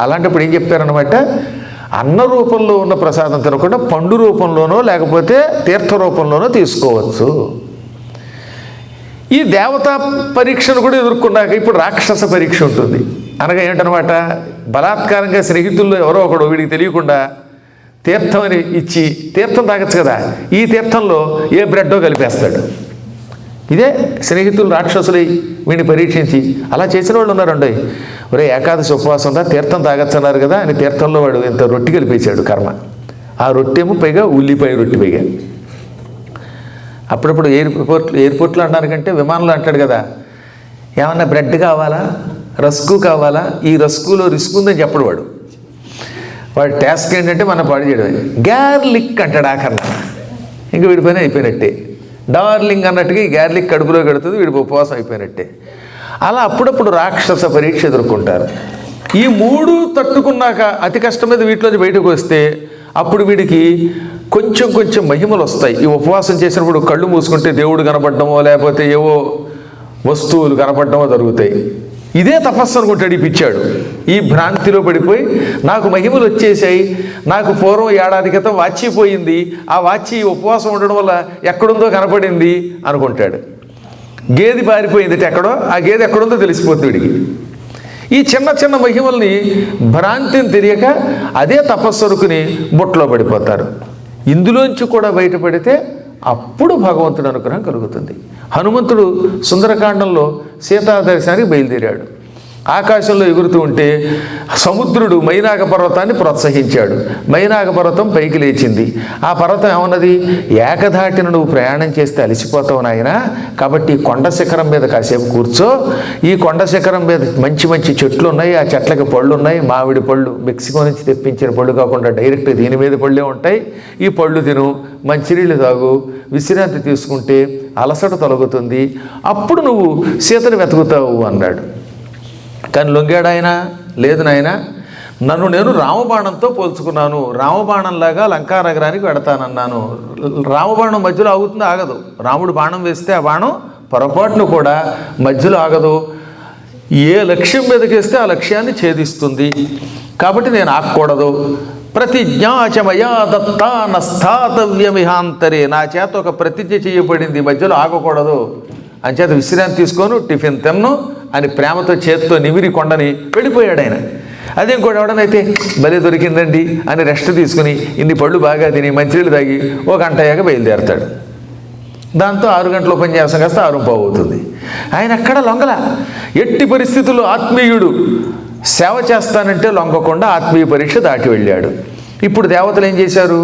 అలాంటప్పుడు ఏం చెప్పారనమాట? అన్న రూపంలో ఉన్న ప్రసాదం తినకుండా పండు రూపంలోనో లేకపోతే తీర్థ రూపంలోనో తీసుకోవచ్చు. ఈ దేవతా పరీక్షను కూడా ఎదుర్కొన్నాక ఇప్పుడు రాక్షస పరీక్ష ఉంటుంది. అనగా ఏంటనమాట? బలాత్కారంగా స్నేహితుల్లో ఎవరో ఒకడు వీడికి తెలియకుండా తీర్థం అని ఇచ్చి, తీర్థం తాగచ్చు కదా, ఈ తీర్థంలో ఏ బ్రెడ్డో కలిపేస్తాడు. ఇదే స్నేహితులు రాక్షసులై వీడిని పరీక్షించి అలా చేసిన వాళ్ళు ఉన్నారండి. ఒరే ఏకాదశి ఉపవాసం ఉందా, తీర్థం తాగచ్చన్నారు కదా అని తీర్థంలో వాడు ఇంత రొట్టి కలిపేశాడు. కర్మ. ఆ రొట్టెము పైగా ఉల్లిపాయ రొట్టి పైగా. అప్పుడప్పుడు ఎయిర్పోర్ట్లో అంటానికంటే విమానంలో అంటాడు కదా, ఏమన్నా బ్రెడ్ కావాలా, రస్కు కావాలా, ఈ రస్కులో రిస్క్ ఉందని చెప్పడు వాడు టాస్క్ ఏంటంటే మనం పాడు చేయడమే. గార్లిక్ అంటాడు ఆఖరణ, ఇంక వీడి పని అయిపోయినట్టే. డార్లింగ్ అన్నట్టుగా ఈ గార్లిక్ కడుపులో కడుతుంది, వీడి ఉపవాసం అయిపోయినట్టే. అలా అప్పుడప్పుడు రాక్షస పరీక్ష ఎదుర్కొంటారు. ఈ మూడు తట్టుకున్నాక అతి కష్టం మీద వీటిలోంచి బయటకు వస్తే అప్పుడు వీడికి కొంచెం కొంచెం మహిమలు వస్తాయి. ఈ ఉపవాసం చేసినప్పుడు కళ్ళు మూసుకుంటే దేవుడు కనపడటమో లేకపోతే ఏవో వస్తువులు కనపడటమో జరుగుతాయి. ఇదే తపస్సు అనుకుంటాడు ఈ పిచ్చాడు. ఈ భ్రాంతిలో పడిపోయి నాకు మహిమలు వచ్చేసాయి, నాకు పూర్వం ఏడాది క్రితం వాచిపోయింది, ఆ వాచి ఉపవాసం ఉండడం వల్ల ఎక్కడుందో కనపడింది అనుకుంటాడు. గేదె పారిపోయింది ఎక్కడో, ఆ గేదె ఎక్కడుందో తెలిసిపోతుంది వీడికి. ఈ చిన్న చిన్న మహిమల్ని భ్రాంతిని తెలియక అదే తపస్సు అనుకుని బుట్టలో పడిపోతారు. ఇందులోంచి కూడా బయటపడితే అప్పుడు భగవంతుడు అనుగ్రహం కలుగుతుంది. హనుమంతుడు సుందరకాండంలో సీతా దర్శనానికి బయలుదేరాడు. ఆకాశంలో ఎగురుతూ ఉంటే సముద్రుడు మైనాక పర్వతాన్ని ప్రోత్సహించాడు. మైనాక పర్వతం పైకి లేచింది. ఆ పర్వతం ఏమన్నది, ఏకధాటిన నువ్వు ప్రయాణం చేస్తే అలసిపోతావు నాయనా, కాబట్టి కొండ శిఖరం మీద కాసేపు కూర్చో. ఈ కొండ శిఖరం మీద మంచి మంచి చెట్లు ఉన్నాయి, ఆ చెట్లకి పళ్ళు ఉన్నాయి, మామిడి పళ్ళు, మెక్సికో నుంచి తెప్పించిన పళ్ళు కాకుండా డైరెక్ట్ దీని మీద పళ్ళే ఉంటాయి. ఈ పళ్ళు తిను, మంచినీళ్ళు తాగు, విశ్రాంతి తీసుకుంటే అలసట తొలగుతుంది, అప్పుడు నువ్వు సీతను వెతుకుతావు అన్నాడు. కానీ లొంగాడు ఆయన, లేదు నాయన, నన్ను నేను రామబాణంతో పోల్చుకున్నాను, రామబాణంలాగా లంకా నగరానికి వెడతానన్నాను. రామబాణం మధ్యలో ఆగుతుంది, ఆగదు. రాముడు బాణం వేస్తే ఆ బాణం పొరపాటును కూడా మధ్యలో ఆగదు. ఏ లక్ష్యం మీదకేస్తే ఆ లక్ష్యాన్ని ఛేదిస్తుంది. కాబట్టి నేను ఆగకూడదు. ప్రతిజ్ఞాచమయా దత్తా నస్థాతవ్యమిహాంతరే, నా చేత ఒక ప్రతిజ్ఞ చేయబడింది, మధ్యలో ఆగకూడదు. అంచేత విశ్రాంతి తీసుకోను, టిఫిన్ తిన్ను అని ప్రేమతో చేత్తో నిమిరి కొండని వెళ్ళిపోయాడు ఆయన. అదేం కూడా ఎవడనైతే భలే దొరికిందండి అని రెస్ట్ తీసుకుని ఇన్ని పళ్ళు బాగా తిని మంచినీళ్ళు తాగి ఒక గంట అయ్యాక బయలుదేరతాడు. దాంతో 6 గంటల ఉపన్యాసం కాస్త 6:15 అవుతుంది. ఆయన అక్కడ లొంగల. ఎట్టి పరిస్థితుల్లో ఆత్మీయుడు సేవ చేస్తానంటే లొంగకుండా ఆత్మీయ పరీక్ష దాటి వెళ్ళాడు. ఇప్పుడు దేవతలు ఏం చేశారు,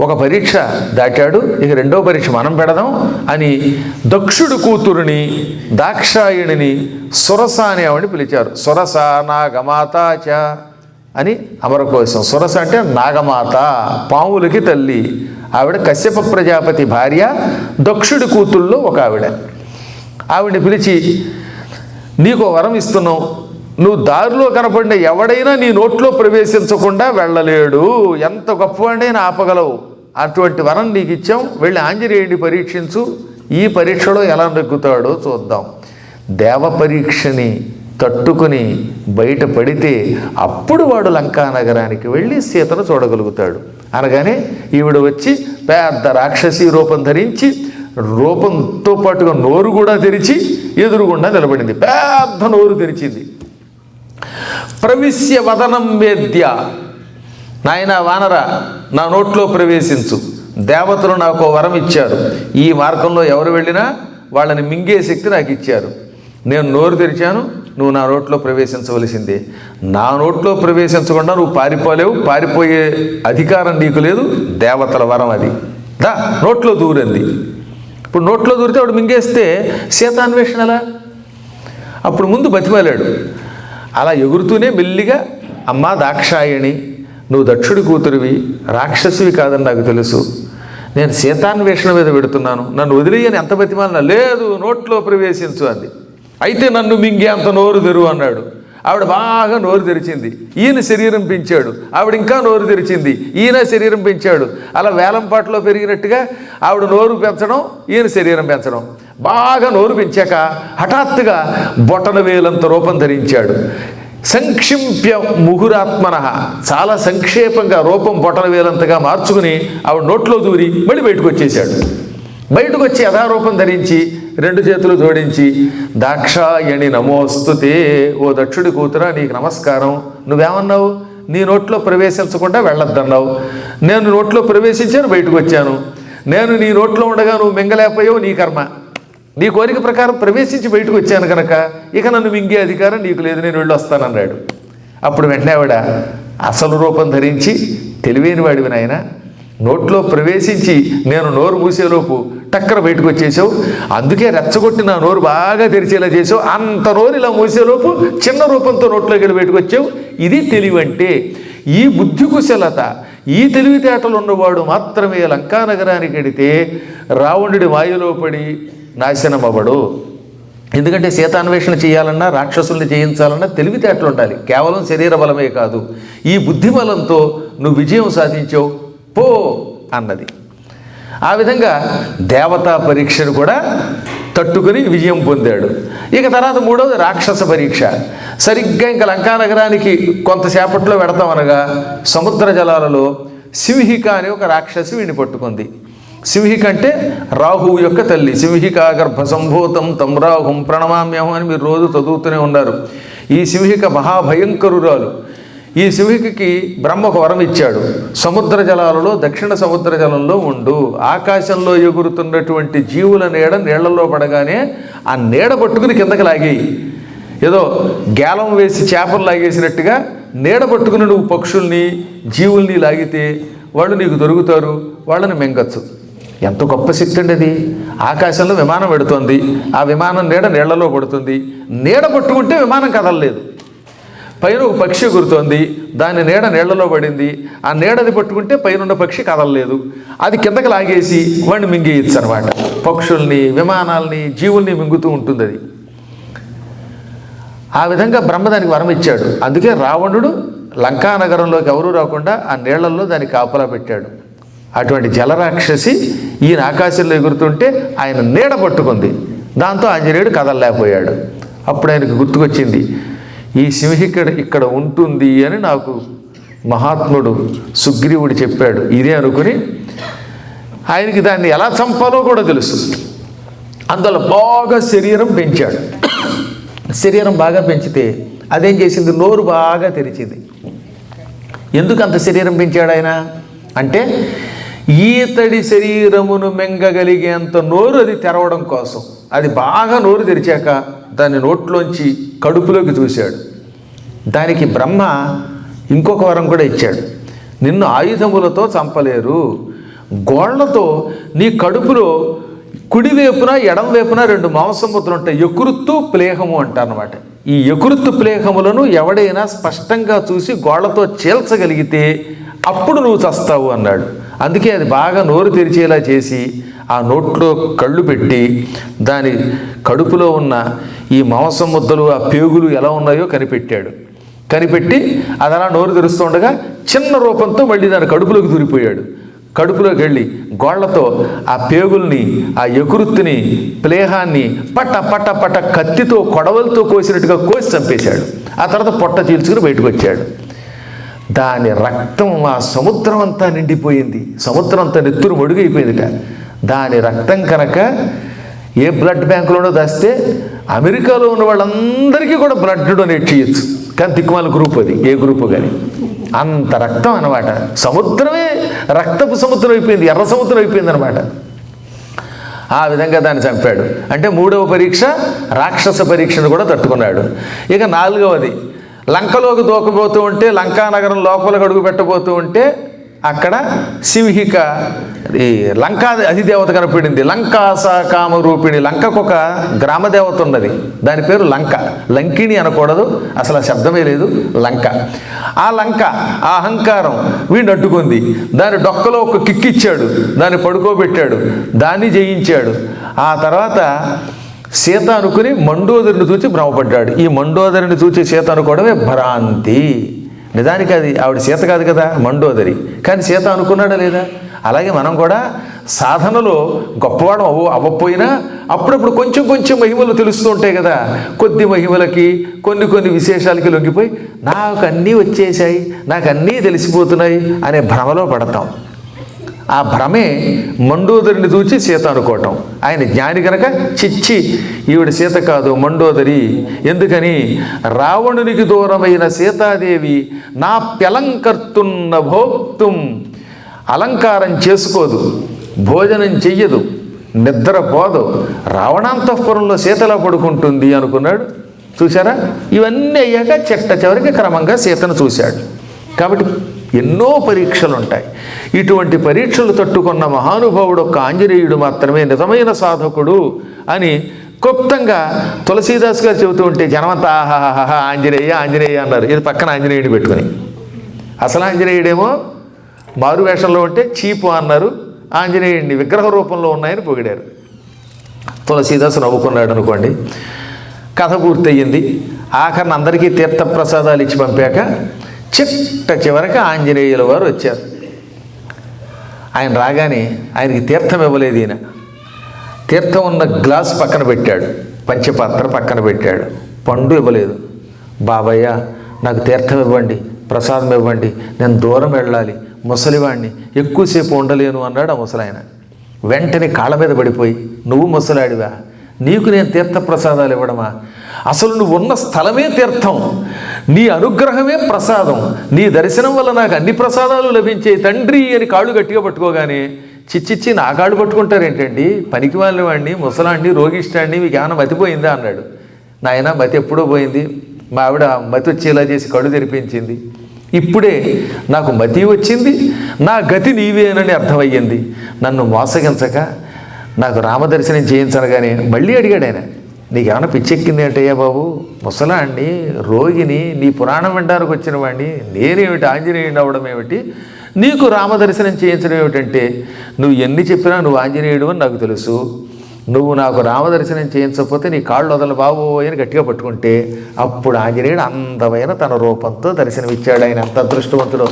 ఒక పరీక్ష దాటాడు, ఇక రెండో పరీక్ష మనం పెడదాం అని దక్షుడు కూతురుని దాక్షాయణిని సురస అనే ఆవిడని పిలిచారు. సురస నాగమాతాచ అని అమరకోశం. సురస అంటే నాగమాత, పాములకి తల్లి. ఆవిడ కశ్యప ప్రజాపతి భార్య, దక్షుడి కూతుల్లో ఒక ఆవిడని పిలిచి, నీకు వరం ఇస్తున్నావు, నువ్వు దారిలో కనపడిన ఎవడైనా నీ నోట్లో ప్రవేశించకుండా వెళ్ళలేడు, ఎంత గొప్పవాడైనా ఆపగలవు, అటువంటి వరం నీకు ఇచ్చాం, వెళ్ళి ఆంజనేయుడిని పరీక్షించు, ఈ పరీక్షలో ఎలా నెగ్గుతాడో చూద్దాం. దేవ పరీక్షని తట్టుకుని బయటపడితే అప్పుడు వాడు లంకా నగరానికి వెళ్ళి సీతను చూడగలుగుతాడు. అనగానే ఈవిడ వచ్చి పెద్ద రాక్షసి రూపం ధరించి, రూపంతో పాటుగా నోరు కూడా తెరిచి ఎదురుగుండా నిలబడింది. పెద్ద నోరు తెరిచింది. ప్రవిశ్య వదనం వేద్య, నాయన వానర, నా నోట్లో ప్రవేశించు. దేవతలు నాకు వరం ఇచ్చారు, ఈ మార్గంలో ఎవరు వెళ్ళినా వాళ్ళని మింగే శక్తి నాకు ఇచ్చారు. నేను నోరు తెరిచాను, నువ్వు నా నోట్లో ప్రవేశించవలసిందే. నా నోట్లో ప్రవేశించకుండా నువ్వు పారిపోలేవు, పారిపోయే అధికారం నీకు లేదు, దేవతల వరం అది. దా నోట్లో దూరంది. ఇప్పుడు నోట్లో దూరితే వాడు మింగేస్తే సీతాన్వేషణ ఎలా? అప్పుడు ముందు బతిమాలాడు. అలా ఎగురుతూనే మెల్లిగా, అమ్మా దాక్షాయణి, నువ్వు దక్షుడి కూతురివి, రాక్షసివి కాదని నాకు తెలుసు, నేను సీతాన్వేషణ మీద పెడుతున్నాను, నన్ను వదిలేయని ఎంత బతిమాలినా లేదు, నోట్లో ప్రవేశించు అంది. అయితే నన్ను మింగే అంత నోరు తెరువు అన్నాడు. ఆవిడ బాగా నోరు తెరిచింది. ఈయన శరీరం పెంచాడు, ఆవిడ ఇంకా నోరు తెరిచింది, ఈయన శరీరం పెంచాడు. అలా వేలంపాట్లో పెరిగినట్టుగా ఆవిడ నోరు పెంచడం, ఈయన శరీరం పెంచడం. బాగా నోరు పెంచాక హఠాత్తుగా బొటన వేలంత రూపం ధరించాడు. సంక్షిప్య ముహురాత్మన, చాలా సంక్షేపంగా రూపం బొటన వేలంతగా మార్చుకుని ఆవిడ నోట్లో దూరి మళ్ళీ బయటకు వచ్చేసాడు. బయటకు వచ్చి యథారూపం ధరించి 2 చేతులు జోడించి, దాక్షాయణి నమోస్తుతే, ఓ దక్షుడి కూతురా నీకు నమస్కారం. నువ్వేమన్నావు, నీ నోట్లో ప్రవేశించకుండా వెళ్ళొద్దన్నావు, నేను నోట్లో ప్రవేశించాను, బయటకు వచ్చాను. నేను నీ నోట్లో ఉండగా నువ్వు మింగలేకపోయావు, నీ కర్మ. నీ కోరిక ప్రకారం ప్రవేశించి బయటకు వచ్చాను కనుక ఇక నన్ను మింగే అధికారం నీకు లేదు, నేను వెళ్ళి వస్తానన్నాడు. అప్పుడు వెంటనే ఆవిడ అసలు రూపం ధరించి, తెలివైన వాడివి నాయన, నోట్లో ప్రవేశించి నేను నోరు మూసేలోపు టక్కర బయటకు వచ్చేసావు. అందుకే రెచ్చగొట్టి నా నోరు బాగా తెరిచేలా చేసావు. అంత నోరు ఇలా మూసేలోపు చిన్న రూపంతో నోట్లోకి వెళ్ళి బయటకు వచ్చావు. ఇది తెలివంటే. ఈ బుద్ధి కుశలత, ఈ తెలివితేటలు ఉన్నవాడు మాత్రమే లంకానగరానికి వెడితే రావణుడి మాయలో పడి నాశనం అవ్వడు. ఎందుకంటే సీతాన్వేషణ చేయాలన్నా, రాక్షసుల్ని జయించాలన్నా తెలివితేటలు ఉండాలి. కేవలం శరీర బలమే కాదు. ఈ బుద్ధి బలంతో నువ్వు విజయం సాధించావు పో అన్నది. ఆ విధంగా దేవతా పరీక్షను కూడా తట్టుకుని విజయం పొందాడు. ఇక తర్వాత మూడవది రాక్షస పరీక్ష. సరిగ్గా ఇంకా లంకానగరానికి కొంతసేపట్లో వెడతామనగా సముద్ర జలాలలో సింహిక అనే ఒక రాక్షసి వీడిని పట్టుకుంది. సింహిక అంటే రాహువు యొక్క తల్లి. సింహిక గర్భ సంభూతం తం రాహుం ప్రణమామ్యహం అని మీరు రోజు చదువుతూనే ఉన్నారు. ఈ సింహిక మహాభయంకరురాలు. ఈ సింహికకి బ్రహ్మ ఒక వరం ఇచ్చాడు. సముద్ర జలాలలో, దక్షిణ సముద్ర జలంలో ఉండు. ఆకాశంలో ఎగురుతున్నటువంటి జీవుల నీళ్లలో పడగానే ఆ నీడ పట్టుకుని కిందకి లాగేయి. ఏదో గేలం వేసి చేపలు లాగేసినట్టుగా నీడ పట్టుకుని నువ్వు పక్షుల్ని, జీవుల్ని లాగితే వాళ్ళు నీకు దొరుకుతారు, వాళ్ళని మెంగచ్చు. ఎంత గొప్ప శక్తి అండి అది. ఆకాశంలో విమానం పెడుతోంది, ఆ విమానం నీళ్లలో పడుతుంది. నీడ పట్టుకుంటే విమానం కదలలేదు. పైన ఒక పక్షి ఎగురుతోంది, దాని నీళ్లలో పడింది. ఆ నీడది పట్టుకుంటే పైన పక్షి కదలలేదు. అది కిందకి లాగేసి వాడిని మింగేయచ్చు అనమాట. పక్షుల్ని, విమానాల్ని, జీవుల్ని మింగుతూ ఉంటుంది అది. ఆ విధంగా బ్రహ్మ దానికి వరం ఇచ్చాడు. అందుకే రావణుడు లంకానగరంలోకి ఎవరూ రాకుండా ఆ నీళ్లలో దాన్ని కాపలా పెట్టాడు. అటువంటి జలరాక్షసి ఈయన ఆకాశంలో ఎగురుతుంటే ఆయన నీడ పట్టుకుంది. దాంతో ఆంజనేయుడు కదలలేకపోయాడు. అప్పుడు ఆయనకు గుర్తుకొచ్చింది, ఈ సింహిక ఇక్కడ ఉంటుంది అని నాకు మహాత్ముడు సుగ్రీవుడు చెప్పాడు. ఇదే అనుకుని ఆయనకి దాన్ని ఎలా చంపాలో కూడా తెలుసు. అందులో బాగా శరీరం పెంచాడు. శరీరం బాగా పెంచితే అదేం చేసింది, నోరు బాగా తెరిచింది. ఎందుకు అంత శరీరం పెంచాడు ఆయన అంటే, ఈతడి శరీరమును మెంగగలిగేంత నోరు అది తెరవడం కోసం. అది బాగా నోరు తెరిచాక దాన్ని నోట్లోంచి కడుపులోకి చూశాడు. దానికి బ్రహ్మ ఇంకొక వరం కూడా ఇచ్చాడు. నిన్ను ఆయుధములతో చంపలేరు, గోళ్లతో నీ కడుపులో కుడివైపున ఎడంవైపున 2 మాంసముద్రలు ఉంటాయి. యకృత్తు ప్లేహము అంటారన్నమాట. ఈ యకృత్తు ప్లేహములను ఎవడైనా స్పష్టంగా చూసి గోళ్లతో చీల్చగలిగితే అప్పుడు నువ్వు చస్తావు అన్నాడు. అందుకే అది బాగా నోరు తెరిచేలా చేసి ఆ నోట్లో కళ్ళు పెట్టి దాని కడుపులో ఉన్న ఈ మాంసం ముద్దలు, ఆ పేగులు ఎలా ఉన్నాయో కనిపెట్టాడు. కనిపెట్టి అది అలా నోరు తెరుస్తుండగా చిన్న రూపంతో మళ్ళీ దాని కడుపులోకి దూరిపోయాడు. కడుపులోకి వెళ్ళి గోళ్లతో ఆ పేగుల్ని, ఆ యకృత్తుని, ప్లేహాన్ని పట్ట పట్ట పట్ట కత్తితో కొడవలతో కోసినట్టుగా కోసి చంపేశాడు. ఆ తర్వాత పొట్ట చీల్చుకుని బయటకు వచ్చాడు. దాని రక్తం ఆ సముద్రం అంతా నిండిపోయింది. సముద్రం అంతా నెత్తురు మడుగైపోయిందిట. దాని రక్తం కనుక ఏ బ్లడ్ బ్యాంకులోనో దాస్తే అమెరికాలో ఉన్న వాళ్ళందరికీ కూడా బ్లడ్ డొనేట్ చేయొచ్చు. కానీ దిక్కుమాల గ్రూప్ అది, ఏ గ్రూపు కానీ. అంత రక్తం అన్నమాట. సముద్రమే రక్తపు సముద్రం అయిపోయింది, ఎర్ర సముద్రం అయిపోయింది అనమాట. ఆ విధంగా దాన్ని చంపాడు. అంటే మూడవ పరీక్ష రాక్షస పరీక్షను కూడా తట్టుకున్నాడు. ఇక నాలుగవది, లంకలోకి దూకబోతూ ఉంటే, లంకానగరం లోపలికి అడుగు పెట్టబోతూ ఉంటే అక్కడ సింహిక ఈ లంకా అధిదేవత కనపడింది. లంకాస కామరూపిణి. లంకకు ఒక గ్రామదేవత ఉన్నది, దాని పేరు లంక. లంకిణి అనకూడదు, అసలు ఆ శబ్దమే లేదు, లంక. ఆ లంక ఆ అహంకారం వీడిని అడ్డుకుంది. దాని డొక్కలో ఒక కిక్కిచ్చాడు, దాన్ని పడుకోబెట్టాడు, దాన్ని జయించాడు. ఆ తర్వాత సీత అనుకుని మండోదరిని చూచి భ్రమపడ్డాడు. ఈ మండోదరిని చూచి సీత అనుకోవడమే భ్రాంతి. నిజానికి అది ఆవిడ సీత కాదు కదా, మండోదరి. కానీ సీత అనుకున్నాడా లేదా? అలాగే మనం కూడా సాధనలో గొప్పవాడు అవ్వకపోయినా అప్పుడప్పుడు కొంచెం కొంచెం మహిమలు తెలుస్తూ ఉంటాయి కదా. కొద్ది మహిమలకి, కొన్ని విశేషాలకి లొంగిపోయి నాకు అన్నీ వచ్చేసాయి, నాకు అన్నీ తెలిసిపోతున్నాయి అనే భ్రమలో పడతాం. ఆ భ్రమే మండోదరిని చూచి సీత అనుకోవటం. ఆయన జ్ఞాని కనుక చిచ్చి ఈవిడ సీత కాదు, మండోదరి. ఎందుకని? రావణునికి దూరమైన సీతాదేవి నా ప్యలంకర్తున్న భోక్తుం, అలంకారం చేసుకోదు, భోజనం చెయ్యదు, నిద్రపోదు, రావణాంతఃపురంలో సీతలా పడుకుంటుంది అనుకున్నాడు. చూసారా? ఇవన్నీ అయ్యాక చిట్ట చివరికి క్రమంగా సీతను చూశాడు. కాబట్టి ఎన్నో పరీక్షలు ఉంటాయి. ఇటువంటి పరీక్షలు తట్టుకున్న మహానుభావుడు ఒక్క ఆంజనేయుడు మాత్రమే నిజమైన సాధకుడు అని క్లుప్తంగా తులసీదాస్ గారు చెబుతూ ఉంటే జనమంతా ఆహాహా ఆంజనేయ ఆంజనేయ అన్నారు. ఇది పక్కన ఆంజనేయుడిని పెట్టుకుని. అసలు ఆంజనేయుడేమో మారు వేషంలో ఉంటే చీపు అన్నారు, ఆంజనేయుడిని విగ్రహ రూపంలో ఉన్నాయని పొగిడారు. తులసీదాసు నవ్వుకున్నాడు అనుకోండి. కథ పూర్తయింది. ఆఖరిని అందరికీ తీర్థప్రసాదాలు ఇచ్చి పంపాక చివరికి ఆంజనేయుల వారు వచ్చారు. ఆయన రాగానే ఆయనకి తీర్థం ఇవ్వలేదు. ఈయన తీర్థం ఉన్న గ్లాస్ పక్కన పెట్టాడు, పంచపాత్ర పక్కన పెట్టాడు, పండు ఇవ్వలేదు. బాబయ్య నాకు తీర్థం ఇవ్వండి, ప్రసాదం ఇవ్వండి, నేను దూరం వెళ్ళాలి, ముసలివాణ్ణి, ఎక్కువసేపు ఉండలేను అన్నాడు ఆ ముసలాయన. వెంటనే కాళ్ళ మీద పడిపోయి, నువ్వు ముసలాడివా, నీకు నేను తీర్థప్రసాదాలు ఇవ్వడమా? అసలు నువ్వు ఉన్న స్థలమే తీర్థం, నీ అనుగ్రహమే ప్రసాదం, నీ దర్శనం వల్ల నాకు అన్ని ప్రసాదాలు లభించాయి తండ్రి అని కాళ్ళు గట్టిగా పట్టుకోగానే, చిచ్చిచ్చి నా కాళ్ళు పట్టుకుంటారేంటండి, పనికి వాళ్ళ వాడిని, ముసలాండి, రోగిష్టాండి, మీకు ఏమైనా మతిపోయిందా అన్నాడు. నాయన మతి ఎప్పుడో పోయింది, మా ఆవిడ మతి వచ్చేలా చేసి కళ్ళు తెరిపించింది, ఇప్పుడే నాకు మతి వచ్చింది, నా గతి నీవేనని అర్థమయ్యింది, నన్ను మోసగించక నాకు రామదర్శనం చేయించనగానే మళ్ళీ అడిగాడు ఆయన, నీకేమైనా పిచ్చెక్కింది ఏంటయ్యా బాబు, ముసలాండి, రోగిని, నీ పురాణం వినడానికి వచ్చిన వాడిని, నేనేమిటి ఆంజనేయుడు అవ్వడం ఏమిటి, నీకు రామదర్శనం చేయించడం ఏమిటంటే, నువ్వు ఎన్ని చెప్పినా నువ్వు ఆంజనేయుడు అని నాకు తెలుసు, నువ్వు నాకు రామదర్శనం చేయించకపోతే నీ కాళ్ళు వదల బాబు అని గట్టిగా పట్టుకుంటే అప్పుడు ఆంజనేయుడు అందమైన తన రూపంతో దర్శనమిచ్చాడు. ఆయన అంత అదృష్టవంతుడు.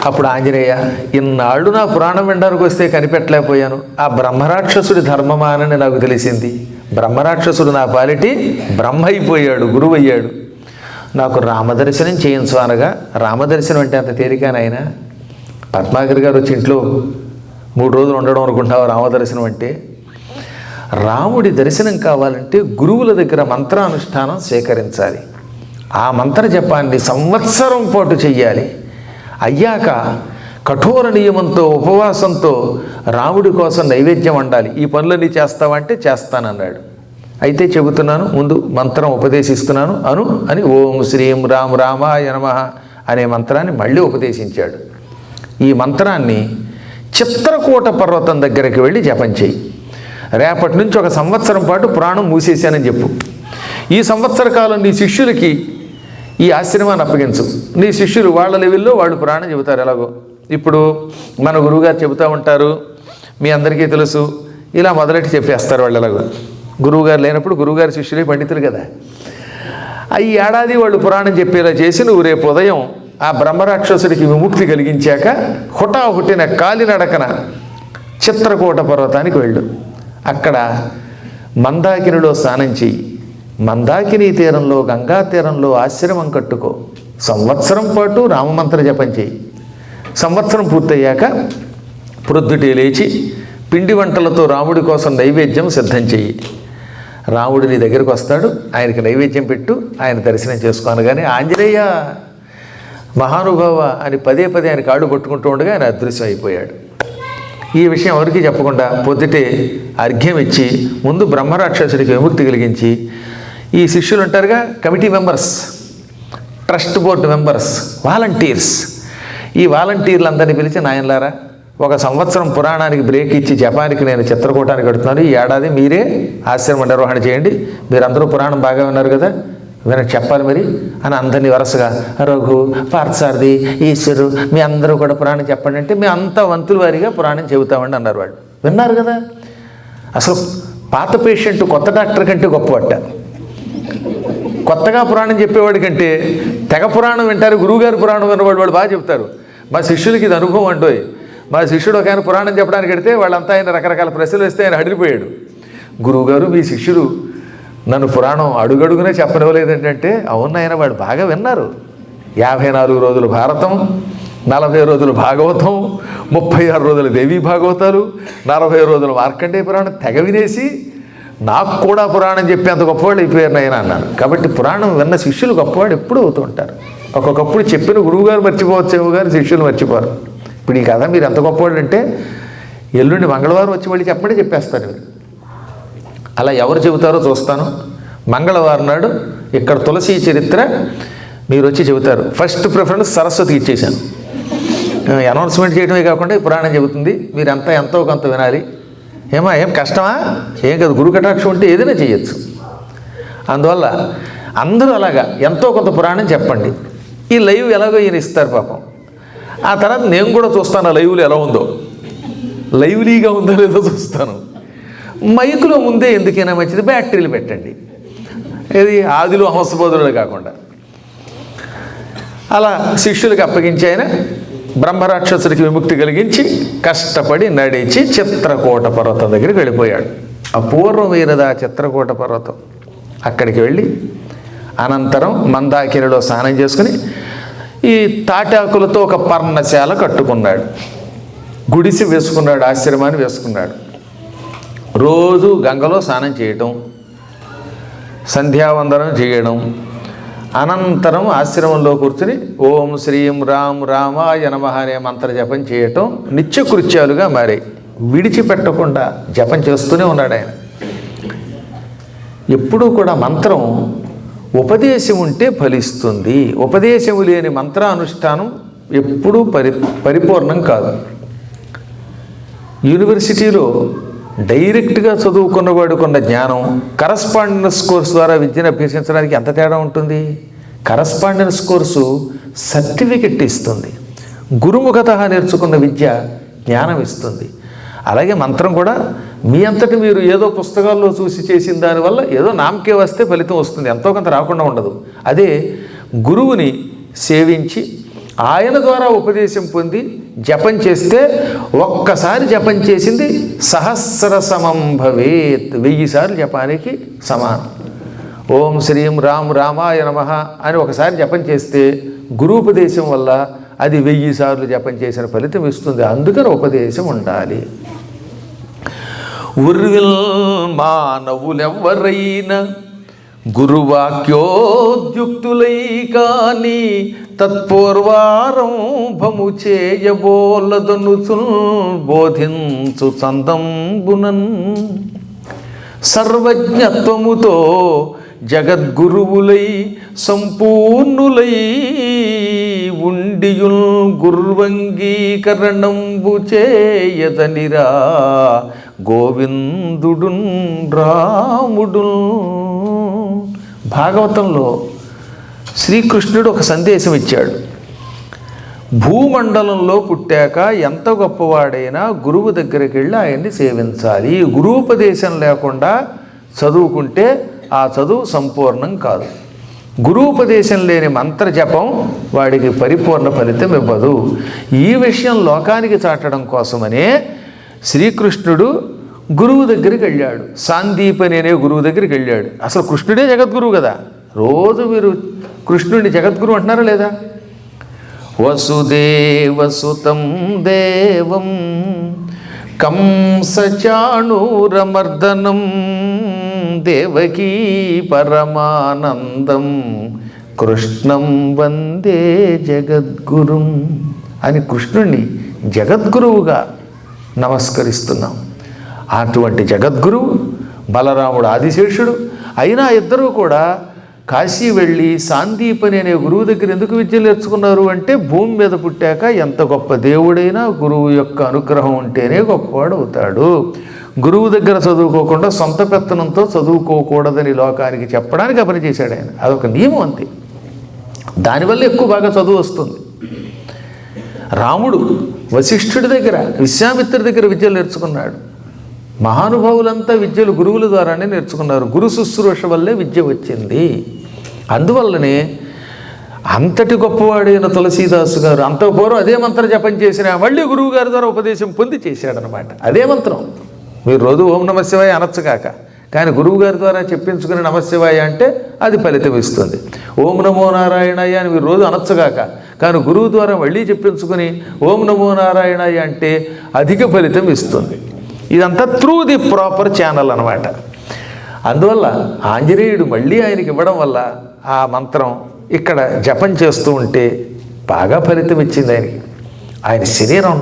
అప్పుడు ఆంజనేయ, ఇన్నాళ్ళు నా పురాణం వినడానికి వస్తే కనిపెట్టలేకపోయాను, ఆ బ్రహ్మరాక్షసుడి ధర్మమానని నాకు తెలిసింది, బ్రహ్మరాక్షసుడు నా పాలిటి బ్రహ్మ అయిపోయాడు, గురువు అయ్యాడు, నాకు రామదర్శనం చేయించు అనగా, రామదర్శనం అంటే అంత తేలికానైనా, పద్మాకర్ గారు వచ్చి ఇంట్లో 3 రోజులు ఉండడం అనుకుంటావు రామదర్శనం అంటే, రాముడి దర్శనం కావాలంటే గురువుల దగ్గర మంత్రానుష్ఠానం స్వీకరించాలి, ఆ మంత్ర జపాన్ని సంవత్సరం పాటు చెయ్యాలి, అయ్యాక కఠోర నియమంతో ఉపవాసంతో రాముడి కోసం నైవేద్యం వండాలి, ఈ పనులన్నీ చేస్తావంటే చేస్తానన్నాడు. అయితే చెబుతున్నాను, ముందు మంత్రం ఉపదేశిస్తున్నాను అను అని ఓం శ్రీం రామ్ రామాయ నమః అనే మంత్రాన్ని మళ్ళీ ఉపదేశించాడు. ఈ మంత్రాన్ని చిత్రకూట పర్వతం దగ్గరికి వెళ్ళి జపం చేయి, రేపటి నుంచి 1 సంవత్సరం పాటు పురాణం మూసేశానని చెప్పు, ఈ సంవత్సర కాలం నీ శిష్యులకి ఈ ఆశ్రమాన్ని అప్పగించు, నీ శిష్యులు వాళ్ళ లెవెల్లో వాళ్ళు పురాణం చెబుతారు. ఎలాగో ఇప్పుడు మన గురువుగారు చెబుతూ ఉంటారు, మీ అందరికీ తెలుసు, ఇలా మొదలెట్టి చెప్పేస్తారు వాళ్ళు. ఎలాగో గురువుగారు లేనప్పుడు గురువుగారి శిష్యులే పండితులు కదా, ఈ ఏడాది వాళ్ళు పురాణం చెప్పేలా చేసి నువ్వు రేపు ఉదయం ఆ బ్రహ్మరాక్షసుడికి విముక్తి కలిగించాక హుటాహుటిన కాలినడకన చిత్రకూట పర్వతానికి వెళ్ళు, అక్కడ మందాకినిలో స్నానం చెయ్యి, మందాకిని తీరంలో గంగా తీరంలో ఆశ్రమం కట్టుకో, సంవత్సరం పాటు రామమంత్ర జపం చేయి, సంవత్సరం పూర్తయ్యాక ప్రొద్దుటే లేచి పిండి వంటలతో రాముడి కోసం నైవేద్యం సిద్ధం చెయ్యి, రాముడు నీ దగ్గరికి వస్తాడు, ఆయనకి నైవేద్యం పెట్టు, ఆయన దర్శనం చేసుకోను. కానీ ఆంజనేయ మహానుభావ అని పదే పదే ఆయన కాళ్ళు పట్టుకుంటూ ఉండగా ఆయన అదృశ్యం అయిపోయాడు. ఈ విషయం ఎవరికి చెప్పకుండా పొద్దుటే అర్ఘ్యం ఇచ్చి ముందు బ్రహ్మరాక్షసుడికి విముక్తి కలిగించి, ఈ శిష్యులు ఉంటారుగా committee members, trust board members, volunteers, ఈ వాలంటీర్లందరినీ పిలిచి, నాయనలారా 1 సంవత్సరం పురాణానికి బ్రేక్ ఇచ్చి జపానికి నేను చిత్రకూటానికి కడుతున్నాను, ఈ ఏడాది మీరే ఆశ్రమం నిర్వహణ చేయండి, మీరందరూ పురాణం బాగా విన్నారు కదా, వినకు చెప్పాలి మరి అని అందరినీ వరుసగా రఘు, పార్థసారథి, ఈశ్వరు, మీ అందరూ కూడా పురాణం చెప్పండి అంటే, మేము అంతా వంతుల వారిగా పురాణం చెబుతామండి అన్నారు. వాళ్ళు విన్నారు కదా. అసలు పాత పేషెంట్ కొత్త డాక్టర్ కంటే గొప్పవట, కొత్తగా పురాణం చెప్పేవాడి కంటే తెగ పురాణం వింటారు, గురువుగారు పురాణం విన్నవాడు వాళ్ళు బాగా చెప్తారు. మా శిష్యులకి ఇది అనుభవం అంటోయ్. మా శిష్యుడు ఒక ఆయన పురాణం చెప్పడానికి వెడితే వాళ్ళంతా ఆయన రకరకాల ప్రశ్నలు వేస్తే ఆయన హడిలిపోయాడు. గురువుగారు మీ శిష్యుడు నన్ను పురాణం అడుగడుగునే చెప్పనివ్వలేదంటే, అవును ఆయన వాడు బాగా విన్నారు, 54 రోజులు భారతం, 40 రోజులు భాగవతం, 36 రోజులు దేవీ భాగవతాలు, 40 రోజులు మార్కండేయ పురాణం తెగ వినేసి నాకు కూడా పురాణం చెప్పేంత గొప్పవాళ్ళు అయిపోయారు నాయన అన్నాను. కాబట్టి పురాణం విన్న శిష్యులు గొప్పవాడు ఎప్పుడూ అవుతూ ఉంటారు. ఒక్కొక్కప్పుడు చెప్పిన గురువుగారు మర్చిపోవచ్చేమో కానీ శిష్యులు మర్చిపోరు. ఇప్పుడు ఈ కథ మీరు ఎంత గొప్పవాళ్ళు అంటే, ఎల్లుండి మంగళవారం వచ్చి మళ్ళీ చెప్పండి చెప్పేస్తారు మీరు. అలా ఎవరు చెబుతారో చూస్తాను. మంగళవారం నాడు ఇక్కడ తులసి చరిత్ర మీరు వచ్చి చెబుతారు. ఫస్ట్ ప్రిఫరెన్స్ సరస్వతికి ఇచ్చేశాను. అనౌన్స్మెంట్ చేయడమే కాకుండా ఈ పురాణం చెబుతుంది, మీరంతా ఎంతో కొంత వినాలి. ఏం కష్టమా? ఏం కాదు, గురు కటాక్షం ఉంటే ఏదైనా చేయొచ్చు. అందువల్ల అందరూ అలాగా ఎంతో కొంత పురాణం చెప్పండి. ఈ లైవ్ ఎలాగో ఈయన ఇస్తారు పాపం. ఆ తర్వాత నేను కూడా చూస్తాను ఆ లైవ్లో ఎలా ఉందో, లైవ్లీగా ఉందో లేదో చూస్తాను. మైకులో ముందే ఎందుకైనా మంచిది బ్యాటరీలు పెట్టండి, ఇది ఆదిలో హంసబోధుడు కాకుండా. అలా శిష్యులకి అప్పగించి ఆయన బ్రహ్మరాక్షసుడికి విముక్తి కలిగించి కష్టపడి నడిచి చిత్రకూట పర్వతం దగ్గరికి వెళ్ళిపోయాడు. అపూర్వమైనది ఆ చిత్రకూట పర్వతం. అక్కడికి వెళ్ళి అనంతరం మందాకినిలో స్నానం చేసుకుని ఈ తాటాకులతో ఒక పర్ణశాల కట్టుకున్నాడు, గుడిసి వేసుకున్నాడు, ఆశ్రమాన్ని వేసుకున్నాడు. రోజు గంగలో స్నానం చేయటం, సంధ్యావందనం చేయడం, అనంతరం ఆశ్రమంలో కూర్చుని ఓం శ్రీం రామ్ రామాయ నమః అనే మంత్ర జపం చేయటం నిత్యకృత్యాలుగా మారాయి. విడిచిపెట్టకుండా జపం చేస్తూనే ఉన్నాడు ఆయన. ఎప్పుడూ కూడా మంత్రం ఉపదేశం ఉంటే ఫలిస్తుంది. ఉపదేశము లేని మంత్రానుష్ఠానం ఎప్పుడూ పరిపూర్ణం కాదు. యూనివర్సిటీలో డైరెక్ట్గా చదువుకున్నవాడుకున్న జ్ఞానం కరస్పాండెన్స్ కోర్సు ద్వారా విద్యను అభ్యసించడానికి ఎంత తేడా ఉంటుంది? కరస్పాండెన్స్ కోర్సు సర్టిఫికెట్ ఇస్తుంది, గురుముఖత నేర్చుకున్న విద్య జ్ఞానం ఇస్తుంది. అలాగే మంత్రం కూడా మీ అంతటి మీరు ఏదో పుస్తకాల్లో చూసి చేసిన దానివల్ల ఏదో నామకే వస్తే ఫలితం వస్తుంది, ఎంతో కొంత రాకుండా ఉండదు. అదే గురువుని సేవించి ఆయన ద్వారా ఉపదేశం పొంది జపం చేస్తే ఒక్కసారి జపం చేసింది సహస్ర సమం భవేత్, 1000 సార్లు జపానికి సమానం. ఓం శ్రీం రామ్ రామాయ నమః అని ఒకసారి జపం చేస్తే గురూపదేశం వల్ల అది 1000 సార్లు జపం చేసిన ఫలితం ఇస్తుంది. అందుకని ఉపదేశం ఉండాలి. ఉర్విల్ మానవులెవ్వరైనా గురువాక్యోద్యుక్తులై కాని తత్పూర్వారంభము చేయబోలదనుచుల్ బోధించు చందంబునన్ సర్వజ్ఞత్వముతో జగద్గురువులై సంపూర్ణులై ఉండియుల్ గుర్వంగీకరణంబు చేయదనిరా గోవిందుడున్ రాముడున్. భాగవతంలో శ్రీకృష్ణుడు ఒక సందేశం ఇచ్చాడు. భూమండలంలో పుట్టాక ఎంత గొప్పవాడైనా గురువు దగ్గరికి వెళ్ళి ఆయన్ని సేవించాలి. గురూపదేశం లేకుండా చదువుకుంటే ఆ చదువు సంపూర్ణం కాదు. గురూపదేశం లేని మంత్ర జపం వాడికి పరిపూర్ణ ఫలితం ఇవ్వదు. ఈ విషయం లోకానికి చాటడం కోసమనే శ్రీకృష్ణుడు గురువు దగ్గరికి వెళ్ళాడు. సాందీపని అనే గురువు దగ్గరికి వెళ్ళాడు. అసలు కృష్ణుడే జగద్గురువు కదా. రోజు మీరు కృష్ణుడిని జగద్గురు అంటున్నారా లేదా? వసుదేవసుతం దేవం కంసచాణూరమర్దనం దేవకీ పరమానందం కృష్ణం వందే జగద్గురుం అని కృష్ణుణ్ణి జగద్గురువుగా నమస్కరిస్తున్నాం. అటువంటి జగద్గురువు బలరాముడు ఆదిశేషుడు అయినా ఇద్దరూ కూడా కాశీ వెళ్ళి సాందీపని అనే గురువు దగ్గర ఎందుకు విద్య నేర్చుకున్నారు అంటే భూమి మీద పుట్టాక ఎంత గొప్ప దేవుడైనా గురువు యొక్క అనుగ్రహం ఉంటేనే గొప్పవాడు అవుతాడు. గురువు దగ్గర చదువుకోకుండా సొంత పెత్తనంతో చదువుకోకూడదని లోకానికి చెప్పడానికి ఆ పని చేశాడు ఆయన. అదొక నియమం అంతే. దానివల్ల ఎక్కువ బాగా చదువు వస్తుంది. రాముడు వశిష్ఠుడి దగ్గర విశ్వామిత్రుడి దగ్గర విద్యలు నేర్చుకున్నాడు. మహానుభావులంతా విద్యలు గురువుల ద్వారానే నేర్చుకున్నారు. గురు శుశ్రూష వల్లే విద్య వచ్చింది. అందువల్లనే అంతటి గొప్పవాడైన తులసీదాసు గారు అంత పూర్వం అదే మంత్రం జపం చేసిన మళ్ళీ గురువు గారి ద్వారా ఉపదేశం పొంది చేశాడనమాట. అదే మంత్రం మీరు రోజు ఓం నమ శివాయ అనొచ్చు కాక, కానీ గురువు గారి ద్వారా చెప్పించుకుని నమశివాయ అంటే అది ఫలితం ఇస్తుంది. ఓం నమో నారాయణయ్య అని మీరు రోజు అనొచ్చు కాక, కానీ గురువు ద్వారా మళ్ళీ చెప్పించుకుని ఓం నమో నారాయణయ్య అంటే అధిక ఫలితం ఇస్తుంది. ఇదంతా త్రూ ది ప్రాపర్ ఛానల్ అనమాట. అందువల్ల ఆంజనేయుడు మళ్ళీ ఆయనకి ఇవ్వడం వల్ల ఆ మంత్రం ఇక్కడ జపం చేస్తూ ఉంటే బాగా ఫలితం ఇచ్చింది ఆయనకి. ఆయన శరీరం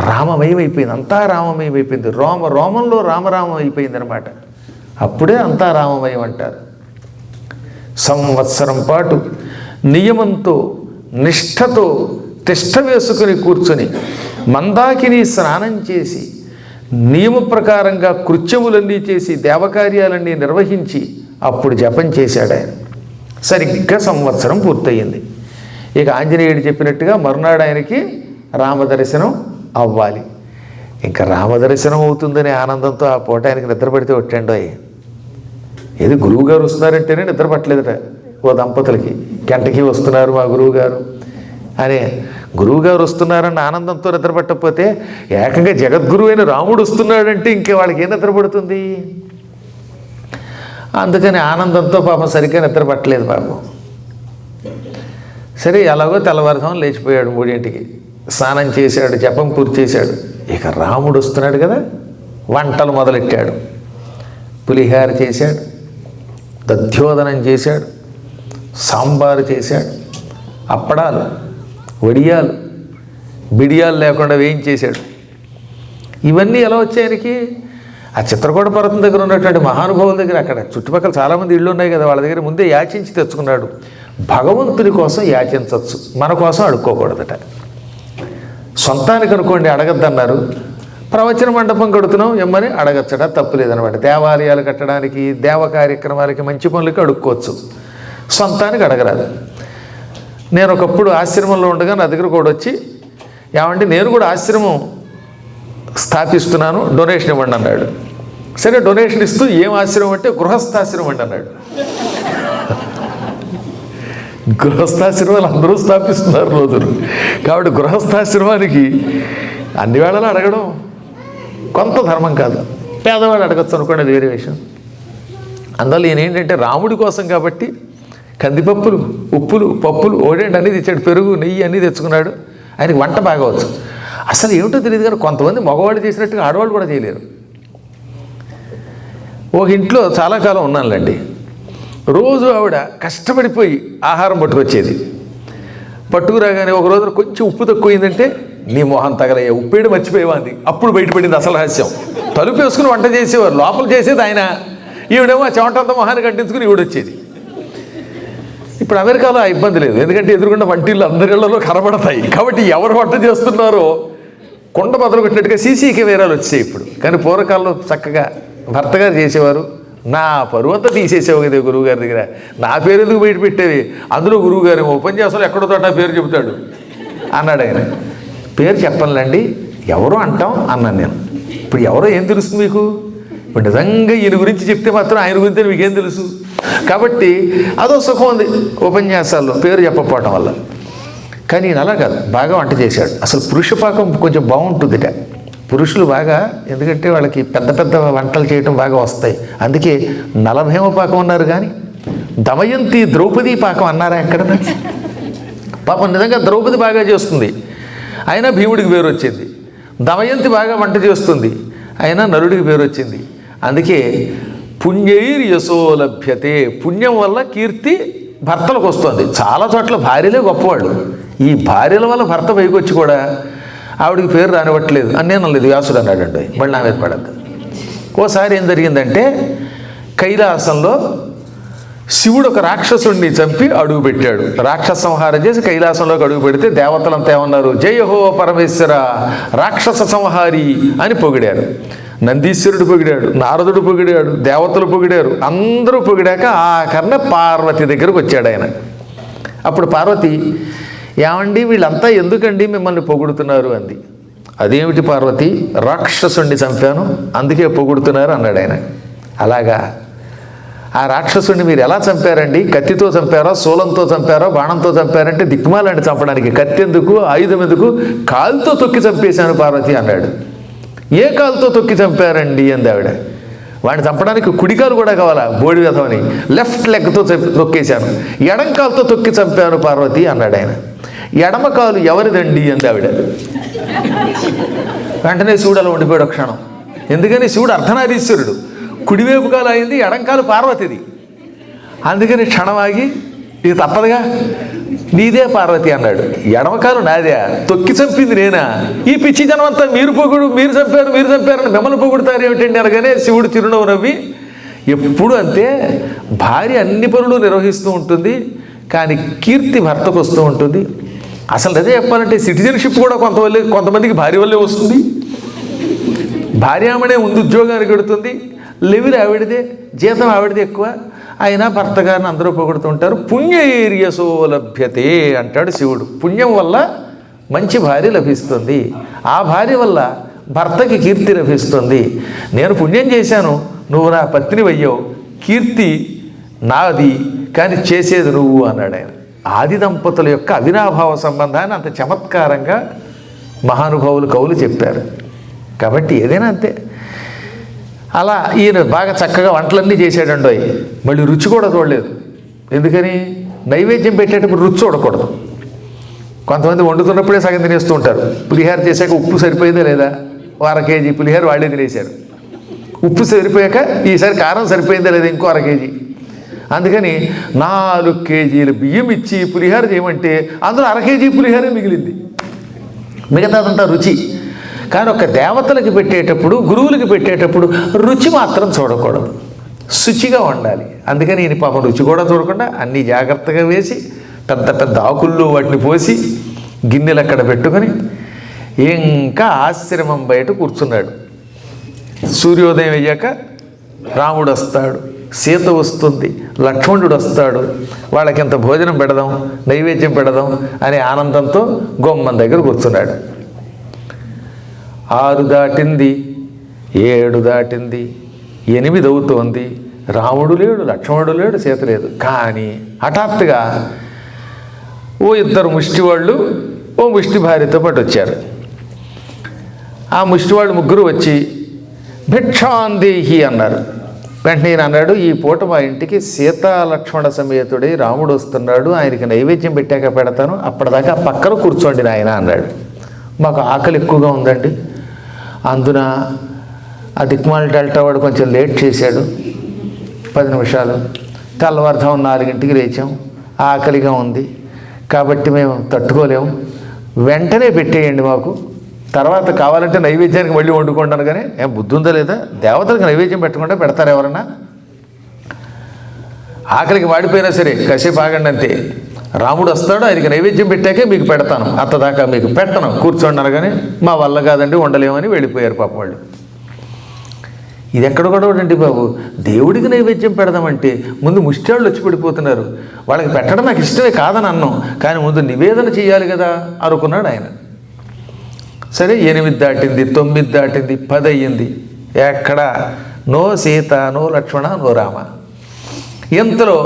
రామమయం అయిపోయింది, అంతా రామమయం అయిపోయింది. రోమంలో రామరామం అయిపోయింది అనమాట. అప్పుడే అంతా రామమయం అంటారు. సంవత్సరం పాటు నియమంతో నిష్ఠతో తిష్ట వేసుకుని కూర్చొని మందాకిని స్నానం చేసి నియమ ప్రకారంగా కృత్యములన్నీ చేసి దేవకార్యాలన్నీ నిర్వహించి అప్పుడు జపం చేశాడు ఆయన. సరిగ్గా సంవత్సరం పూర్తయింది. ఇక ఆంజనేయుడు చెప్పినట్టుగా మరునాడు ఆయనకి రామదర్శనం అవ్వాలి. ఇంకా రామదర్శనం అవుతుందనే ఆనందంతో ఆ పూట ఆయనకి నిద్ర పడితే ఒట్టండో. ఏది గురువుగారు వస్తున్నారంటేనే నిద్ర పట్టలేదట ఓ దంపతులకి. గంటకి వస్తున్నారు మా గురువుగారు అనే, గురువుగారు వస్తున్నారన్న ఆనందంతో నిద్ర పట్టకపోతే ఏకంగా జగద్గురువు అయిన రాముడు వస్తున్నాడంటే ఇంకే వాళ్ళకి ఏం నిద్ర పడుతుంది? అందుకని ఆనందంతో పాపం సరిగ్గా నిద్ర పట్టలేదు పాపం. సరే ఎలాగో తెల్లవారుజామున లేచిపోయాడు 3ంటికి, స్నానం చేశాడు, జపం పూర్తి చేశాడు. ఇక రాముడు వస్తున్నాడు కదా, వంటలు మొదలెట్టాడు. పులిహార చేశాడు, దధ్యోదనం చేశాడు, సాంబారు చేశాడు, అప్పడాలు, వడియాలు, బిడియాలు లేకుండా వేయించేశాడు. ఇవన్నీ ఎలా వచ్చాయనికి? ఆ చిత్రకూట పర్వతం దగ్గర ఉన్నటువంటి మహానుభావుల దగ్గర, అక్కడ చుట్టుపక్కల చాలామంది ఇళ్ళు ఉన్నాయి కదా, వాళ్ళ దగ్గర ముందే యాచించి తెచ్చుకున్నాడు. భగవంతుని కోసం యాచించవచ్చు, మన కోసం అడుక్కోకూడదట. సొంతానికి అనుకోండి అడగద్దన్నారు. ప్రవచన మండపం కడుతున్నాం ఎమ్మని అడగచ్చట, తప్పు లేదనమాట. దేవాలయాలు కట్టడానికి, దేవ కార్యక్రమాలకి, మంచి పనులకి అడుక్కోవచ్చు, సొంతానికి అడగరాదు. నేను ఒకప్పుడు ఆశ్రమంలో ఉండగా నా దగ్గర కూడా వచ్చి, ఏమంటే నేను కూడా ఆశ్రమం స్థాపిస్తున్నాను, డొనేషన్ ఇవ్వండి అన్నాడు. సరే డొనేషన్ ఇస్తూ, ఏం ఆశ్రమం అంటే గృహస్థాశ్రమం అండి అన్నాడు. గృహస్థాశ్రమాలు అందరూ స్థాపిస్తున్నారు రోజులు, కాబట్టి గృహస్థాశ్రమానికి అన్ని వేళలా అడగడం కొంత ధర్మం కాదు. పేదవాడు అడగచ్చు అనుకోండి, అది వేరే విషయం. అందువల్ల ఈయన ఏంటంటే రాముడి కోసం కాబట్టి కందిపప్పులు, ఉప్పులు, పప్పులు, ఓడేండి అన్నీ తెచ్చాడు, పెరుగు, నెయ్యి అన్నీ తెచ్చుకున్నాడు. ఆయనకి వంట బాగా వచ్చు. అసలు ఏమిటో తెలియదు కానీ కొంతమంది మగవాళ్ళు చేసినట్టుగా ఆడవాళ్ళు కూడా చేయలేరు. ఒక ఇంట్లో చాలా కాలం ఉన్నానులేండి. రోజు ఆవిడ కష్టపడిపోయి ఆహారం పట్టుకొచ్చేది. పట్టుకురాగానే ఒక రోజున కొంచెం ఉప్పు తక్కువైందంటే, నీ మొహం తగలయ్యా, ఉప్పేడు మర్చిపోయేవా అంది. అప్పుడు బయటపడింది అసలు రహస్యం. తలుపు వేసుకుని వంట చేసేవారు, లోపల చేసేది ఆయన. ఈవిడేమో ఆ చెమటంతా మొహాన్ని కట్టించుకుని ఈవిడొచ్చేది. ఇప్పుడు అమెరికాలో ఆ ఇబ్బంది లేదు, ఎందుకంటే ఎదురుకుండా వంటిళ్ళు అందరిళ్లలో కనబడతాయి. కాబట్టి ఎవరు వంట చేస్తున్నారో కొండ బదులు పెట్టినట్టుగా సీసీ కెమెరాలు వచ్చాయి ఇప్పుడు. కానీ పూర్వకాలంలో చక్కగా భర్త గారు చేసేవారు. నా పరువంతా తీసేసావు కదా గురువుగారి దగ్గర, నా పేరు ఎందుకు బయట పెట్టేవి? అందులో గురువుగారు ఉపన్యాసంలో ఎక్కడో తోట పేరు చెబుతాడు అన్నాడు ఆయన. పేరు చెప్పనులేండి, ఎవరో అంటాం అన్నాను నేను. ఇప్పుడు ఎవరో ఏం తెలుస్తుంది మీకు? ఇప్పుడు నిజంగా ఈయన గురించి చెప్తే మాత్రం ఆయన గురించి మీకేం తెలుసు? కాబట్టి అదో సుఖం ఉంది ఉపన్యాసాల్లో పేరు చెప్పకపోవటం వల్ల. కానీ ఈయన అలా కాదు, బాగా వంట చేశాడు. అసలు పురుష పాకం కొంచెం బాగుంటుందిట. పురుషులు బాగా, ఎందుకంటే వాళ్ళకి పెద్ద పెద్ద వంటలు చేయటం బాగా వస్తాయి. అందుకే నలభేమ పాకం అన్నారు, కానీ దమయంతి ద్రౌపది పాకం అన్నారా ఎక్కడన్నా? పాపం నిజంగా ద్రౌపది బాగా చేస్తుంది, అయినా భీముడికి పేరు వచ్చింది. దమయంతి బాగా వంట చేస్తుంది, అయినా నలుడికి పేరు వచ్చింది. అందుకే పుణ్యైర్ యశో లభ్యతే, పుణ్యం వల్ల కీర్తి భర్తలకు వస్తుంది. చాలా చోట్ల భార్యలే గొప్పవాళ్ళు. ఈ భార్యల వల్ల భర్త పైకి వచ్చి కూడా ఆవిడికి పేరు రానివ్వట్లేదు అని నేను అనలేదు, వ్యాసుడు అన్నాడండి. మళ్ళీ నా మీద పడద్దు. ఓసారి ఏం జరిగిందంటే, కైలాసంలో శివుడు ఒక రాక్షసుడిని చంపి అడుగు పెట్టాడు. రాక్షస సంహారం చేసి కైలాసంలోకి అడుగు పెడితే దేవతలంతా ఏమన్నారు? జయహో పరమేశ్వర రాక్షస సంహారి అని పొగిడారు. నందీశ్వరుడు పొగిడాడు, నారదుడు పొగిడాడు, దేవతలు పొగిడారు, అందరూ పొగిడాక ఆఖరణ పార్వతి దగ్గరకు వచ్చాడు ఆయన. అప్పుడు పార్వతి, ఏమండి వీళ్ళంతా ఎందుకండి మిమ్మల్ని పొగుడుతున్నారు అంది. అదేమిటి పార్వతి, రాక్షసుడిని చంపాను అందుకే పొగుడుతున్నారు అన్నాడు ఆయన. అలాగా, ఆ రాక్షసుడిని మీరు ఎలా చంపారండి? కత్తితో చంపారా, శూలంతో చంపారా, బాణంతో చంపారంటే దిక్కుమాలండి చంపడానికి. కత్తి ఎందుకు, ఆయుధం ఎందుకు? కాలుతో తొక్కి చంపేశాను పార్వతి అన్నాడు. ఏ కాలుతో తొక్కి చంపారండి అంది ఆవిడ. వాడిని చంపడానికి కుడికాలు కూడా కావాలా, బోడి విధమని. లెఫ్ట్ లెగ్తో తొక్కేశాను. ఎడం కాలుతో తొక్కి చంపాను పార్వతి అన్నాడు ఆయన. ఎడమ కాలు ఎవరిదండి అంది ఆవిడ. వెంటనే శివుడు అలా ఉండిపోయాడు క్షణం. ఎందుకని శివుడు అర్ధనారీశ్వరుడు, కుడివైపు కాలు అయింది, ఎడంకాలు పార్వతిది. అందుకని క్షణమాగి, ఇది తప్పదుగా, నీదే పార్వతి అన్నాడు. ఎడమకాలు నాదే, తొక్కి చంపింది నేనా? ఈ పిచ్చి జనం అంతా మీరు చంపారు అని మిమ్మల్ని పొగుడుతారు ఏమిటండి అనగానే శివుడు చిరునవ్వు నవ్వి, ఎప్పుడు అంతే, భార్య అన్ని పనులు నిర్వహిస్తూ ఉంటుంది, కానీ కీర్తి భర్తకు వస్తూ ఉంటుంది. అసలు అదే చెప్పాలంటే సిటిజన్షిప్ కూడా కొంతమందికి భార్య వల్లే వస్తుంది. భార్యామనే ముందు ఉద్యోగానికి పెడుతుంది, లెవెల్ ఆవిడదే, జీతం ఆవిడదే ఎక్కువ, అయినా భర్త గారిని అందరూ పొగుడుతుంటారు. పుణ్యైర్యసో లభ్యతే అంటాడు శివుడు. పుణ్యం వల్ల మంచి భార్య లభిస్తుంది, ఆ భార్య వల్ల భర్తకి కీర్తి లభిస్తుంది. నేను పుణ్యం చేశాను, నువ్వు నా పత్ని అయ్యావు, కీర్తి నాది, కానీ చేసేది నువ్వు అన్నాడు ఆయన. ఆది దంపతుల యొక్క అవినాభావ సంబంధాన్ని అంత చమత్కారంగా మహానుభావులు కవులు చెప్పారు. కాబట్టి ఏదైనా అంతే. అలా ఈయన బాగా చక్కగా వంటలన్నీ చేసాడండోయ్. మళ్ళీ రుచి కూడా చూడలేదు. ఎందుకని? నైవేద్యం పెట్టేటప్పుడు రుచి చూడకూడదు. కొంతమంది వండుతున్నప్పుడే సగం తినేస్తూ ఉంటారు. పులిహార చేశాక ఉప్పు సరిపోయిందా లేదా, 1/2 కేజీ పులిహార వాళ్ళే తినేశారు. ఉప్పు సరిపోయాక ఈసారి కారం సరిపోయిందా లేదా, ఇంకో 1/2 కేజీ. అందుకని 4 కేజీల బియ్యం ఇచ్చి పులిహార చేయమంటే అందులో 1/2 కేజీ పులిహారే మిగిలింది, మిగతాదంతా రుచి. కానీ ఒక దేవతలకి పెట్టేటప్పుడు, గురువులకి పెట్టేటప్పుడు రుచి మాత్రం చూడకూడదు, శుచిగా ఉండాలి. అందుకని ఈయన పాపం రుచి కూడా చూడకుండా అన్నీ జాగ్రత్తగా వేసి పెద్ద పెద్ద ఆకుల్లో వాటిని పోసి గిన్నెలు అక్కడ పెట్టుకొని ఇంకా ఆశ్రమం బయట కూర్చున్నాడు. సూర్యోదయం అయ్యాక రాముడు వస్తాడు, సీత వస్తుంది, లక్ష్మణుడు వస్తాడు, వాళ్ళకింత భోజనం పెడదాం, నైవేద్యం పెడదాం అనే ఆనందంతో గుమ్మం దగ్గర కూర్చున్నాడు. 6 దాటింది, 7 దాటింది, 8 అవుతోంది. రాముడు లేడు, లక్ష్మణుడు లేడు, సీత లేదు. కానీ హఠాత్తుగా ఓ 2 ముష్టివాళ్ళు ఓ ముష్టి భార్యతో పాటు వచ్చారు. ఆ ముష్టివాళ్ళు ముగ్గురు వచ్చి భిక్షాందేహి అన్నారు. వెంటనే ఈయన అన్నాడు, ఈ పూట మా ఇంటికి సీతా లక్ష్మణ సమేతుడై రాముడు వస్తున్నాడు, ఆయనకి నైవేద్యం పెట్టాక పెడతాను, అప్పటిదాకా పక్కన కూర్చోండి నాయన అన్నాడు. మాకు ఆకలి ఎక్కువగా ఉందండి, అందున ఆ దిక్మాల డెల్టా వాడు కొంచెం లేట్ చేశాడు, 10 నిమిషాలు. తెల్లవారుజాము 4 లేచాం, ఆకలిగా ఉంది, కాబట్టి మేము తట్టుకోలేము, వెంటనే పెట్టేయండి మాకు, తర్వాత కావాలంటే నైవేద్యానికి మళ్ళీ వండుకుంటాను. కానీ ఏం బుద్ధి ఉందా లేదా, దేవతలకు నైవేద్యం పెట్టకుండా పెడతారు ఎవరన్నా? ఆకలికి వాడిపోయినా సరే కాసేపు ఆగండి అంతే, రాముడు వస్తాడు, ఆయనకి నైవేద్యం పెట్టాకే మీకు పెడతాను, అంతదాకా మీకు పెట్టను, కూర్చోండి అనగానే మా వల్ల కాదండి, ఉండలేమని వెళ్ళిపోయారు పాపం వాళ్ళు. ఇది ఎక్కడ కూడా అండి బాబు, దేవుడికి నైవేద్యం పెడదామంటే ముందు ముష్టాళ్ళు వచ్చి పడిపోతున్నారు. వాళ్ళకి పెట్టడం నాకు ఇష్టమే కాదని అన్నాం, కానీ ముందు నివేదన చేయాలి కదా అనుకున్నాడు ఆయన. సరే 8 దాటింది, 9 దాటింది, 10 అయ్యింది. ఎక్కడ నో సీత, నో లక్ష్మణ, నో రామ. ఇంతలో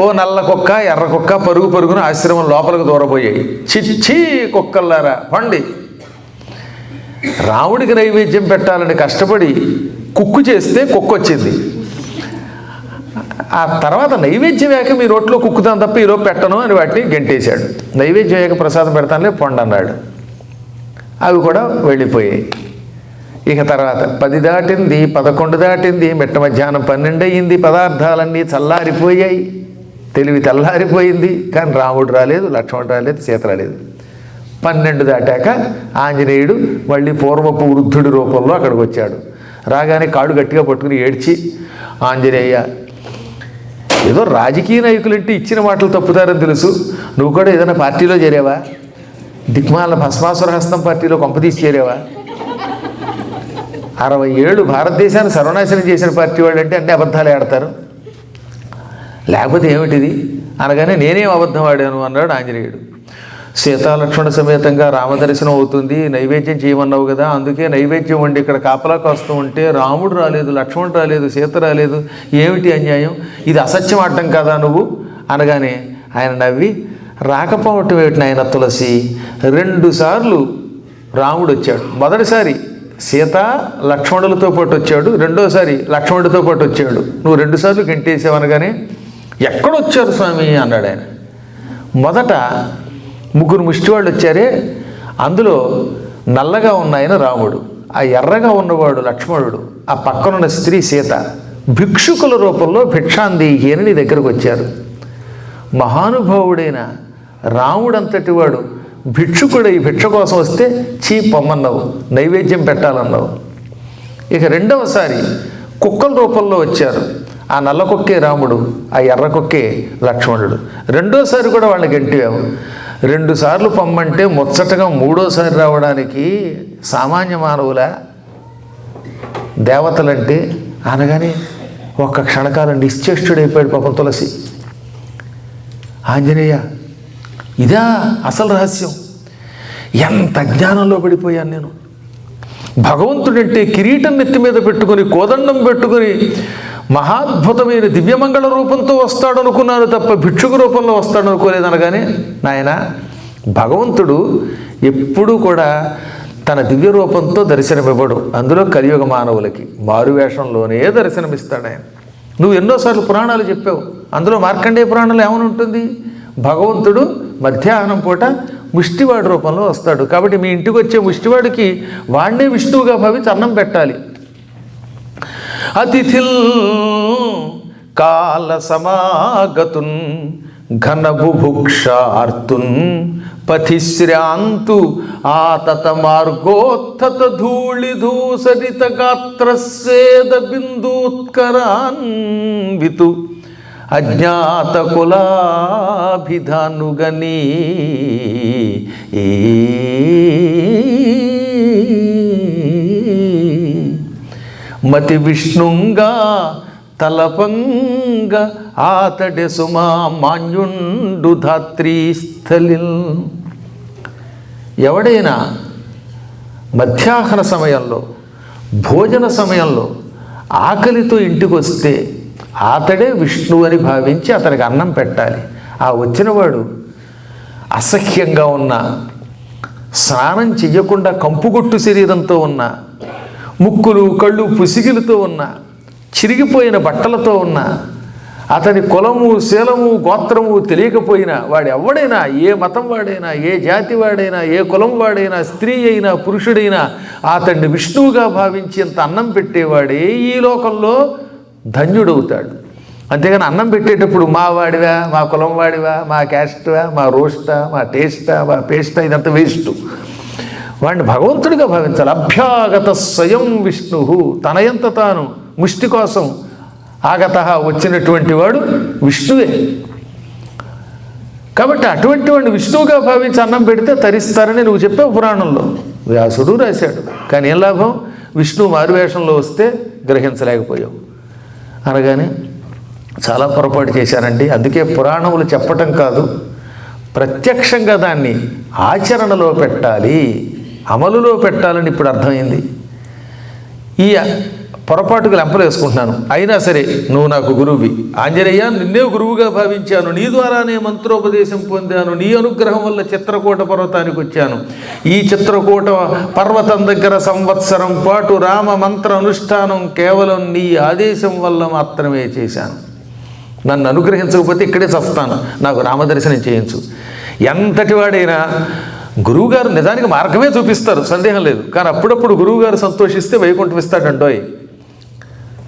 ఓ నల్ల కుక్క, ఎర్ర కుక్క పరుగున ఆశ్రమం లోపలికి దూరబోయాయి. చిచ్చి కుక్కల్లారా పండి, రాముడికి నైవేద్యం పెట్టాలని కష్టపడి కుక్కు చేస్తే కుక్క వచ్చింది. ఆ తర్వాత నైవేద్యం వేయక మీ నోట్లో కుక్కుతాను తప్ప ఈరోజు పెట్టను అని వాటిని గెంటేశాడు. నైవేద్యం వేయక ప్రసాదం పెడతానులే పొండి అన్నాడు. అవి కూడా వెళ్ళిపోయాయి. ఇక తర్వాత 10 దాటింది, 11 దాటింది, మిట్ట మధ్యాహ్నం 12 అయ్యింది. పదార్థాలన్నీ చల్లారిపోయాయి, తెలివి తెల్లారిపోయింది. కానీ రాముడు రాలేదు, లక్ష్మణుడు రాలేదు, సీత రాలేదు. 12 దాటాక ఆంజనేయుడు మళ్ళీ పూర్వపు వృద్ధుడి రూపంలో అక్కడికి వచ్చాడు. రాగానే కాడు గట్టిగా పట్టుకుని ఏడ్చి, ఆంజనేయ, ఏదో రాజకీయ నాయకులంటే ఇచ్చిన మాటలు తప్పుతారని తెలుసు, నువ్వు కూడా ఏదైనా పార్టీలో చేరావా? దిక్మాల భస్మాసుర హస్తం పార్టీలో కొంపతీసి చేరావా? 60 ఏళ్ళు భారతదేశాన్ని సర్వనాశనం చేసిన పార్టీ వాళ్ళు అంటే అన్ని అబద్ధాలు ఆడతారు, లేకపోతే ఏమిటిది అనగానే నేనేం అబద్ధం ఆడాను అన్నాడు ఆంజనేయుడు. సీతాలక్ష్మణ సమేతంగా రామదర్శనం అవుతుంది, నైవేద్యం చేయమన్నావు కదా, అందుకే నైవేద్యం వండి ఇక్కడ కాపలాకు వస్తూ ఉంటే రాముడు రాలేదు, లక్ష్మణుడు రాలేదు, సీత రాలేదు, ఏమిటి అన్యాయం, ఇది అసత్యం ఆడటం కదా నువ్వు అనగానే ఆయన నవ్వి, రాకపోవటం ఏమిటి నాయన తులసి, 2 సార్లు రాముడు వచ్చాడు. మొదటిసారి సీత లక్ష్మణులతో పాటు వచ్చాడు, రెండోసారి లక్ష్మణుడితో పాటు వచ్చాడు, నువ్వు 2 సార్లు గెంటేసావనగానే ఎక్కడొచ్చారు స్వామి అన్నాడు ఆయన. మొదట 3 ముష్టివాళ్ళు వచ్చారే, అందులో నల్లగా ఉన్న ఆయన రాముడు, ఆ ఎర్రగా ఉన్నవాడు లక్ష్మణుడు, ఆ పక్కనున్న స్త్రీ సీత భిక్షుకుల రూపంలో భిక్షాందేహి అని నీ దగ్గరకు వచ్చారు. మహానుభావుడైన రాముడంతటి వాడు భిక్షుకుడై భిక్ష కోసం వస్తే చీ పొమ్మన్నావు, నైవేద్యం పెట్టాలన్నావు. ఇక రెండవసారి కుక్కల రూపంలో వచ్చారు, ఆ నల్ల కుక్కే రాముడు, ఆ ఎర్ర కుక్కే లక్ష్మణుడు. రెండోసారి కూడా వాళ్ళని గంటివాము. 2 సార్లు పొమ్మంటే ముచ్చటగా 3వసారి రావడానికి సామాన్య మానవుల దేవతలంటే అనగానే ఒక్క క్షణకాలం నిశ్చేష్టుడైపోయాడు పాపం తులసి. ఆంజనేయ, ఇదా అసలు రహస్యం? ఎంత జ్ఞానంలో పడిపోయాను నేను. భగవంతుడంటే కిరీటం నెత్తి మీద పెట్టుకుని కోదండం పెట్టుకుని మహాద్భుతమైన దివ్యమంగళ రూపంతో వస్తాడు అనుకున్నాను తప్ప భిక్షుక రూపంలో వస్తాడు అనుకోలేదు. అనగానే నాయన, భగవంతుడు ఎప్పుడూ కూడా తన దివ్య రూపంతో దర్శనమివ్వడు. అందులో కలియుగ మానవులకి మారువేషంలోనే దర్శనమిస్తాడు ఆయన. నువ్వు ఎన్నోసార్లు పురాణాలు చెప్పావు. అందులో మార్కండేయ పురాణంలో ఏమని ఉంటుంది? భగవంతుడు మధ్యాహ్నం పూట ముష్టివాడి రూపంలో వస్తాడు. కాబట్టి మీ ఇంటికి వచ్చే ముష్టివాడికి వాడినే విష్ణువుగా భావించి అన్నం పెట్టాలి. అతిథిల్ కాల సమాగతున్ ఘన బుభుక్షార్తున్ పథిశ్రాంతు ఆతత మార్గోత్తత ధూళి ధూసరిత గాత్రస్వేద బిందూత్కరాన్వితు అజ్ఞాత కులాభిధానుగనీ మతి విష్ణుంగా తలపంగ ఆతడె సుమా మాన్యుండు ధాత్రీస్థలిల్. ఎవడైనా మధ్యాహ్న సమయంలో భోజన సమయంలో ఆకలితో ఇంటికి వస్తే అతడే విష్ణువు అని భావించి అతనికి అన్నం పెట్టాలి. ఆ వచ్చినవాడు అసహ్యంగా ఉన్న, స్నానం చెయ్యకుండా కంపుగొట్టు శరీరంతో ఉన్న, ముక్కులు కళ్ళు పుసిగిలతో ఉన్న, చిరిగిపోయిన బట్టలతో ఉన్న, అతని కులము శీలము గోత్రము తెలియకపోయినా వాడు ఎవడైనా, ఏ మతం వాడైనా, ఏ జాతి వాడైనా, ఏ కులం వాడైనా, స్త్రీ అయినా పురుషుడైనా అతన్ని విష్ణువుగా భావించి అంత అన్నం పెట్టేవాడే ఈ లోకంలో ధన్యుడవుతాడు. అంతేగాని అన్నం పెట్టేటప్పుడు మా వాడివా, మా కులం వాడివా, మా క్యాస్ట్వా, మా రోస్టా, మా టేస్టా, మా పేస్టా, ఇదంతా వేస్ట్. వాడిని భగవంతుడిగా భావించాలి. అభ్యాగత స్వయం విష్ణు, తనయంత తాను ముష్టి కోసం ఆగత వచ్చినటువంటి వాడు విష్ణువే. కాబట్టి అటువంటి వాడిని విష్ణువుగా భావించి అన్నం పెడితే తరిస్తారని నువ్వు చెప్పావు పురాణంలో. వ్యాసుడు రాశాడు. కానీ ఏం లాభం? విష్ణువు మారువేషంలో వస్తే గ్రహించలేకపోయావు. అనగానే చాలా పొరపాటు చేశానండి. అందుకే పురాణములు చెప్పటం కాదు, ప్రత్యక్షంగా దాన్ని ఆచరణలో పెట్టాలి, అమలులో పెట్టాలని ఇప్పుడు అర్థమైంది. ఈ పొరపాటుకు లెంపలు వేసుకుంటున్నాను. అయినా సరే నువ్వు నాకు గురువువి. ఆంజనేయ, నిన్నే గురువుగా భావించాను, నీ ద్వారానే మంత్రోపదేశం పొందాను, నీ అనుగ్రహం వల్ల చిత్రకూట పర్వతానికి వచ్చాను. ఈ చిత్రకూట పర్వతం దగ్గర సంవత్సరం పాటు రామ మంత్ర అనుష్ఠానం కేవలం నీ ఆదేశం వల్ల మాత్రమే చేశాను. నన్ను అనుగ్రహించకపోతే ఇక్కడే చస్తాను, నాకు రామదర్శనం చేయించు. ఎంతటి వాడైనా గురువుగారు నిజానికి మార్గమే చూపిస్తారు, సందేహం లేదు. కానీ అప్పుడప్పుడు గురువుగారు సంతోషిస్తే వైకుంఠం ఇస్తాడంటోయ్.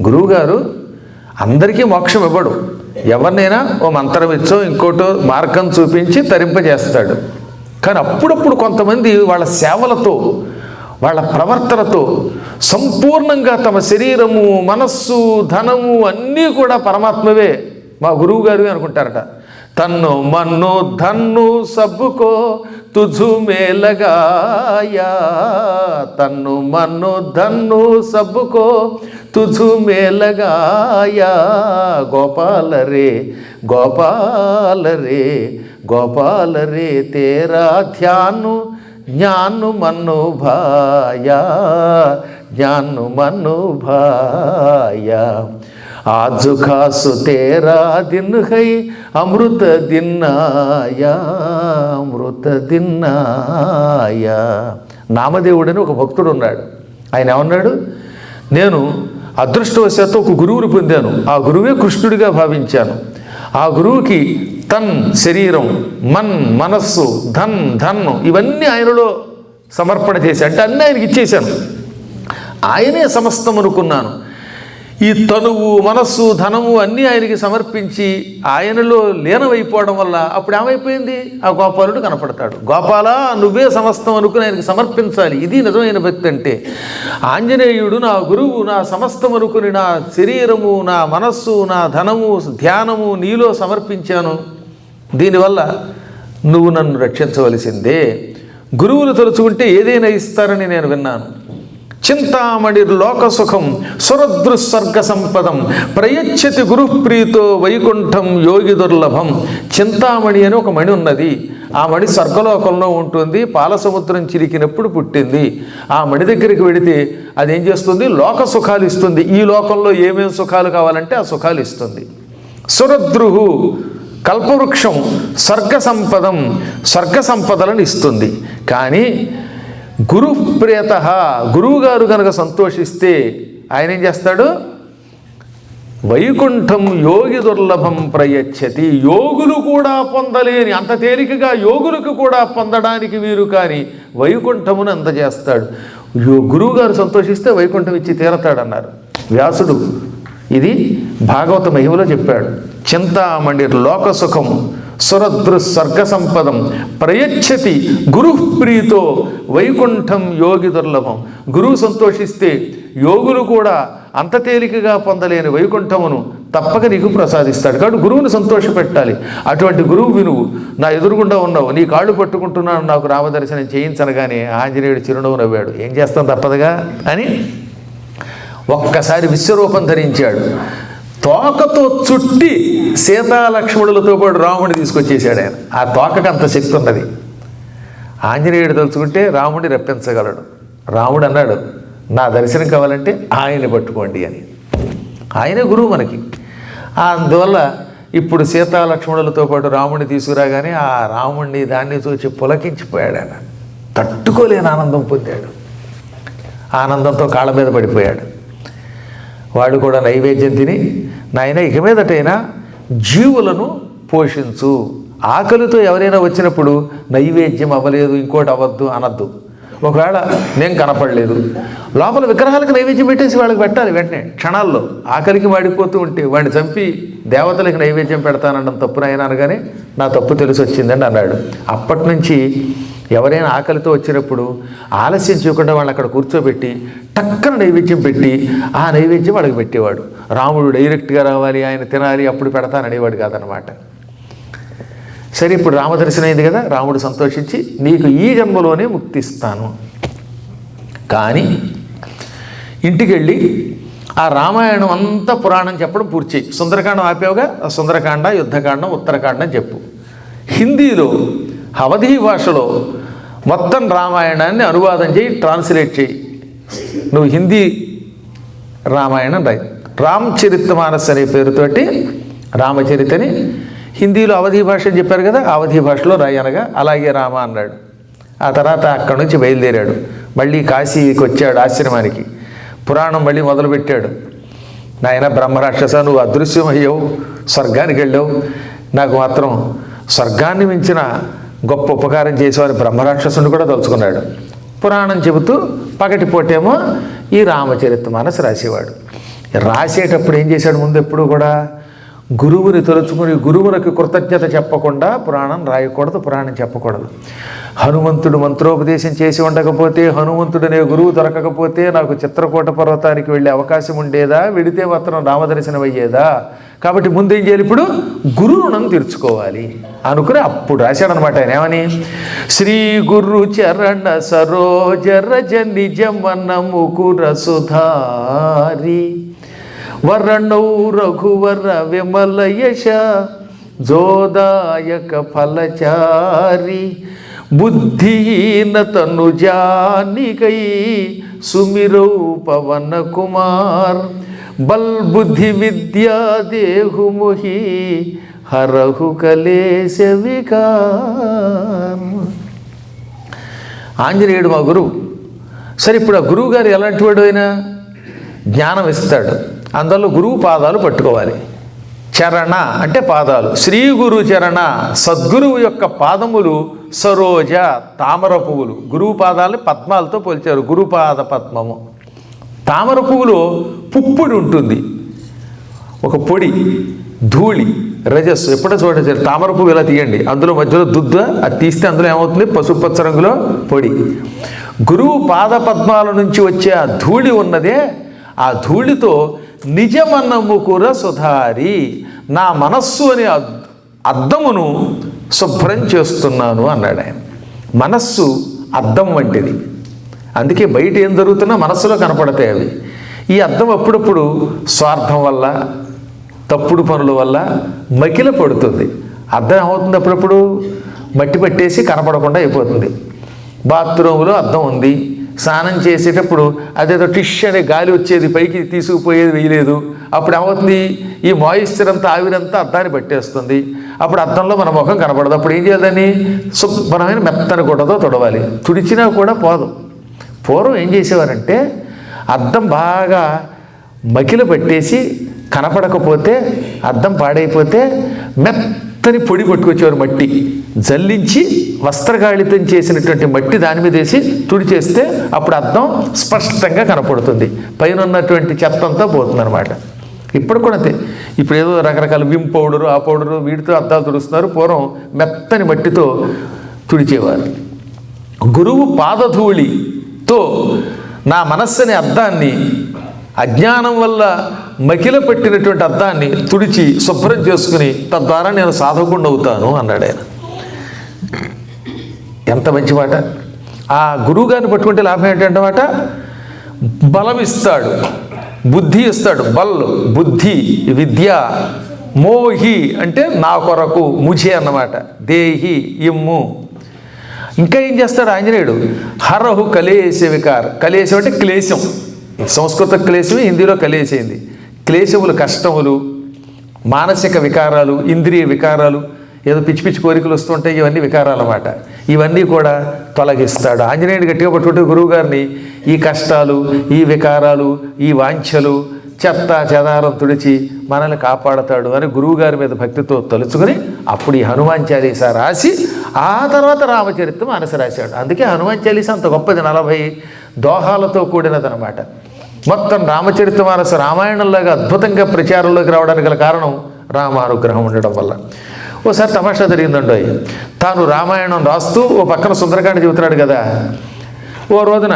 గురువుగారు అందరికీ మోక్షం ఇవ్వడు. ఎవరినైనా ఓ మంత్రం ఇచ్చో ఇంకోటో మార్గం చూపించి తరింపజేస్తాడు. కానీ అప్పుడప్పుడు కొంతమంది వాళ్ళ సేవలతో, వాళ్ళ ప్రవర్తనతో సంపూర్ణంగా తమ శరీరము, మనస్సు, ధనము అన్నీ కూడా పరమాత్మవే, మా గురువు గారు అనుకుంటారట. తన్ను మన్ను ధన్ను సబ్బుకో తుజు మేలగాయా, తన్ను మన్ను ధన్ను సబ్బుకో తుజు మేలగాయా, గోపాల రే గోపాల రే గోపాల రే తేరా ధ్యాను జ్ఞాను మన్ను భాయా, జ్ఞాను మన్ను భాయా, ఆజు ఖాసు తేరా దిన్ హై అమృత దిన్నాయా, అమృత దిన్నాయా. నామదేవుడని ఒక భక్తుడు ఉన్నాడు. ఆయన ఏమన్నాడు? నేను అదృష్టవశాత్తు ఒక గురువుని పొందాను, ఆ గురువే కృష్ణుడిగా భావించాను. ఆ గురువుకి తన్ శరీరం, మన్ మనస్సు, ధన్ ధన్ను ఇవన్నీ ఆయనలో సమర్పణ చేసి, అంటే అన్నీ ఆయనకి ఇచ్చేశాను, ఆయనే సమస్తం అనుకున్నాను. ఈ తనువు, మనస్సు, ధనము అన్నీ ఆయనకి సమర్పించి ఆయనలో లీనమైపోవడం వల్ల అప్పుడు ఏమైపోయింది? ఆ గోపాలుడు కనపడతాడు. గోపాల నువ్వే సమస్తం అనుకుని ఆయనకి సమర్పించాలి. ఇది నిజమైన భక్తి అంటే. ఆంజనేయుడు నా గురువు, నా సమస్తం అనుకుని నా శరీరము, నా మనస్సు, నా ధనము, ధ్యానము నీలో సమర్పించాను. దీనివల్ల నువ్వు నన్ను రక్షించవలసిందే. గురువులు తలుచుకుంటే ఏదైనా ఇస్తారని నేను విన్నాను. చింతామణి లోకసుఖం సురదృస్వర్గ సంపదం ప్రయచ్చతి గురుప్రీతో వైకుంఠం యోగి దుర్లభం. చింతామణి అని ఒక మణి ఉన్నది. ఆ మణి స్వర్గలోకంలో ఉంటుంది. పాలసముద్రం చిరికినప్పుడు పుట్టింది. ఆ మణి దగ్గరికి వెడితే అదేం చేస్తుంది? లోక సుఖాలు ఇస్తుంది. ఈ లోకంలో ఏమేమి సుఖాలు కావాలంటే ఆ సుఖాలు ఇస్తుంది. సురద్రుహు కల్పవృక్షం స్వర్గ సంపదం, స్వర్గ సంపదలను ఇస్తుంది. కానీ గురుప్రియత, గురువుగారు కనుక సంతోషిస్తే ఆయన ఏం చేస్తాడు? వైకుంఠం యోగి దుర్లభం ప్రయచ్చతి. యోగులు కూడా పొందలేని, అంత తేలికగా యోగులకు కూడా పొందడానికి వీరు కానీ వైకుంఠమును అందజేస్తాడు. గురువుగారు సంతోషిస్తే వైకుంఠం ఇచ్చి తీరతాడన్నారు వ్యాసుడు. ఇది భాగవత మహిమలో చెప్పాడు. చింతామణి లోకసుఖం సురదృ స్వర్గ సంపదం ప్రయచ్చతి గురుప్రీతో వైకుంఠం యోగి దుర్లభం. గురువు సంతోషిస్తే యోగులు కూడా అంత తేలికగా పొందలేని వైకుంఠమును తప్పక నీకు ప్రసాదిస్తాడు. కాబట్టి గురువుని సంతోషపెట్టాలి. అటువంటి గురువు వినువు. నా ఎదురుగుండా ఉన్నావు, నీ కాళ్ళు పట్టుకుంటున్నాను, నాకు రామదర్శనం చేయించనగానే ఆంజనేయుడు చిరునవ్వు నవ్వాడు. ఏం చేస్తాం తప్పదుగా అని ఒక్కసారి విశ్వరూపం ధరించాడు. తోకతో చుట్టి సీతాలక్ష్మణులతో పాటు రాముడిని తీసుకొచ్చేసాడు ఆయన. ఆ తోకకు అంత శక్తి ఉన్నది. ఆంజనేయుడు తలుచుకుంటే రాముడిని రప్పించగలడు. రాముడు అన్నాడు, నా దర్శనం కావాలంటే ఆయన్ని పట్టుకోండి అని. ఆయనే గురువు మనకి. అందువల్ల ఇప్పుడు సీతాలక్ష్మణులతో పాటు రాముడిని తీసుకురాగానే ఆ రాముడిని దాన్ని చూసి పులకించిపోయాడు. ఆయన తట్టుకోలేని ఆనందం పొందాడు. ఆనందంతో కాళ్ళ మీద పడిపోయాడు. వాడు కూడా నైవేద్యం తిని, నాయన ఇక మీదటైనా జీవులను పోషించు. ఆకలితో ఎవరైనా వచ్చినప్పుడు నైవేద్యం అవ్వలేదు, ఇంకోటి అవ్వద్దు అనద్దు. ఒకవేళ నేను కనపడలేదు, లోపల విగ్రహాలకు నైవేద్యం పెట్టేసి వాళ్ళకి పెట్టాలి వెంటనే క్షణాల్లో. ఆకలికి వాడిపోతూ ఉంటే వాడిని చంపి దేవతలకు నైవేద్యం పెడతానడం తప్పునైనా అనగానే నా తప్పు తెలిసి వచ్చిందని అన్నాడు. అప్పటి నుంచి ఎవరైనా ఆకలితో వచ్చినప్పుడు ఆలస్యం చేయకుండా వాళ్ళని అక్కడ కూర్చోబెట్టి టక్కన నైవేద్యం పెట్టి ఆ నైవేద్యం వాళ్ళకి పెట్టేవాడు. రాముడు డైరెక్ట్గా రావాలి, ఆయన తినాలి, అప్పుడు పెడతాననేవాడు కాదనమాట. సరే, ఇప్పుడు రామదర్శనం అయింది కదా, రాముడు సంతోషించి నీకు ఈ జన్మలోనే ముక్తిస్తాను, కానీ ఇంటికి వెళ్ళి ఆ రామాయణం అంతా పురాణం చెప్పడం పూర్తి చేయి. సుందరకాండం ఆపేవుగా, సుందరకాండ, యుద్ధకాండం, ఉత్తరకాండం చెప్పు. హిందీలో అవధీ భాషలో మొత్తం రామాయణాన్ని అనువాదం చేయి, ట్రాన్స్లేట్ చేయి. నువ్వు హిందీ రామాయణం రాయి. రామచరితమానస్ అనే పేరుతోటి రామచరితని హిందీలో అవధీ భాష అని చెప్పారు కదా, అవధీ భాషలో రాయి అనగా అలాగే రామ అన్నాడు. ఆ తర్వాత అక్కడి నుంచి బయలుదేరాడు. మళ్ళీ కాశీకి వచ్చాడు ఆశ్రమానికి. పురాణం మళ్ళీ మొదలుపెట్టాడు. నాయన బ్రహ్మరాక్షస, నువ్వు అదృశ్యమయ్యావు, స్వర్గానికి వెళ్ళావు, నాకు మాత్రం స్వర్గాన్ని మించిన గొప్ప ఉపకారం చేసేవారి బ్రహ్మరాక్షసుని కూడా తలుచుకున్నాడు. పురాణం చెబుతూ పగటిపోటేమో ఈ రామచరితమానస్ రాసేవాడు. రాసేటప్పుడు ఏం చేశాడు? ముందు ఎప్పుడు కూడా గురువుని తలుచుకుని గురువునికి కృతజ్ఞత చెప్పకుండా పురాణం రాయకూడదు, పురాణం చెప్పకూడదు. హనుమంతుడు మంత్రోపదేశం చేసి ఉండకపోతే, హనుమంతుడనే గురువు దొరకకపోతే నాకు చిత్రకూట పర్వతానికి వెళ్ళే అవకాశం ఉండేదా? వెడితే మాత్రం రామదర్శనం అయ్యేదా? కాబట్టి ముందు ఏం చేయాలి? ఇప్పుడు గురువుణం తీర్చుకోవాలి అనుకుని అప్పుడు రాశాడనమాట ఆయన. ఏమని? శ్రీ గురు చరణ సరోజ రజ నిజమన ముకుర సుధారి వరణౌ రఘువర విమల యశ జోదాయక ఫలచారి బుద్ధిహీన తనుజానికై సుమిరౌ పవన కుమార్ బల్ బుద్ధి విద్యా దేహు ముహి హరహు కలేశ వికార్. ఆంజనేయుడు మా గురువు. సరే, ఇప్పుడు ఆ గురువు గారు ఎలాంటి వాడు? అయినా జ్ఞానం ఇస్తాడు. అందులో గురువు పాదాలు పట్టుకోవాలి. చరణ అంటే పాదాలు. శ్రీ గురు చరణ, సద్గురువు యొక్క పాదములు సరోజ తామర పువ్వులు. గురువు పాదాలని పద్మాలతో పోల్చారు. గురుపాద పద్మము. తామర పువ్వులో పుప్పొడి ఉంటుంది, ఒక పొడి, ధూళి, రజస్సు. ఎప్పుడో చూడండి, తామర పువ్వు ఇలా తీయండి, అందులో మధ్యలో దుద్ద, అది తీస్తే అందులో ఏమవుతుంది? పసుపు పచ్చ రంగులో పొడి. గురువు పాద పద్మాల నుంచి వచ్చే ఆ ధూళి ఉన్నదే, ఆ ధూళితో నిజమన్నముకుర సుధారి, నా మనస్సు అనే అద్దమును శుభ్రం చేస్తున్నాను అన్నాడు ఆయన. మనస్సు అద్దం వంటిది, అందుకే బయట ఏం జరుగుతున్నా మనస్సులో కనపడతాయి అవి. ఈ అద్దం అప్పుడప్పుడు స్వార్థం వల్ల, తప్పుడు పనుల వల్ల మకిల పడుతుంది. అద్దం ఏమవుతుంది? అప్పుడప్పుడు మట్టి పట్టేసి కనపడకుండా అయిపోతుంది. బాత్రూంలో అద్దం ఉంది, స్నానం చేసేటప్పుడు అదేదో టిష్ అనే గాలి వచ్చేది, పైకి తీసుకుపోయేది వేయలేదు. అప్పుడు ఏమవుతుంది? ఈ మాయిశ్చర్ అంతా, ఆవిరంతా అద్దాన్ని పట్టేస్తుంది. అప్పుడు అద్దంలో మన ముఖం కనపడదు. అప్పుడు ఏం చేయాలని? శుభ్రమైన మెత్తని గుడ్డతో తుడవాలి. తుడిచినా కూడా పోదు. పూర్వం ఏం చేసేవారంటే, అద్దం బాగా మకిల పట్టేసి కనపడకపోతే, అద్దం పాడైపోతే మెత్తని పొడి పట్టుకొచ్చేవారు, మట్టి జల్లించి వస్త్రగాళితం చేసినటువంటి మట్టి దాని మీద వేసి తుడిచేస్తే అప్పుడు అద్దం స్పష్టంగా కనపడుతుంది, పైన ఉన్నటువంటి చెత్త అంతా పోతుందన్నమాట. ఇప్పుడు కూడా అంతే. ఇప్పుడు ఏదో రకరకాల విమ్ పౌడరు, ఆ పౌడరు, వీటితో అద్దాలు తుడుస్తున్నారు. పూర్వం మెత్తని మట్టితో తుడిచేవారు. గురువు పాదధూళితో నా మనస్సుని అద్దాన్ని, అజ్ఞానం వల్ల మకిల పెట్టినటువంటి అద్దాన్ని తుడిచి శుభ్రం చేసుకుని తద్వారా నేను సాధకుండా అవుతాను అన్నాడు ఆయన. ఎంత మంచి మాట! ఆ గురువుగారిని పట్టుకుంటే లాభం ఏంటంటమాట? బలం ఇస్తాడు, బుద్ధి ఇస్తాడు. బల్ బుద్ధి, విద్య. మోహి అంటే నా కొరకు, ముజే అన్నమాట. దేహి ఇమ్ము. ఇంకా ఏం చేస్తాడు ఆంజనేయుడు? హరహు కలేశ వికార్. కలేశం అంటే క్లేశం. సంస్కృత క్లేశమే హిందీలో కలేశైంది. క్లేశములు, కష్టములు, మానసిక వికారాలు, ఇంద్రియ వికారాలు, ఏదో పిచ్చి పిచ్చి కోరికలు వస్తుంటాయి, ఇవన్నీ వికారాలు అన్నమాట. ఇవన్నీ కూడా తొలగిస్తాడు. ఆంజనేయుడు గట్టిగా పట్టుకుంటే గురువుగారిని ఈ కష్టాలు, ఈ వికారాలు, ఈ వాంఛలు, చెత్త చెదారం తుడిచి మనల్ని కాపాడతాడు అని గురువుగారి మీద భక్తితో తలుచుకొని అప్పుడు ఈ హనుమాన్ చాలీసా రాసి ఆ తర్వాత రామచరిత్ర మానస రాశాడు. అందుకే హనుమాన్ చాలీసా అంత గొప్పది, 40 దోహాలతో కూడినదనమాట. మొత్తం రామచరిత్ర మానస రామాయణంలాగా అద్భుతంగా ప్రచారంలోకి రావడానికి గల కారణం రామానుగ్రహం ఉండడం వల్ల. ఓసారి తమాషా జరిగిందండో. తాను రామాయణం రాస్తూ ఓ పక్కన సుందరకాండ చెబుతున్నాడు కదా. ఓ రోజున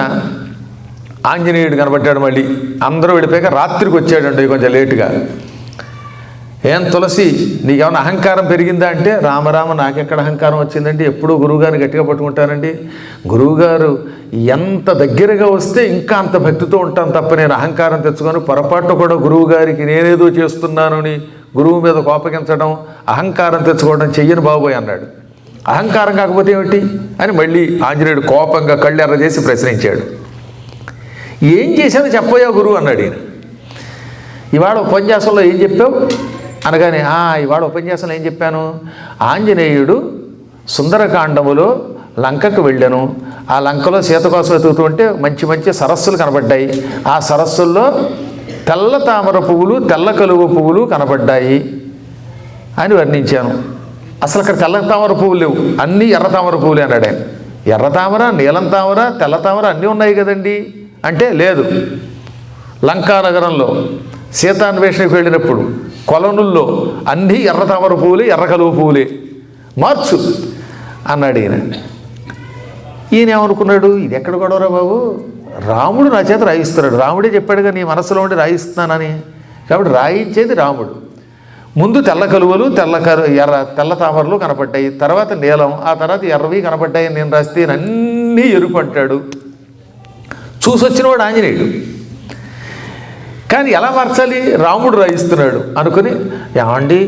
ఆంజనేయుడు కనబడ్డాడు. మళ్ళీ అందరూ వెళ్ళిపోయాక రాత్రికి వచ్చాడండి కొంచెం లేటుగా. ఏం తులసి, నీకేమైనా అహంకారం పెరిగిందా అంటే, రామరామ నాకెక్కడ అహంకారం వచ్చిందంటే, ఎప్పుడూ గురువుగారిని గట్టిగా పట్టుకుంటానండి. గురువుగారు ఎంత దగ్గరగా వస్తే ఇంకా అంత భక్తితో ఉంటాను తప్ప నేను అహంకారం తెచ్చుకొని పొరపాటు కూడా గురువుగారికి నేనేదో చేస్తున్నాను అని గురువు మీద కోపగించడం, అహంకారం తెచ్చుకోవడం చెయ్యను బాబోయ్ అన్నాడు. అహంకారం కాకపోతే ఏమిటి అని మళ్ళీ ఆంజనేయుడు కోపంగా కళ్ళెర్ర చేసి ప్రశ్నించాడు. ఏం చేశానో చెప్పబోయా గురువు అన్నాడు ఈయన. ఇవాళ ఉపన్యాసంలో ఏం చెప్పావు అనగానే, ఇవాళ ఉపన్యాసంలో ఏం చెప్పాను? ఆంజనేయుడు సుందరకాండములో లంకకు వెళ్ళాను. ఆ లంకలో సీత కోసం వెతుకుతుంటే మంచి మంచి సరస్సులు కనబడ్డాయి. ఆ సరస్సుల్లో తెల్ల తామర పువ్వులు, తెల్ల కలువ పువ్వులు కనబడ్డాయి అని వర్ణించాను. అసలు అక్కడ తెల్ల తామర పువ్వులు లేవు, అన్నీ ఎర్ర తామర పువ్వులే అన్నాడు ఆయన. ఎర్ర తామర, నీలం తామర, తెల్ల తామర అన్నీ ఉన్నాయి కదండి అంటే, లేదు, లంకానగరంలో సీతాన్వేషణకు వెళ్ళినప్పుడు కొలనుల్లో అన్నీ ఎర్ర తామర పువ్వులే, ఎర్ర కలువ పువ్వులే, మార్చు అన్నాడు ఈయన. ఈయన ఏమనుకున్నాడు, ఇది ఎక్కడ గొడవరా బాబు, రాముడు నా చేత రాయిస్తున్నాడు, రాముడే చెప్పాడుగా నీ మనసులో ఉండి రాయిస్తున్నానని, కాబట్టి రాయించేది రాముడు. ముందు తెల్ల కలువలు, తెల్ల తామరలు కనపడ్డాయి, తర్వాత నీలం, ఆ తర్వాత ఎర్రవి కనపడ్డాయి నేను రాస్తే అన్నీ ఎరుపు అంటాడు. చూసొచ్చినవాడు ఆంజనేయుడు. కానీ ఎలా మార్చాలి, రాముడు రాయిస్తున్నాడు అనుకుని, ఏమండి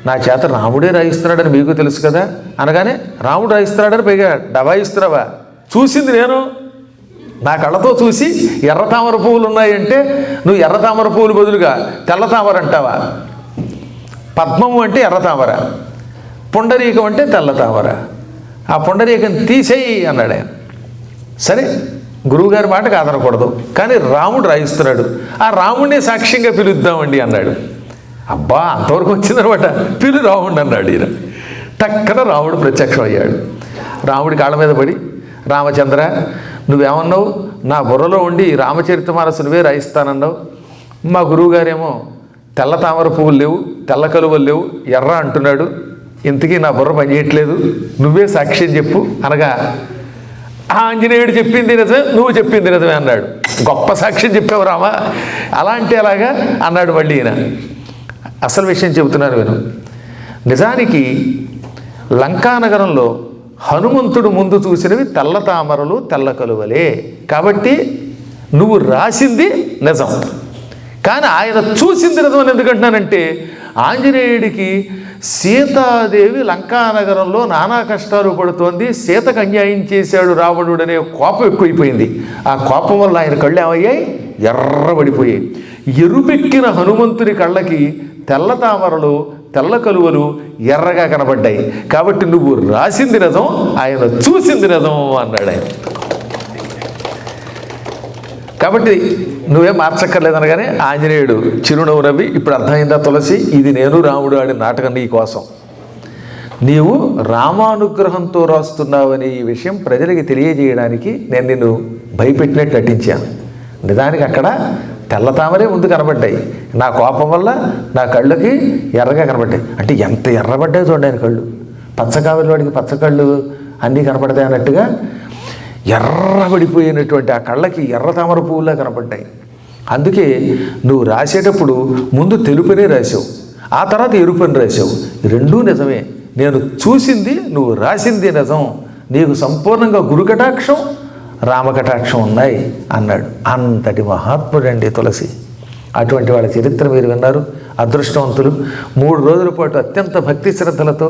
నా చేత రాముడే రాయిస్తున్నాడని మీకు తెలుసు కదా అనగానే, రాముడు రాయిస్తున్నాడని పైగా డబాయిస్తున్నావా, చూసింది నేను, నా కళ్ళతో చూసి ఎర్ర తామర పువ్వులు ఉన్నాయంటే నువ్వు ఎర్ర తామర పువ్వులు బదులుగా తెల్ల తామర అంటావా? పద్మము అంటే ఎర్ర తామర, పుండరీకం అంటే తెల్ల తామర, ఆ పుండరీకం తీసేయి అన్నాడు ఆయన. సరే, గురువుగారి మాట కాదనకూడదు, కానీ రాముడు రాయిస్తున్నాడు, ఆ రాముడిని సాక్ష్యంగా పిలుద్దామండి అన్నాడు. అబ్బా, అంతవరకు వచ్చిందనమాట, పిలు రాముడు అన్నాడు ఈయన. టక్కన రాముడు ప్రత్యక్షం అయ్యాడు. రాముడి కాళ్ళ మీద పడి, రామచంద్ర నువ్వేమన్నావు, నా బుర్రలో ఉండి రామచరితమానసు నువ్వే రాయిస్తానన్నావు. మా గురువుగారేమో తెల్ల తామర పువ్వులు లేవు, తెల్ల కలువలు లేవు, ఎర్ర అంటున్నాడు. ఇంతకీ నా బుర్ర పనిచేయట్లేదు, నువ్వే సాక్ష్యం చెప్పు అనగా, ఆంజనేయుడు చెప్పింది నిజమే, నువ్వు చెప్పింది నిజమే అన్నాడు. గొప్ప సాక్ష్యం చెప్పావు రామా, అలాంటి అలాగా అన్నాడు. మళ్ళీ ఈయన అసలు విషయం చెబుతున్నాను విను. నిజానికి లంకానగరంలో హనుమంతుడు ముందు చూసినవి తెల్ల తామరలు, తెల్ల కలువలే. కాబట్టి నువ్వు రాసింది నిజం, కానీ ఆయన చూసింది నిజం అని ఎందుకంటున్నానంటే, ఆంజనేయుడికి సీతాదేవి లంకానగరంలో నానా కష్టాలు పడుతోంది, సీతకు అన్యాయం చేశాడు రావణుడు అనే కోపం ఎక్కువైపోయింది. ఆ కోపం వల్ల ఆయన కళ్ళు ఏమయ్యాయి, ఎర్రబడిపోయాయి. ఎరుపెక్కిన హనుమంతుని కళ్ళకి తెల్ల తామరలు, తెల్ల కలువలు ఎర్రగా కనబడ్డాయి. కాబట్టి నువ్వు రాసింది నిజం, ఆయన చూసింది నిజం అన్నాడు ఆయన. కాబట్టి నువ్వేం మార్చక్కర్లేదనగానే ఆంజనేయుడు చిరునవ్వు నవ్వి, ఇప్పుడు అర్థమైందా తులసి, ఇది నేను రాముడు ఆడిన నాటకం నీ కోసం, నీవు రామానుగ్రహంతో రాస్తున్నావని ఈ విషయం ప్రజలకి తెలియజేయడానికి నేను నిన్ను భయపెట్టినట్టు నటించాను. నిజానికి అక్కడ తెల్ల తామరే ముందు కనబడ్డాయి, నా కోపం వల్ల నా కళ్ళకి ఎర్రగా కనబడ్డాయి. అంటే ఎంత ఎర్రబడ్డాయి చూడండి ఆయన కళ్ళు, పచ్చకావలి వాడికి పచ్చకళ్ళు అన్నీ కనపడతాయి అన్నట్టుగా ఎర్రబడిపోయినటువంటి ఆ కళ్ళకి ఎర్ర తామర పువ్వులా కనపడ్డాయి. అందుకే నువ్వు రాసేటప్పుడు ముందు తెలుపునే రాసావు, ఆ తర్వాత ఎరుపని రాసావు. రెండూ నిజమే, నేను చూసింది నువ్వు రాసింది నిజం, నీకు సంపూర్ణంగా గురుకటాక్షం రామకటాక్షం ఉన్నాయి అన్నాడు. అంతటి మహాత్ముడండి తులసి. అటువంటి వాళ్ళ చరిత్ర మీరు విన్నారు. అదృష్టవంతులు. 3 రోజుల పాటు అత్యంత భక్తి శ్రద్ధలతో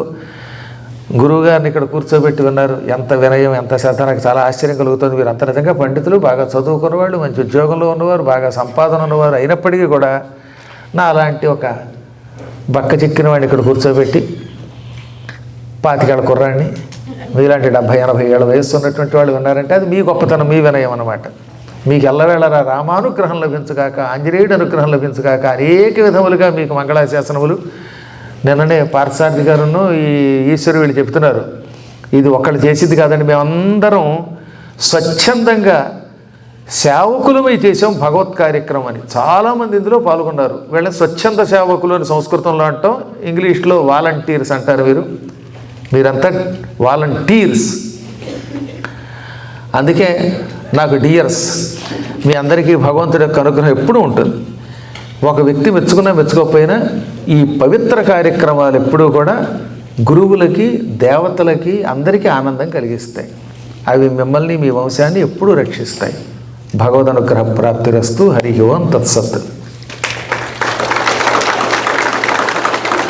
గురువుగారిని ఇక్కడ కూర్చోబెట్టి విన్నారు. ఎంత వినయం, ఎంత శ్రద్ధ, నాకు చాలా ఆశ్చర్యం కలుగుతుంది. మీరు అంత నిజంగా పండితులు, బాగా చదువుకున్న వాళ్ళు, మంచి ఉద్యోగంలో ఉన్నవారు, బాగా సంపాదన ఉన్నవారు అయినప్పటికీ కూడా నా అలాంటి ఒక బక్క చిక్కిన వాడిని ఇక్కడ కూర్చోబెట్టి 25 ఏళ్ల కుర్రాడిని, మీలాంటి 70-80 ఏళ్ళ వయస్సు ఉన్నటువంటి వాళ్ళు విన్నారంటే అది మీ గొప్పతనం, మీ వినయం అన్నమాట. మీకు ఎల్లవేళలా రామానుగ్రహం లభించగాక, ఆంజనేయుడు అనుగ్రహం లభించగాక, అనేక విధములుగా మీకు మంగళాశాసనములు. నిన్ననే పార్థసారథి గారును ఈ ఈశ్వరు వీళ్ళు చెప్తున్నారు, ఇది ఒకళ్ళు చేసింది కాదండి, మేమందరం స్వచ్ఛందంగా సేవకులమై చేసాం భగవత్ కార్యక్రమం అని. చాలామంది ఇందులో పాల్గొన్నారు. వీళ్ళని స్వచ్ఛంద సేవకులు అని సంస్కృతంలో అంటాం, ఇంగ్లీష్లో వాలంటీర్స్ అంటారు. మీరంతా వాలంటీర్స్. అందుకే నాకు డియర్స్, మీ అందరికీ భగవంతుడి యొక్క అనుగ్రహం ఎప్పుడూ ఉంటుంది. ఒక వ్యక్తి మెచ్చుకున్నా మెచ్చుకోకపోయినా ఈ పవిత్ర కార్యక్రమాలు ఎప్పుడూ కూడా గురువులకి, దేవతలకి, అందరికీ ఆనందం కలిగిస్తాయి. అవి మిమ్మల్ని, మీ వంశాన్ని ఎప్పుడూ రక్షిస్తాయి. భగవద్ అనుగ్రహ ప్రాప్తిరస్తు. హరి ఓం తత్సత్.